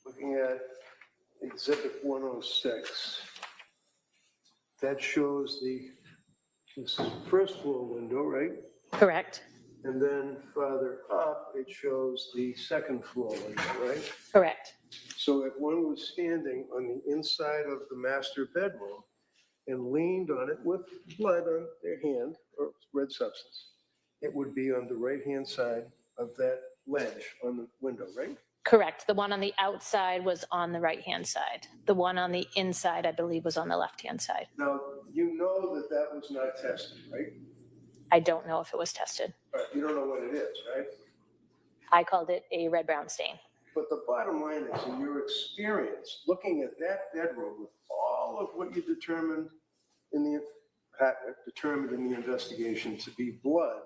Looking at Exhibit 106, that shows this first floor window, right?
Correct.
And then farther up, it shows the second floor window, right?
Correct.
So if one was standing on the inside of the master bedroom and leaned on it with blood on their hand or red substance, it would be on the right-hand side of that ledge on the window, right?
Correct. The one on the outside was on the right-hand side. The one on the inside, I believe, was on the left-hand side.
Now, you know that that was not tested, right?
I don't know if it was tested.
Right, you don't know what it is, right?
I called it a red-brown stain.
But the bottom line is, in your experience, looking at that bedroom with all of what you determined in the investigation to be blood,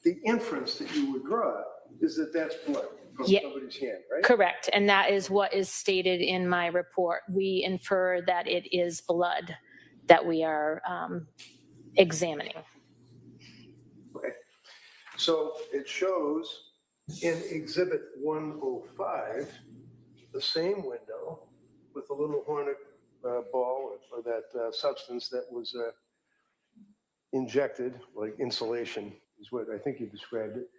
the inference that you would draw is that that's blood from somebody's hand, right?
Correct. And that is what is stated in my report. We infer that it is blood that we are examining.
Okay. So it shows in Exhibit 105, the same window with a little hornet ball or that substance that was injected, like insulation is what I think you described it.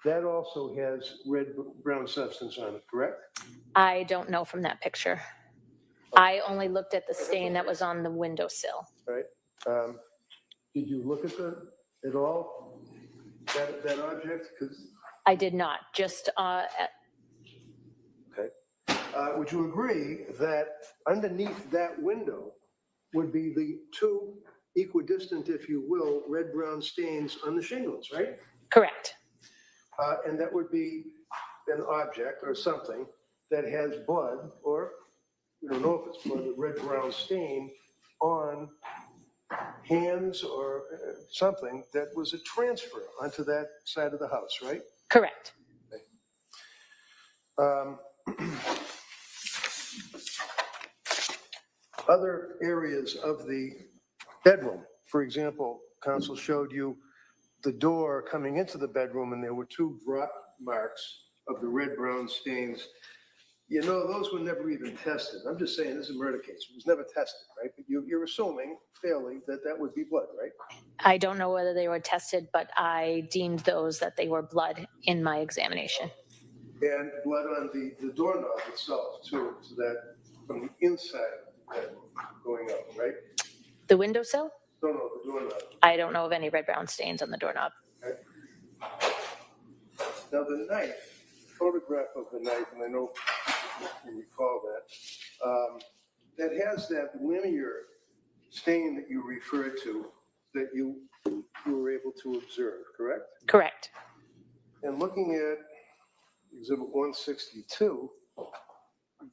That also has red-brown substance on it, correct?
I don't know from that picture. I only looked at the stain that was on the windowsill.
Right. Did you look at at all that object?
I did not, just
Okay. Would you agree that underneath that window would be the two equidistant, if you will, red-brown stains on the shingles, right?
Correct.
And that would be an object or something that has blood, or we don't know if it's blood, a red-brown stain on hands or something that was a transfer onto that side of the house, right?
Correct.
Other areas of the bedroom, for example, counsel showed you the door coming into the bedroom and there were two drop marks of the red-brown stains. You know, those were never even tested. I'm just saying, this is a murder case. It was never tested, right? But you're assuming fairly that that would be blood, right?
I don't know whether they were tested, but I deemed those that they were blood in my examination.
And blood on the doorknob itself, too, so that from the inside of the bedroom going up, right?
The windowsill?
No, the doorknob.
I don't know of any red-brown stains on the doorknob.
Okay. Now, the knife, photograph of the knife, and I know you recall that, that has that linear stain that you referred to that you were able to observe, correct?
Correct.
And looking at Exhibit 162,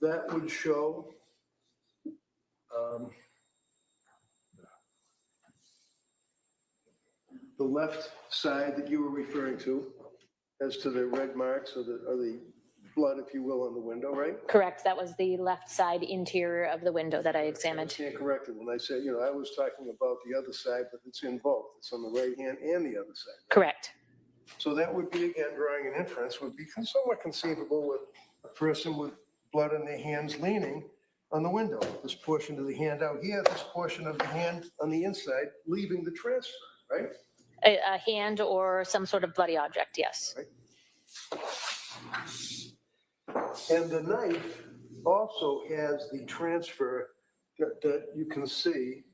that would show the left side that you were referring to as to the red marks or the blood, if you will, on the window, right?
Correct. That was the left side interior of the window that I examined.
I stand corrected when I said, I was talking about the other side, but it's in both. It's on the right hand and the other side.
Correct.
So that would be, again, drawing an inference, would be somewhat conceivable with a person with blood in their hands leaning on the window. This portion of the hand out here, this portion of the hand on the inside, leaving the transfer, right?
A hand or some sort of bloody object, yes.
Right. And the knife also has the transfer that you can see.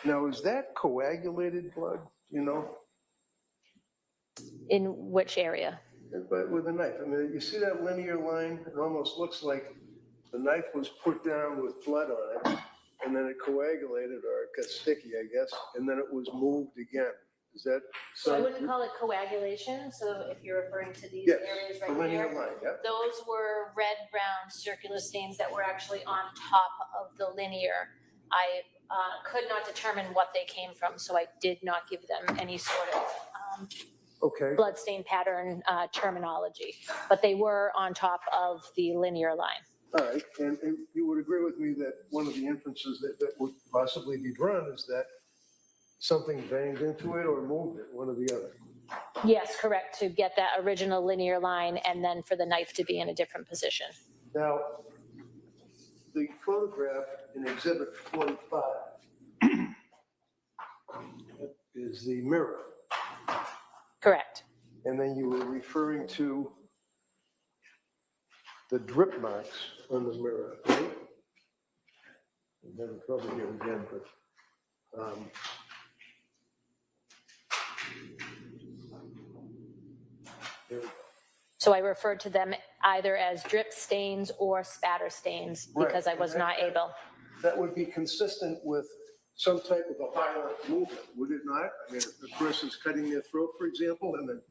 Now, is that coagulated blood,
In which area?
But with a knife. I mean, you see that linear line? It almost looks like the knife was put down with blood on it, and then it coagulated, or it got sticky, I guess, and then it was moved again. Is that?
So I wouldn't call it coagulation. So if you're referring to these
Yes,
areas
the
right
linear
here,
line, yeah.
those were red-brown circular stains that were actually on top of the linear. I could not determine what they came from, so I did not give them any sort of
Okay.
blood stain pattern terminology, but they were on top of the linear line.
All right, and you would agree with me that one of the inferences that would possibly be drawn is that something banged into it or moved it, one or the other.
Yes, correct, to get that original linear line and then for the knife to be in a different position.
Now, the photograph in Exhibit 45 is the mirror.
Correct.
And then you were referring to the drip marks on the mirror, right? I'm having trouble here again, but
So I referred to them either as drip stains or spatter stains because I was not able.
That would be consistent with some type of a violent movement, would it not? I mean, if the person's cutting their throat, for example, and then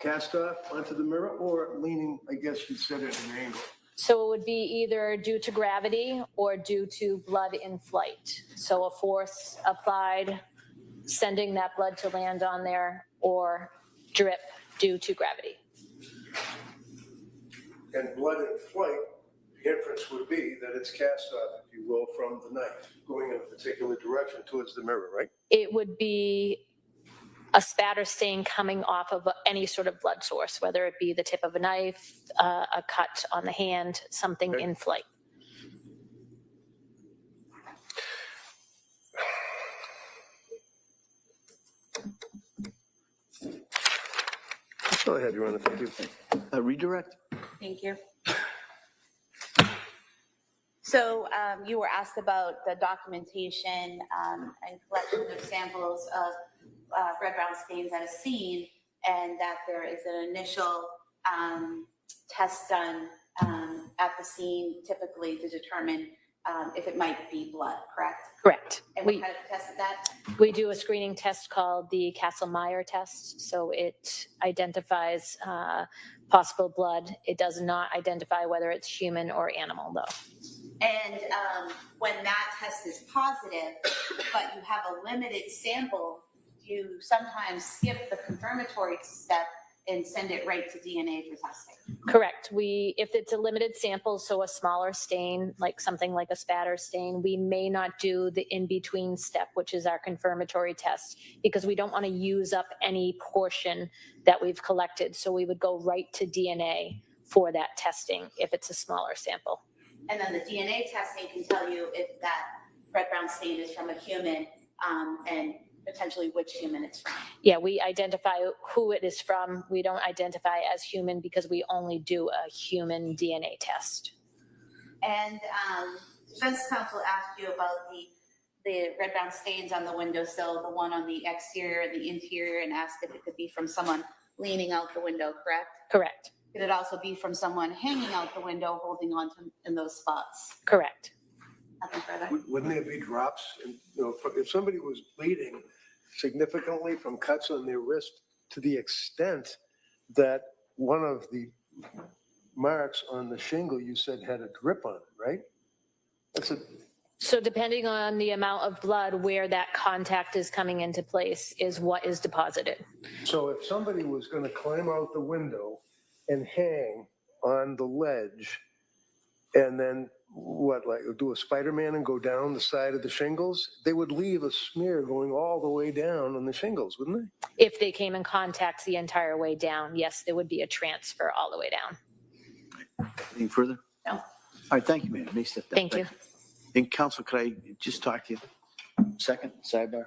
cast off onto the mirror, or leaning, I guess you said at an angle.
So it would be either due to gravity or due to blood in flight. So a force applied, sending that blood to land on there, or drip due to gravity.
And blood in flight, the inference would be that it's cast off, if you will, from the knife, going in a particular direction towards the mirror, right?
It would be a spatter stain coming off of any sort of blood source, whether it be the tip of a knife, a cut on the hand, something in flight.
Go ahead, Your Honor, thank you.
Redirect.
Thank you. So you were asked about the documentation and collection of samples of red brown stains at a scene, and that there is an initial test done at the scene typically to determine if it might be blood, correct?
Correct.
And what kind of test is that?
We do a screening test called the Kastle-Meyer test. So it identifies possible blood. It does not identify whether it's human or animal, though.
And when that test is positive, but you have a limited sample, you sometimes skip the confirmatory step and send it right to DNA for testing.
Correct. If it's a limited sample, so a smaller stain, like something like a spatter stain, we may not do the in-between step, which is our confirmatory test, because we don't want to use up any portion that we've collected. So we would go right to DNA for that testing if it's a smaller sample.
And then the DNA testing can tell you if that red brown stain is from a human and potentially which human it's from.
Yeah, we identify who it is from. We don't identify as human because we only do a human DNA test.
And defense counsel asked you about the red brown stains on the windowsill, the one on the exterior and the interior, and asked if it could be from someone leaning out the window, correct?
Correct.
Could it also be from someone hanging out the window holding on to in those spots?
Correct.
Nothing further?
Wouldn't there be drops? If somebody was bleeding significantly from cuts on their wrist to the extent that one of the marks on the shingle you said had a drip on it, right?
So depending on the amount of blood where that contact is coming into place is what is deposited.
So if somebody was going to climb out the window and hang on the ledge and then do a Spider-Man and go down the side of the shingles, they would leave a smear going all the way down on the shingles, wouldn't they?
If they came in contact the entire way down, yes, there would be a transfer all the way down.
Anything further?
No.
All right, thank you, ma'am. May step down.
Thank you.
And counsel, could I just talk to you? Second, sidebar.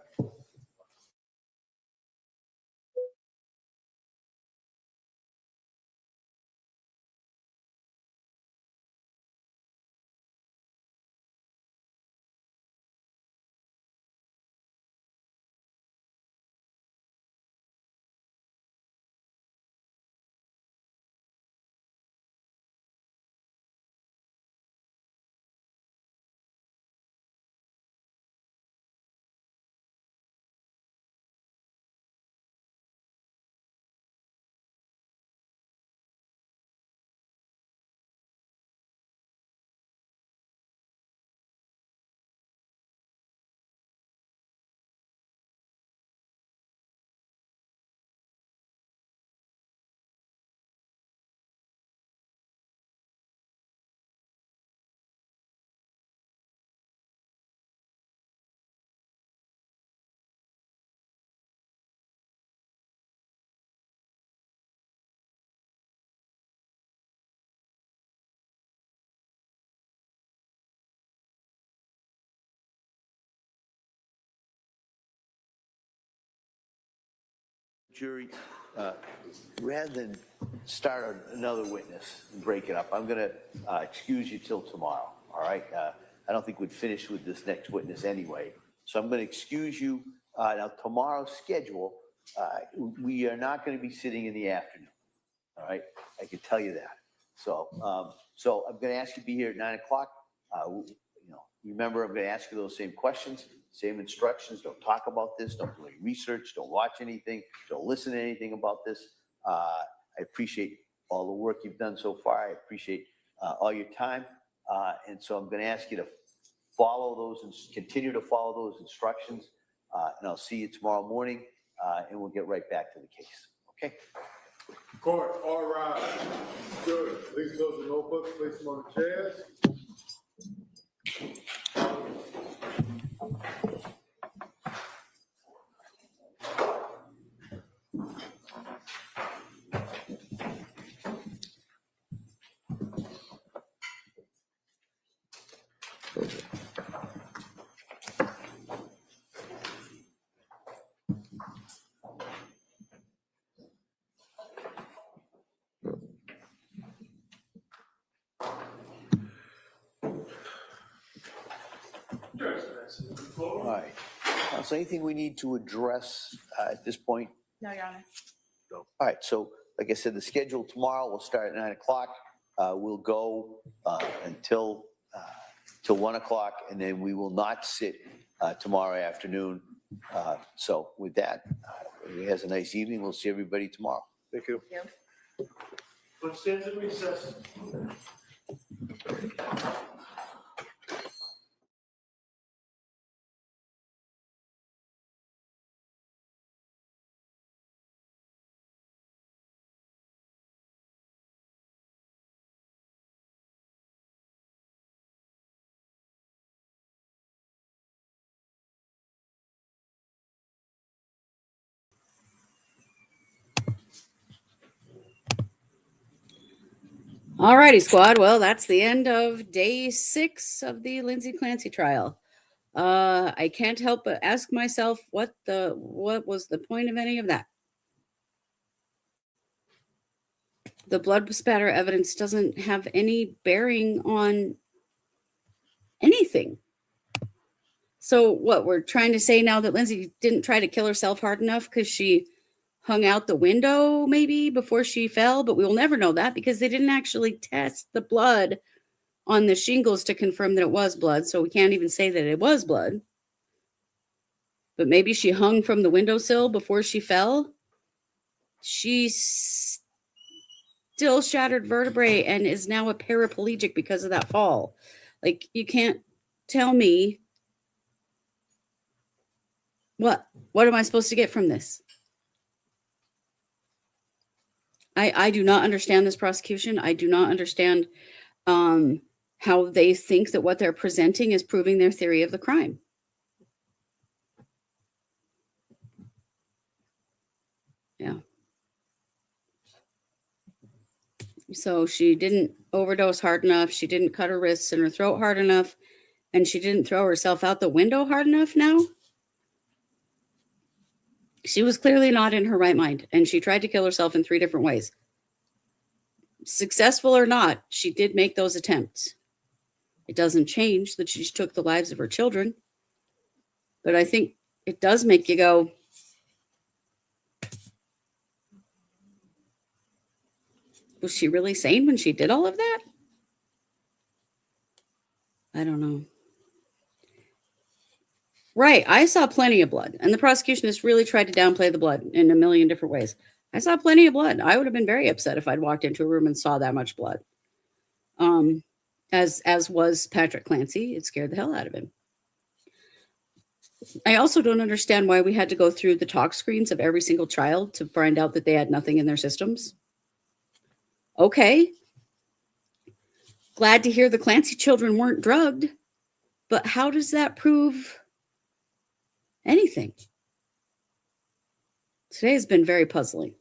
Jury, rather than start another witness and break it up, I'm going to excuse you till tomorrow, all right? I don't think we'd finish with this next witness anyway. So I'm going to excuse you. Now, tomorrow's schedule, we are not going to be sitting in the afternoon. All right, I can tell you that. So, so I'm going to ask you to be here at 9 o'clock. Remember, I'm going to ask you those same questions, same instructions. Don't talk about this. Don't do any research. Don't watch anything. Don't listen to anything about this. I appreciate all the work you've done so far. I appreciate all your time. And so I'm going to ask you to follow those and continue to follow those instructions. And I'll see you tomorrow morning, and we'll get right back to the case. Okay?
Court, all rise. Good. Please close the notebooks, place them on the chairs.
All right. So anything we need to address at this point?
No, Your Honor.
All right. So like I said, the schedule tomorrow will start at 9 o'clock. We'll go until 1 o'clock, and then we will not sit tomorrow afternoon. So with that, everybody has a nice evening. We'll see everybody tomorrow.
Thank you.
What stands in recess?
All righty, squad. Well, that's the end of day 6 of the Lindsay Clancy trial. I can't help but ask myself what was the point of any of that? The blood spatter evidence doesn't have any bearing on anything. So what, we're trying to say now that Lindsay didn't try to kill herself hard enough because she hung out the window maybe before she fell, but we will never know that because they didn't actually test the blood on the shingles to confirm that it was blood, so we can't even say that it was blood. But maybe she hung from the windowsill before she fell. She still shattered vertebrae and is now a paraplegic because of that fall. Like, you can't tell me what am I supposed to get from this? I do not understand this prosecution. I do not understand how they think that what they're presenting is proving their theory of the crime. Yeah. So she didn't overdose hard enough. She didn't cut her wrists and her throat hard enough. And she didn't throw herself out the window hard enough now. She was clearly not in her right mind. And she tried to kill herself in 3 different ways. Successful or not, she did make those attempts. It doesn't change that she took the lives of her children. But I think it does make you go, was she really sane when she did all of that? I don't know. Right. I saw plenty of blood. And the prosecution has really tried to downplay the blood in a million different ways. I saw plenty of blood. I would have been very upset if I'd walked into a room and saw that much blood. As was Patrick Clancy. It scared the hell out of him. I also don't understand why we had to go through the talk screens of every single child to find out that they had nothing in their systems. Okay. Glad to hear the Clancy children weren't drugged. But how does that prove anything? Today has been very puzzling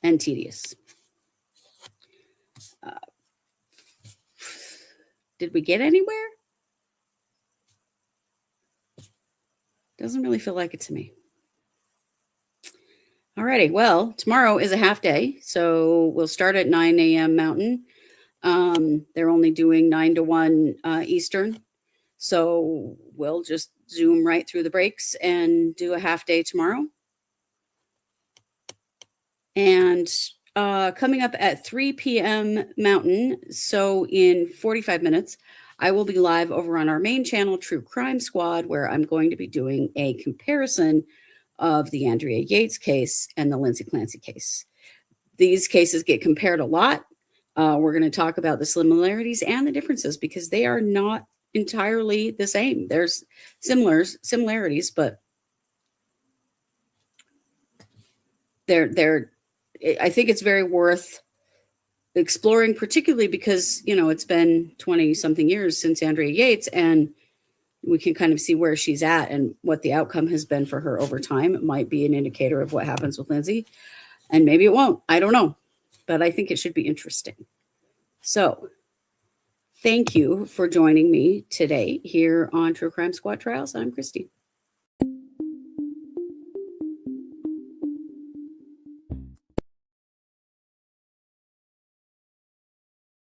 and tedious. Did we get anywhere? Doesn't really feel like it to me. Alrighty, well, tomorrow is a half day, so we'll start at 9 a.m. Mountain. They're only doing 9 to 1 Eastern, so we'll just zoom right through the breaks and do a half day tomorrow. And coming up at 3 p.m. Mountain. So in 45 minutes, I will be live over on our main channel, True Crime Squad, where I'm going to be doing a comparison of the Andrea Yates case and the Lindsay Clancy case. These cases get compared a lot. We're going to talk about the similarities and the differences because they are not entirely the same. There's similarities, but I think it's very worth exploring, particularly because, it's been 20 something years since Andrea Yates, and we can kind of see where she's at and what the outcome has been for her over time. It might be an indicator of what happens with Lindsay, and maybe it won't. I don't know, but I think it should be interesting. So thank you for joining me today here on True Crime Squad Trials. I'm Christy.